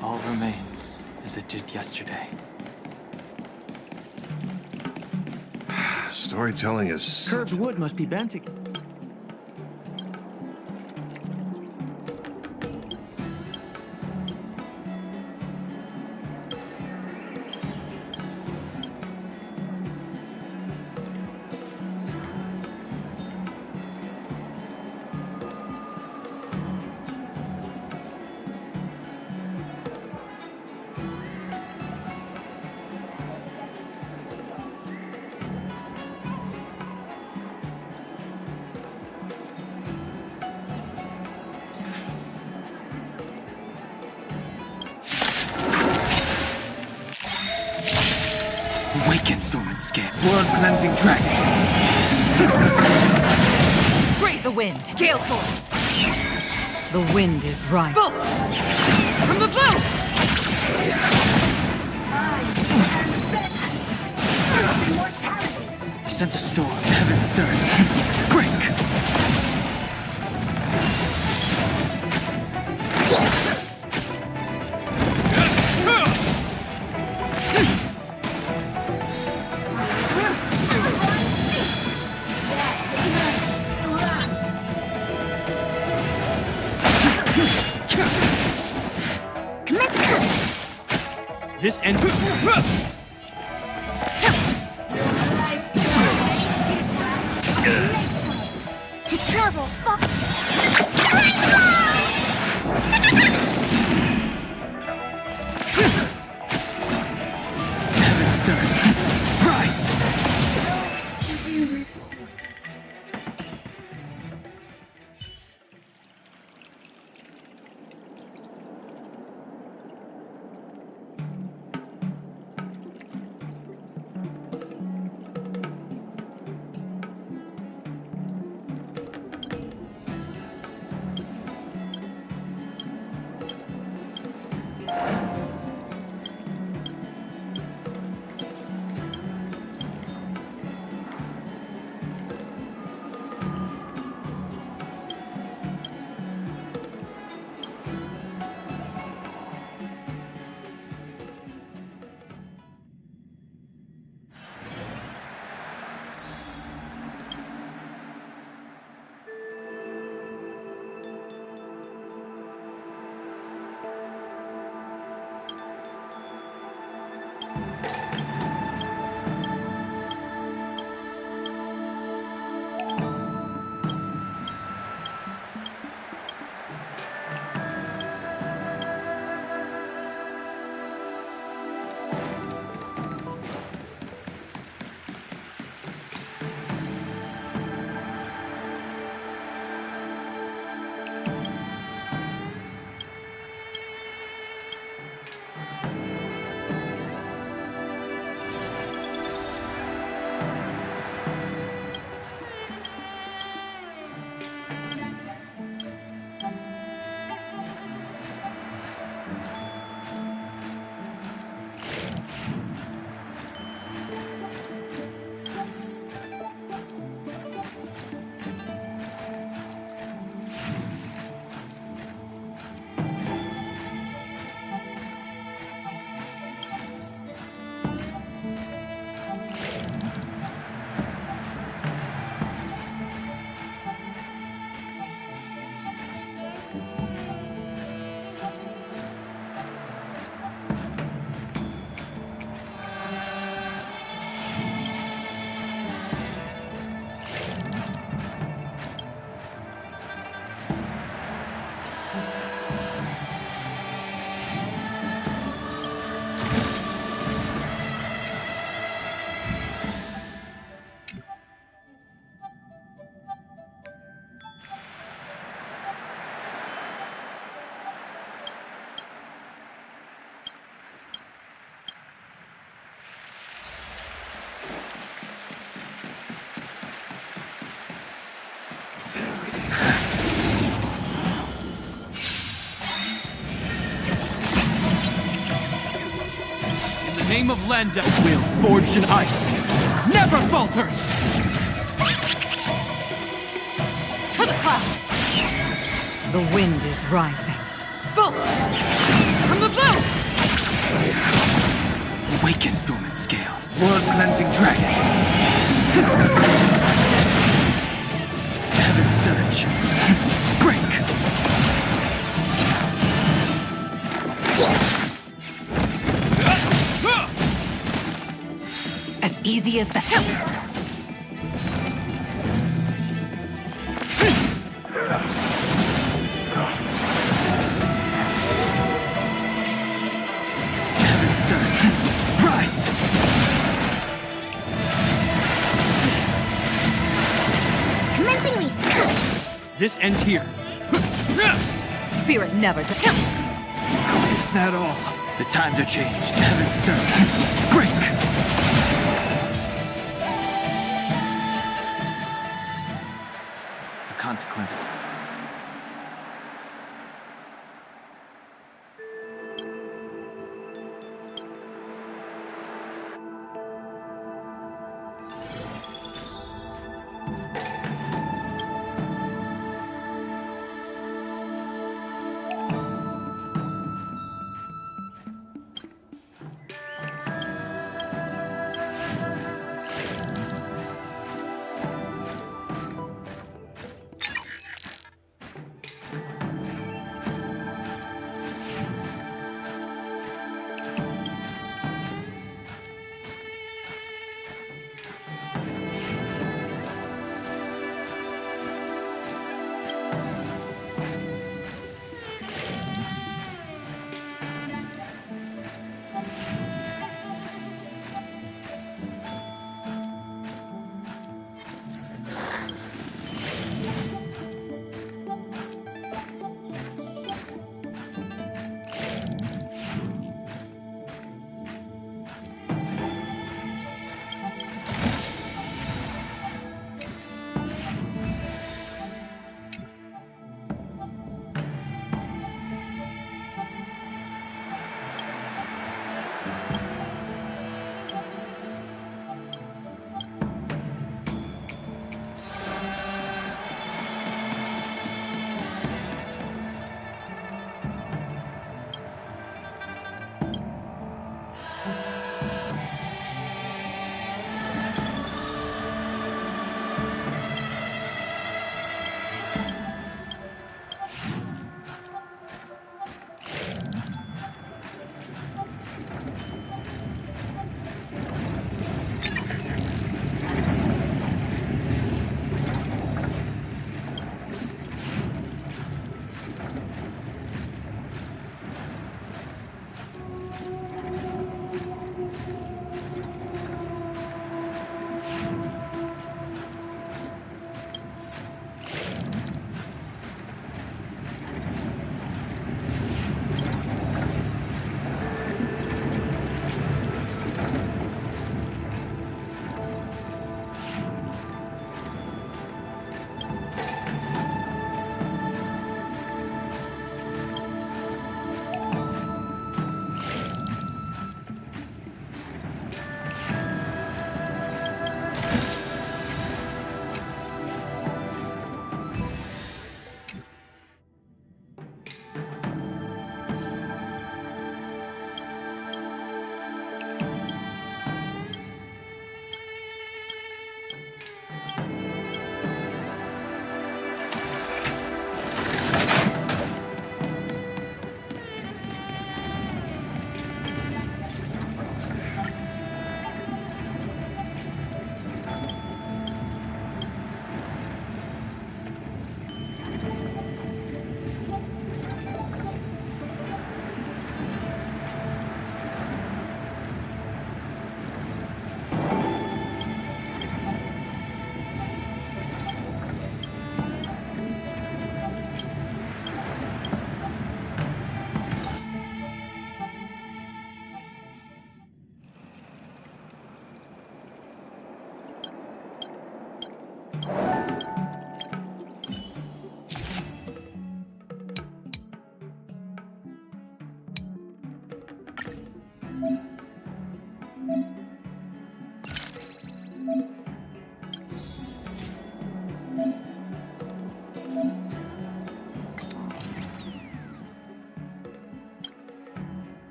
All remains as it did yesterday. Storytelling is... Curved wood must be bent again. Awaken, Thorn Skin. World-cleansing dragon. Brave the wind, gale force. The wind is right. Bolt! From the bow! I sense a storm. Heaven surge. Break! This end. Trouble, fuck. Heaven surge. Rise! Name of Lenda, will forged in ice, never falters! To the clouds! The wind is rising. Bolt! From the boat! Awaken, dormant scales. World-cleansing dragon. Heaven surge. Break! As easy as that. Heaven surge. Rise! Commencing restart. This ends here. Spirit never to count. Is that all? The times are changed. Heaven surge. Break! The consequence.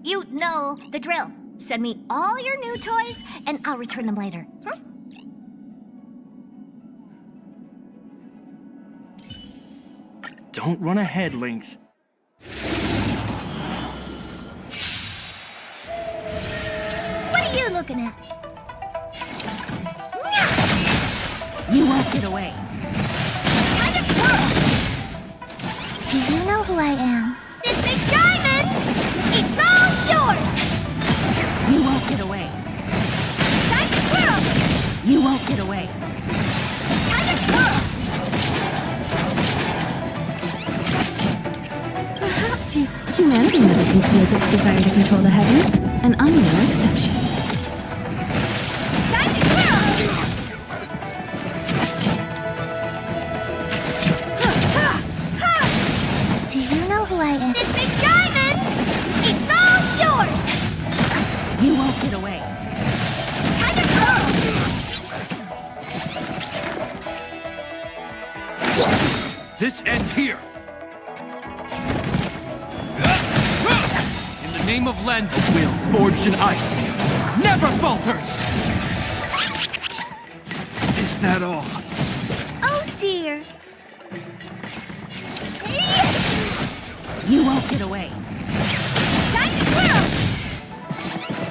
You know the drill. Send me all your new toys, and I'll return them later. Don't run ahead, Lynx. What are you looking at? You won't get away. Do you know who I am? This big diamond! It's all yours! You won't get away. Time to twirl! You won't get away. Time to twirl! Perhaps humanity never conceals its desire to control the heavens, and I'm no exception. Time to twirl! Do you know who I am? This big diamond! It's all yours! You won't get away. Time to twirl! This ends here. In the name of Lend, will forged in ice never falters. Is that all? Oh dear. You won't get away. Time to twirl!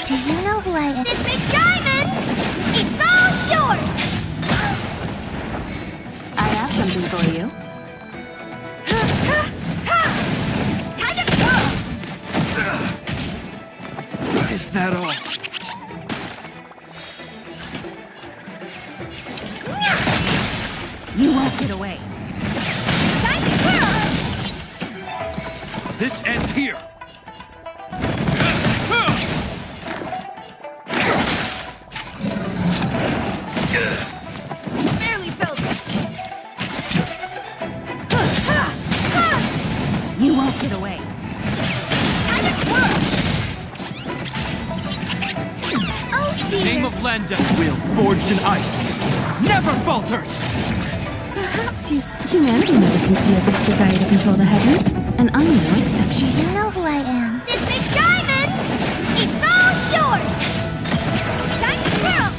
Do you know who I am? This big diamond! It's all yours! I have something for you. Time to twirl! Is that all? You won't get away. Time to twirl! This ends here. Barely felt it. You won't get away. Time to twirl! Oh In the dear. name of Lend, will forged in ice never falters. Perhaps humanity never conceals its desire to control the heavens, and I'm no exception. Do you know who I am? This big diamond! It's all yours! Time to twirl!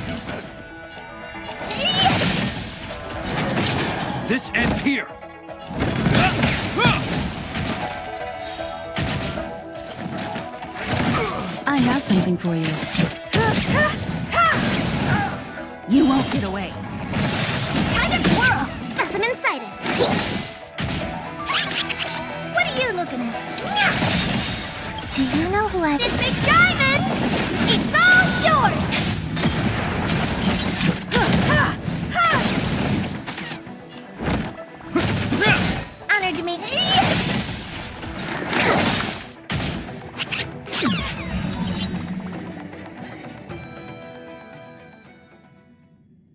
This ends here. I have something for you. You won't get away. Time to twirl! Specimen sighted. What are you looking at? Do you know who I am? This big diamond! It's all yours! Honored to meet you.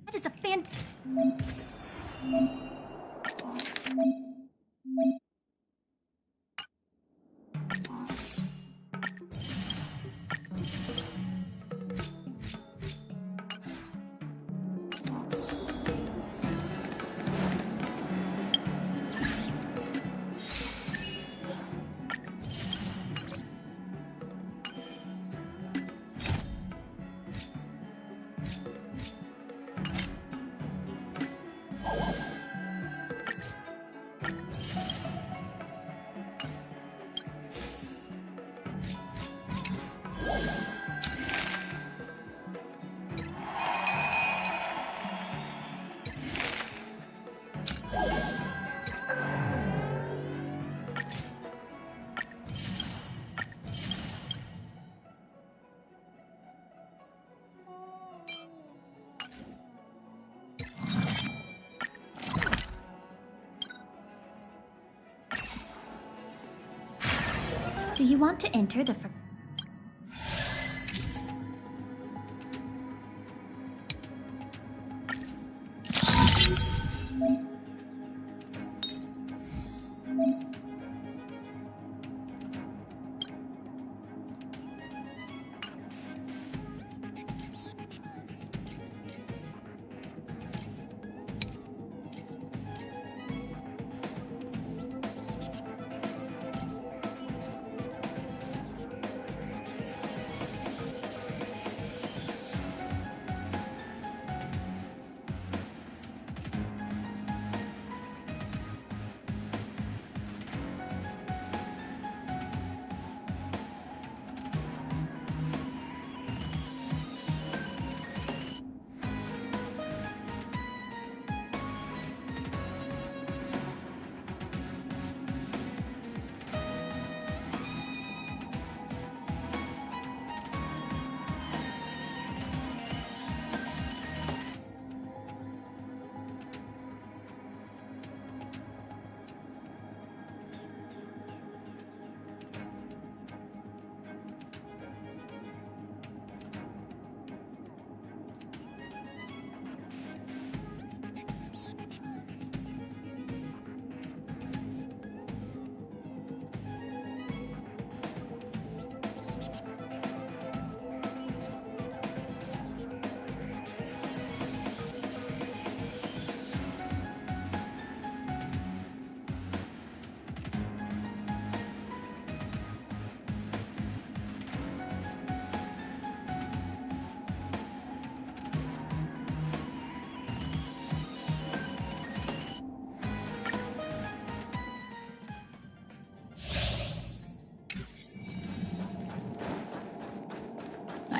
That is a Do you want to enter the...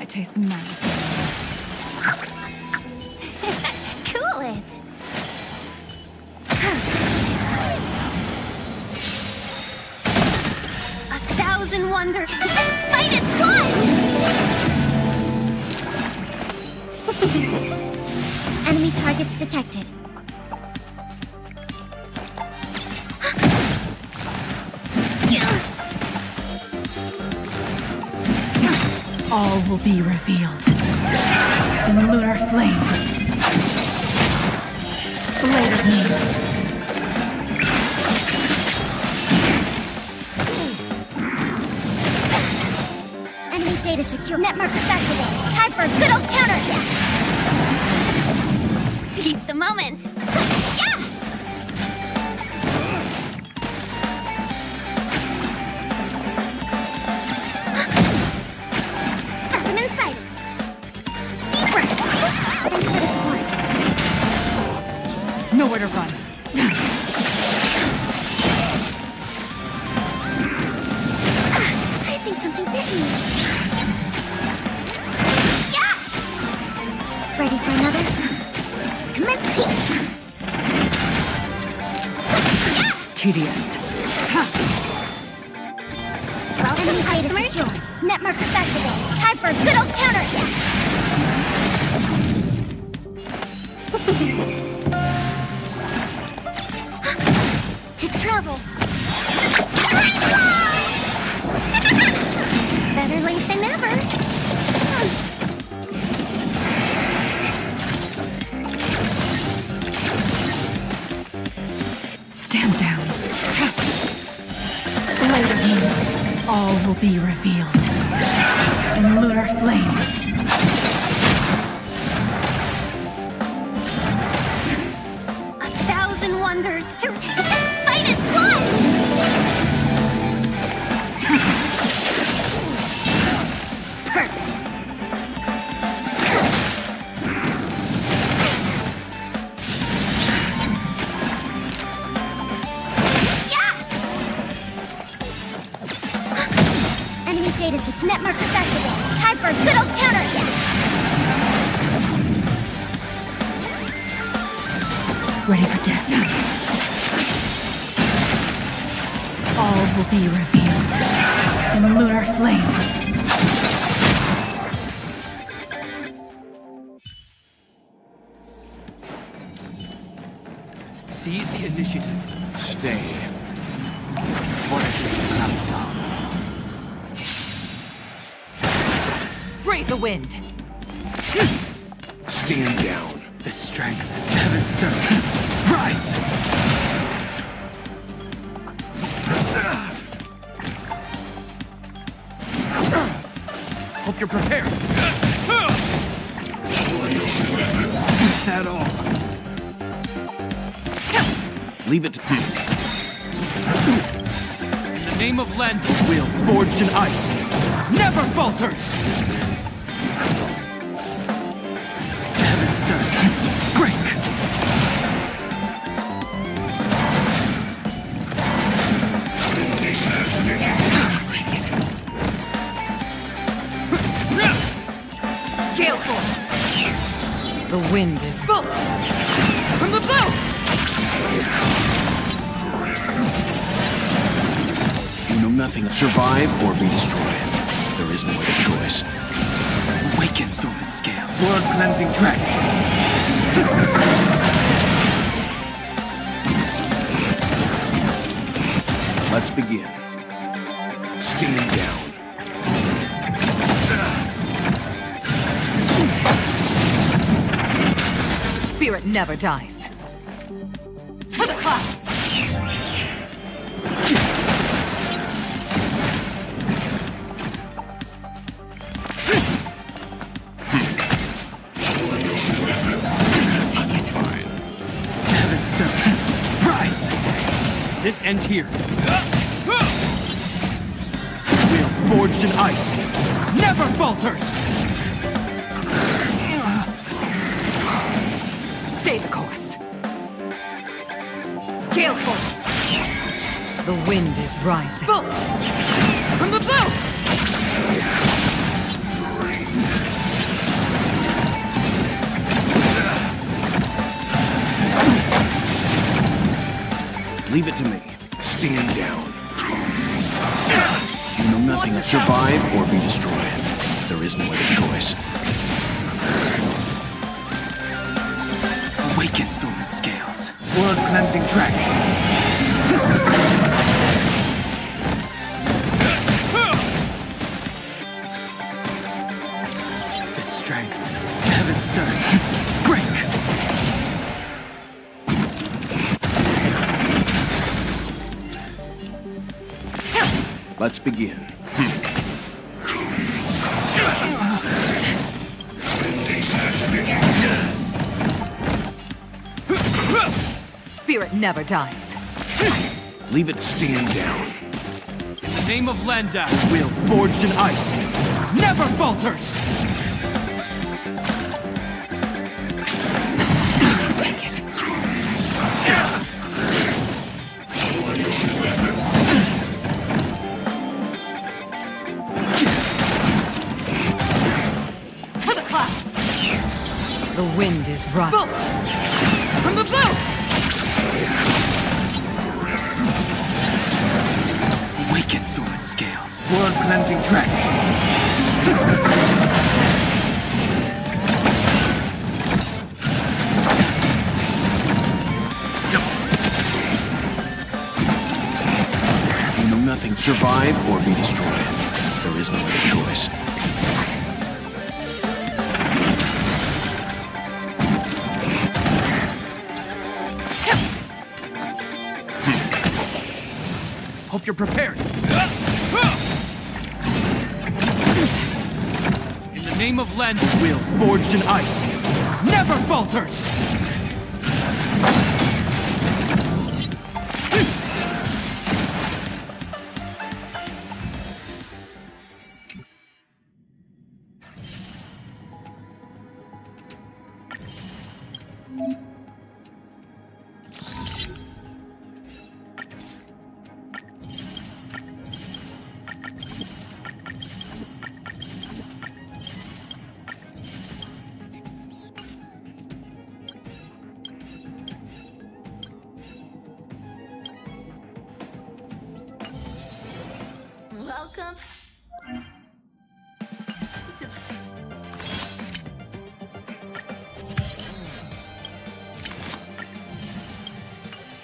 I taste some malice. Cool it. 1,000 wonders. Fight is one! Enemy targets detected. All will be revealed in lunar flame. Blade of me. Enemy data secure. Net markers activated. Time for a good old counterattack. Seize the moment. Yeah! Specimen sighted. Deep breath. Thanks for the support. Nowhere to run. I think something bit me. Yeah! Ready for another? Commence peak. Tedious. Well, enemy data secure. Net markers activated. Time for a good old counterattack. To travel. Better late than never. Stand down. Blade of me. All will be revealed in lunar flame. 1,000 wonders to fight is one. Perfect. Enemy data set. Net markers activated. Time for a good old counterattack. Ready for death. All will be revealed in lunar flame. Seize the initiative. Stay. Por aquí, Handsome. Brave the wind. Stand down. The strength. Heaven sent. Rise! Hope you're prepared. Is that all? Leave it to me. In the name of Lenda, will forged in ice never falters. Heaven sent. Break! Gale force. The wind is full. From the bow. You know nothing. Survive or be destroyed. There is no other choice. Awaken, Thorn Scale. Blood cleansing dragon. Let's begin. Stand down. Spirit never dies. To the clouds. Rise! This ends here. Will forged in ice never falters. Stay the course. Gale force. The wind is rising. From the bow. Leave it to me. Stand down. You know nothing of survive or be destroyed. There is no other choice. Awaken, dormant scales. Blood cleansing track. The strength. Heaven surge. Break! Let's begin. Spirit never dies. Leave it stand down. In the name of Lenda, will forged in ice never falters! To the clouds! The wind is right. From the boat! Awaken, dormant scales. Blood cleansing track. You know nothing. Survive or be destroyed. There is no other choice. Hope you're prepared. In the name of Lend, will forged in ice never falters! Welcome to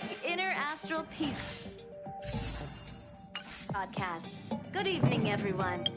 the Inner Astral Peace podcast. Good evening, everyone.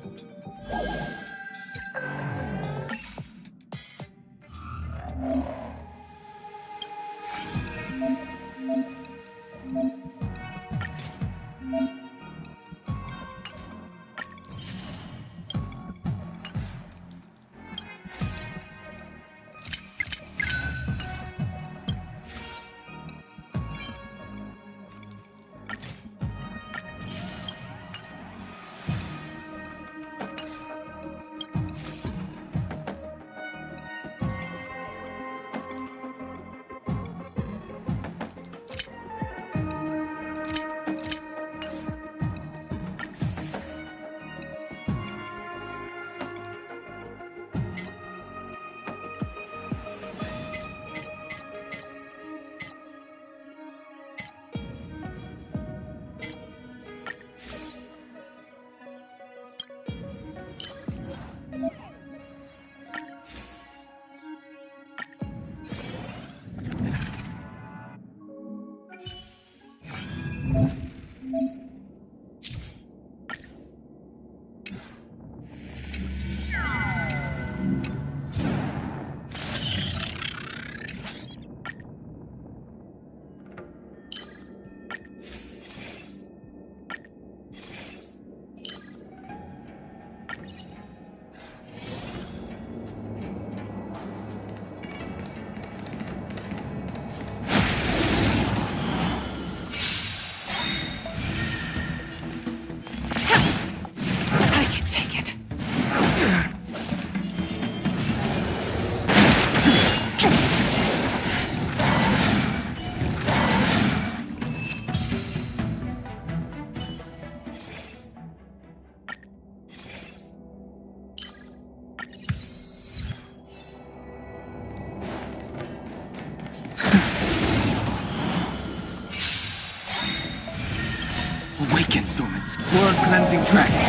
Awaken, dormant blood cleansing dragon.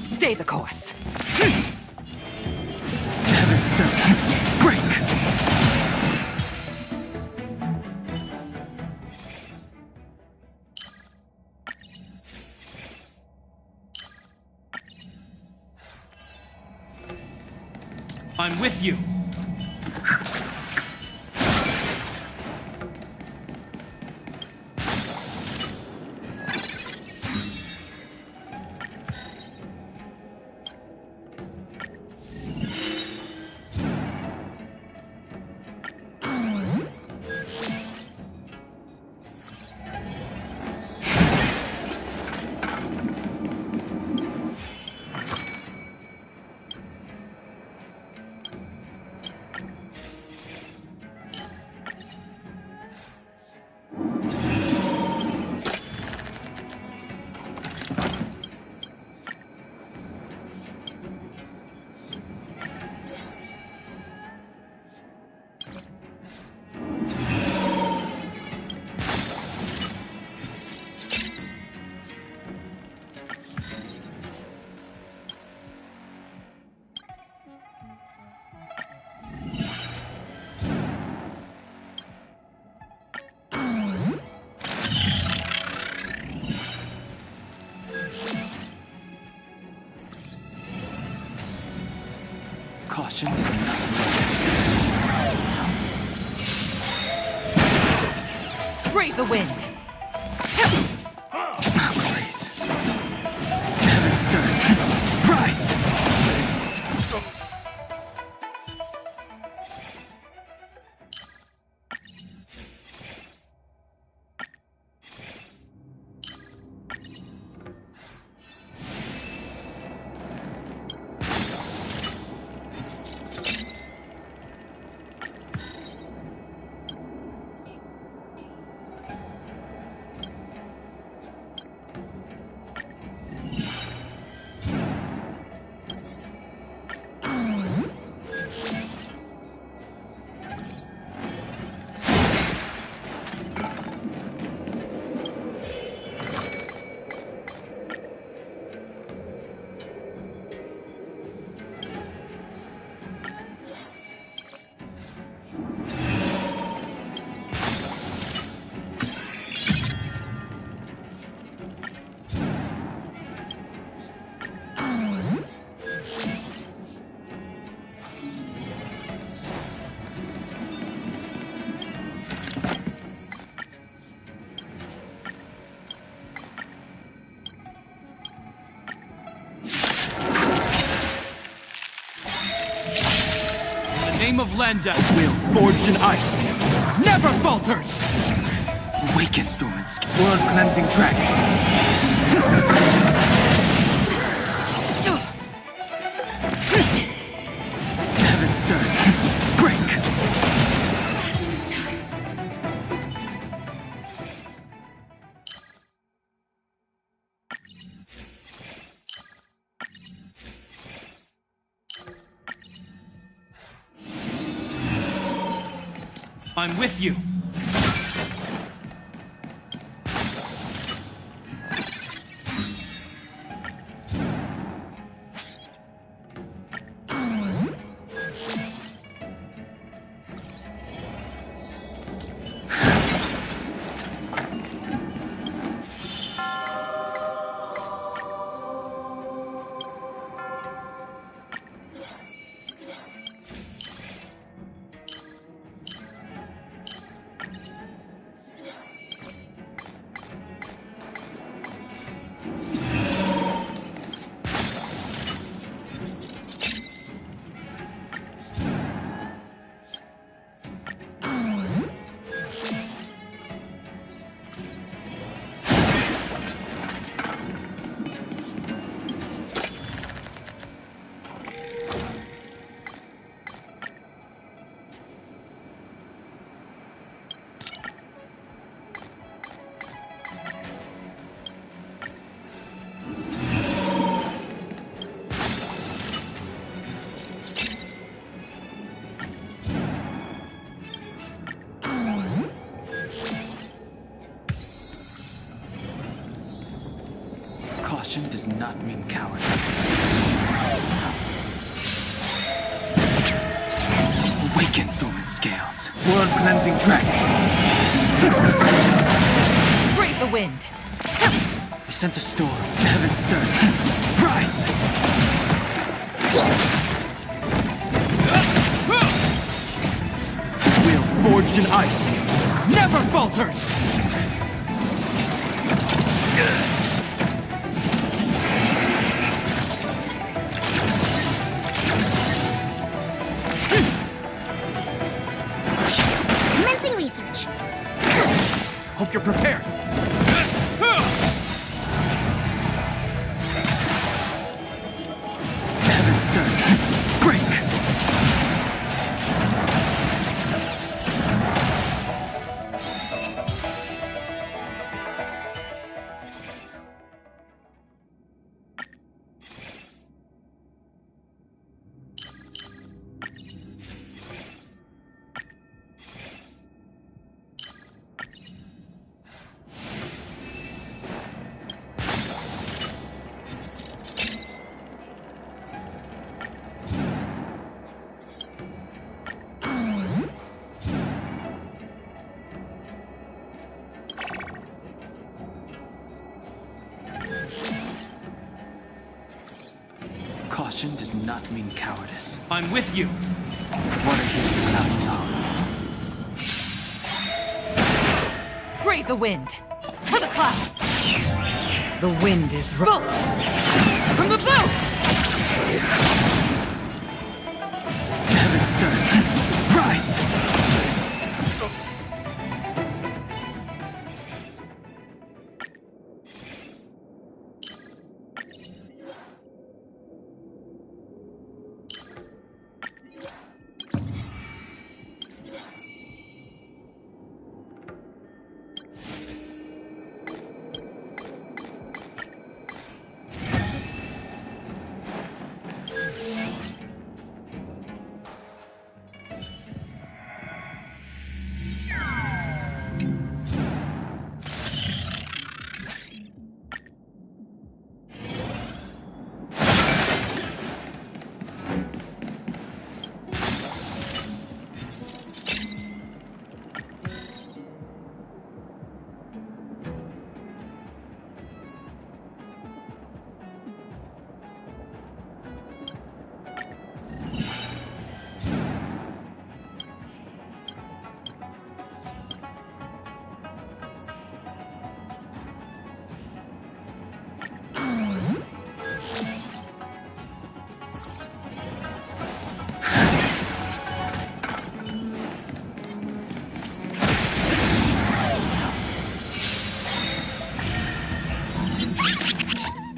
Stay the course. Heaven servant, break! I'm with you. Caution. Brave the wind. Please. Heaven servant, rise! Name of Lenda, will forged in ice, never falters! Awaken, dormant blood cleansing dragon. Heaven servant, break! I'm with you. Caution does not mean cowardice. Awaken, Thorn Scales. World cleansing dragon. Brave the wind. I sense a storm. Heaven's surge. Rise! Will forged in ice never falters! Commencing research. Hope you're prepared. Heaven's surge. Break! Caution does not mean cowardice. I'm with you. What are you without song? Brave the wind. To the clouds. The wind is boat. From the boat. Heaven's surge. Rise!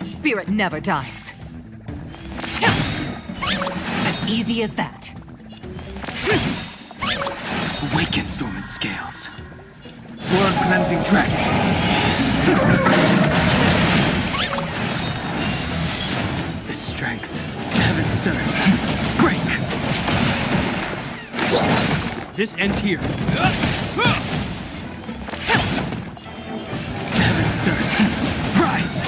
Spirit never dies. As easy as that. Awaken, Thorn Scales. World cleansing dragon. The strength. Heaven's surge. Break! This ends here. Heaven's surge. Rise!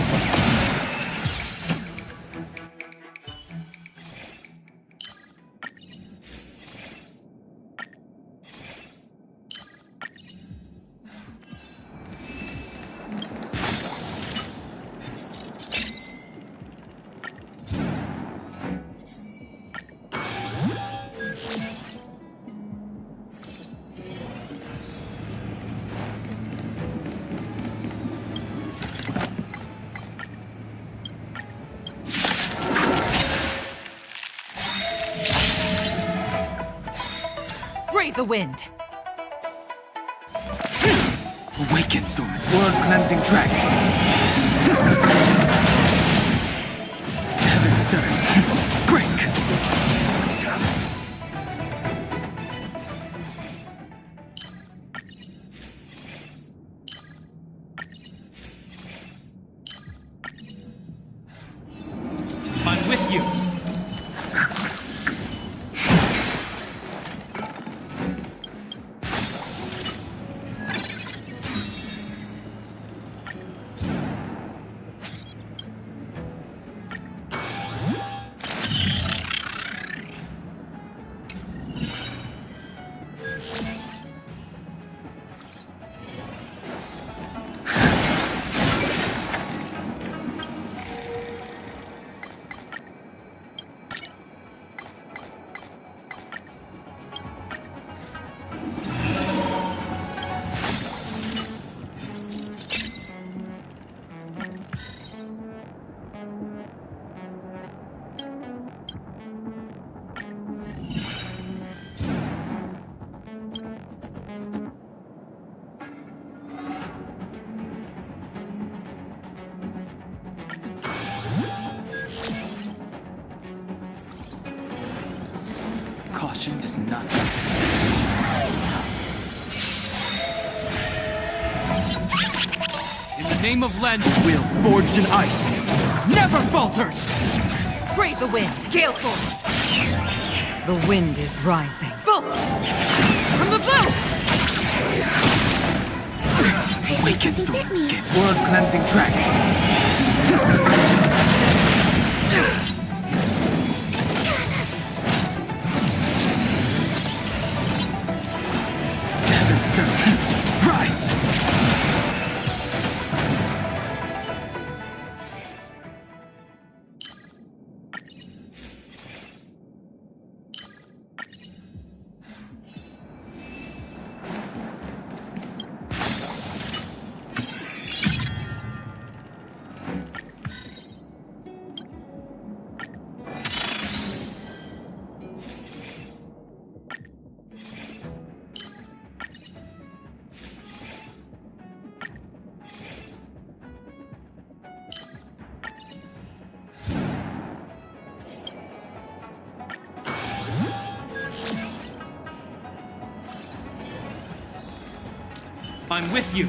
Brave the wind. Awaken, Thorn. World cleansing dragon. Heaven's surge. Break! I'm with you. Caution does not. In the name of Lend, will forged in ice never falters! Brave the wind, gale force! The wind is rising. Boom! From the bow! Awaken through skin. World cleansing dragon. Rise! I'm with you.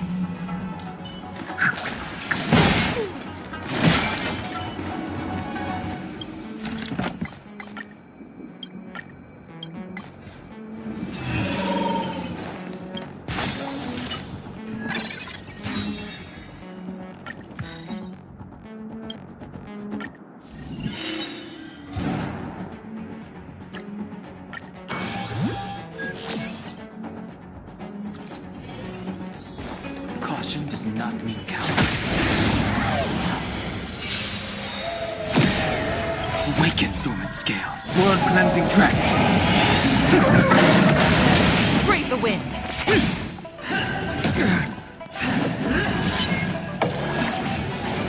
Caution does not mean cowardice. Awaken dormant scales. World cleansing dragon. Brave the wind!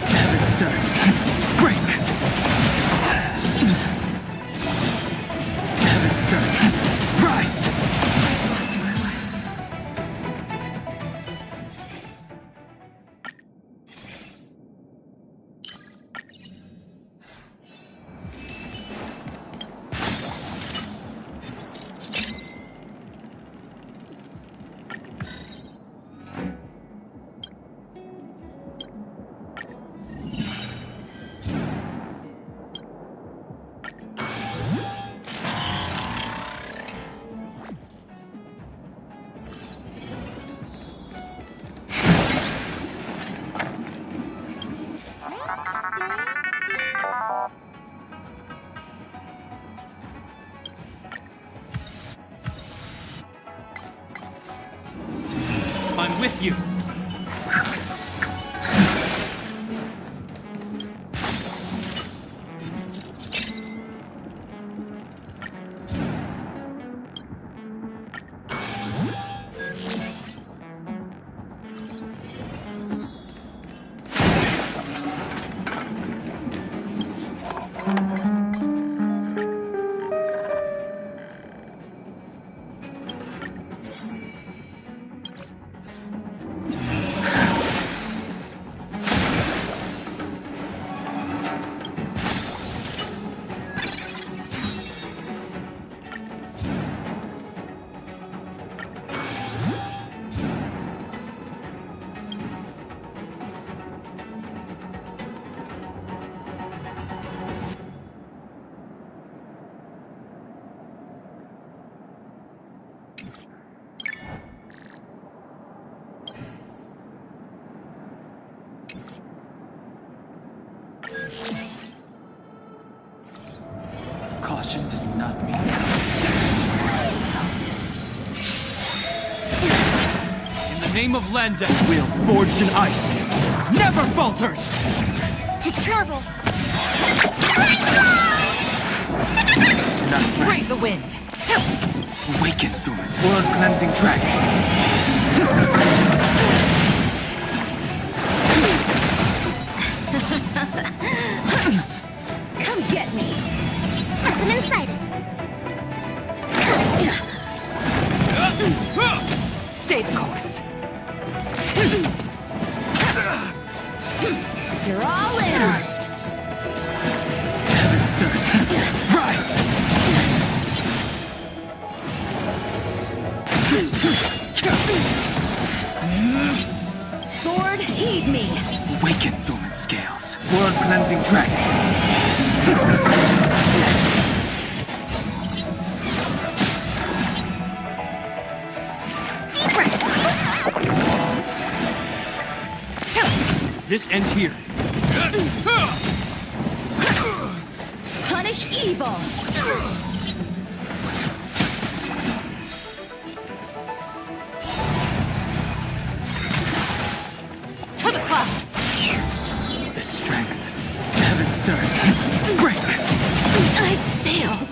Heaven surge. Break. Heaven surge. Rise. I'm with you. Caution does not mean In the name of Lenda, will forged in ice never falters! To travel. Brave the wind! Awaken dormant. World cleansing dragon. Come get me. Listen inside it. Stay the course. You're all in on it. Heaven surge. Rise. World cleansing dragon. This ends here. Punish evil! To the clouds! The strength. Heaven surge. Break. I failed.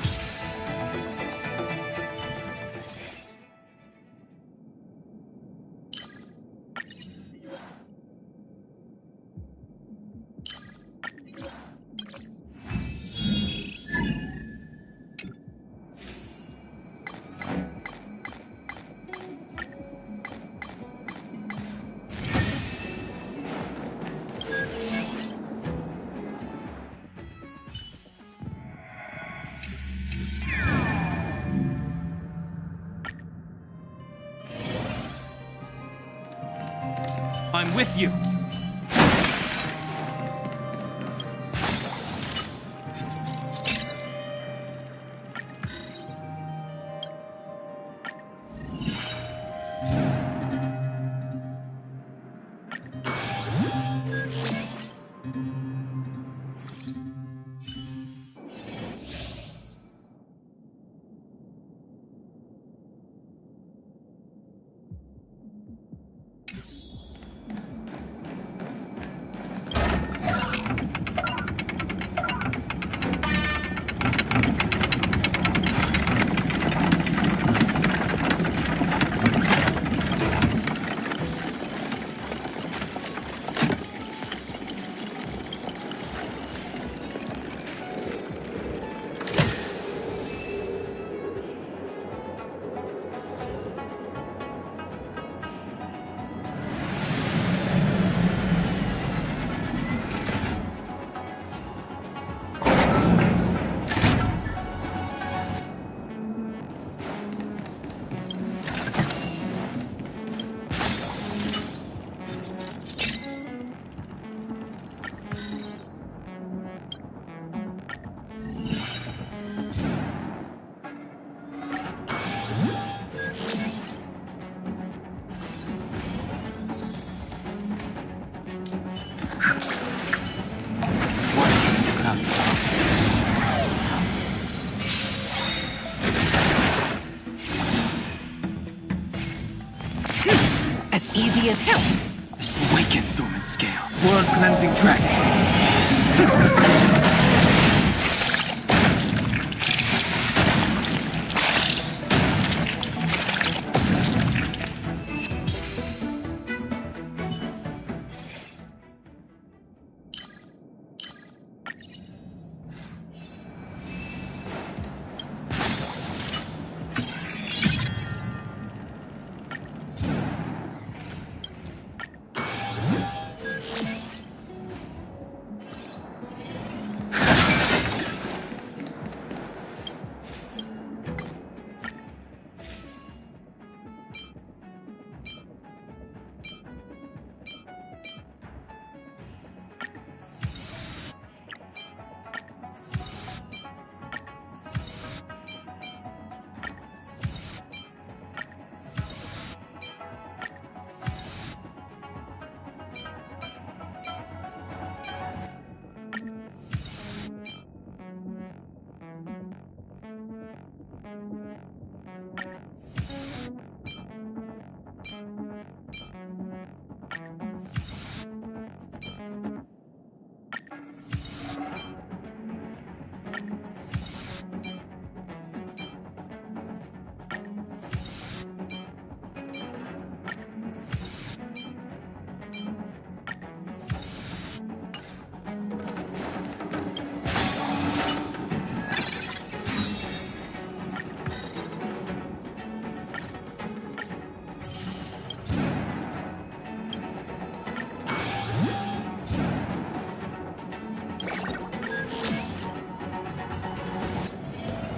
I'm with you. As easy as hell. This awakened Thorman scale. World cleansing dragon.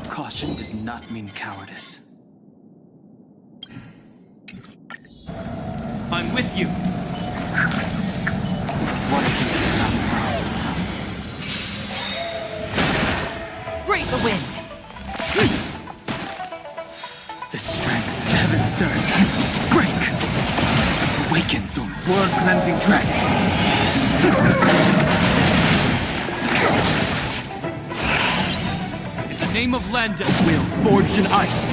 Caution does not mean cowardice. I'm with you. What if you cannot solve? the wind. The strength of heaven's surge. Break! Awaken the world-cleansing dragon. In the name of Lenda, will forged in ice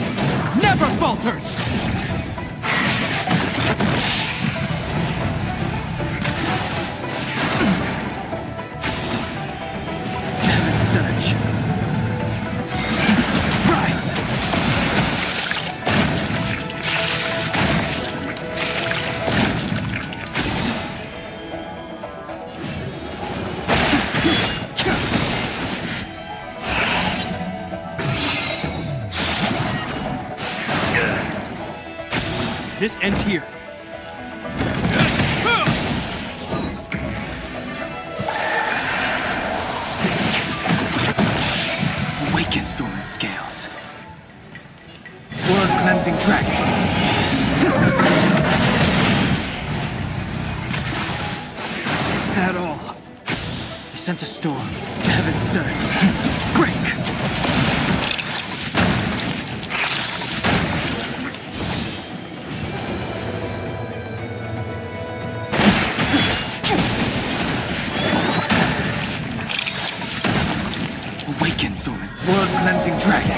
never falters! Heaven's surge. Rise! This ends here. Awaken, dormant scales. World-cleansing dragon. Is that all? I sent a storm to heaven's surge. Break! Awaken, dormant world-cleansing dragon.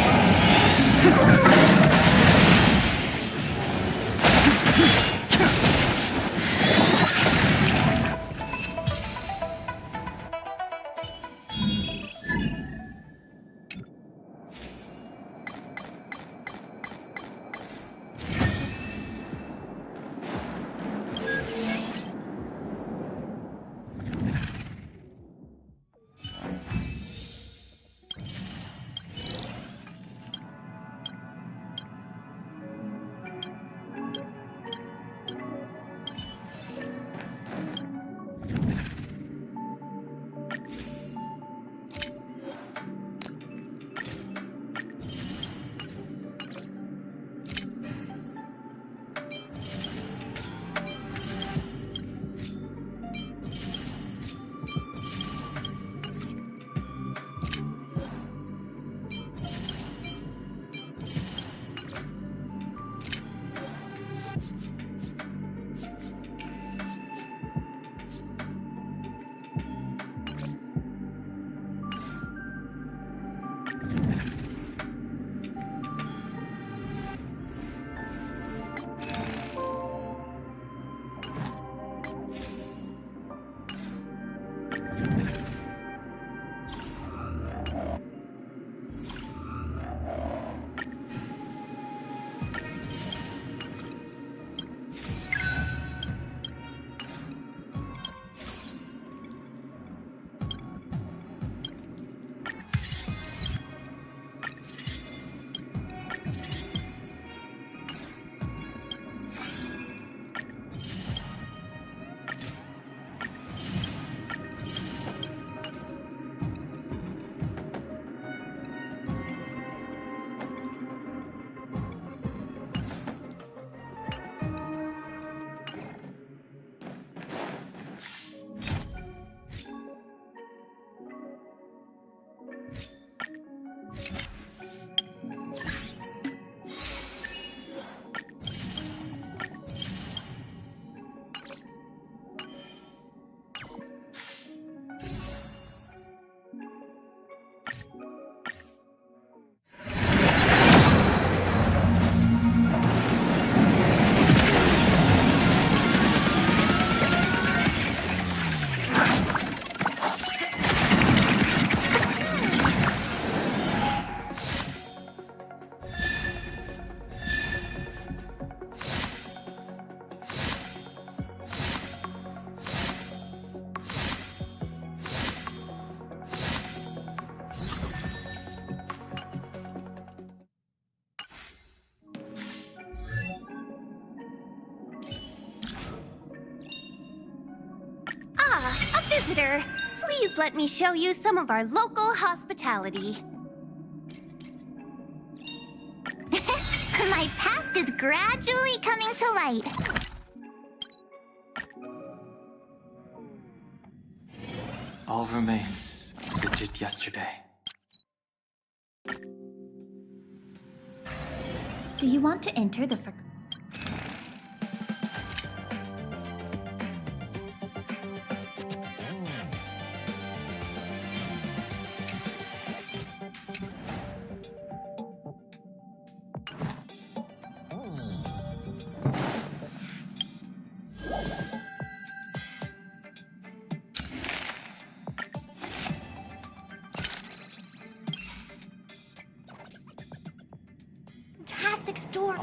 Visitor, please let me show you some of our local hospitality. My past is gradually coming to light. All remains as it did yesterday. Do you want to enter the fantastic store?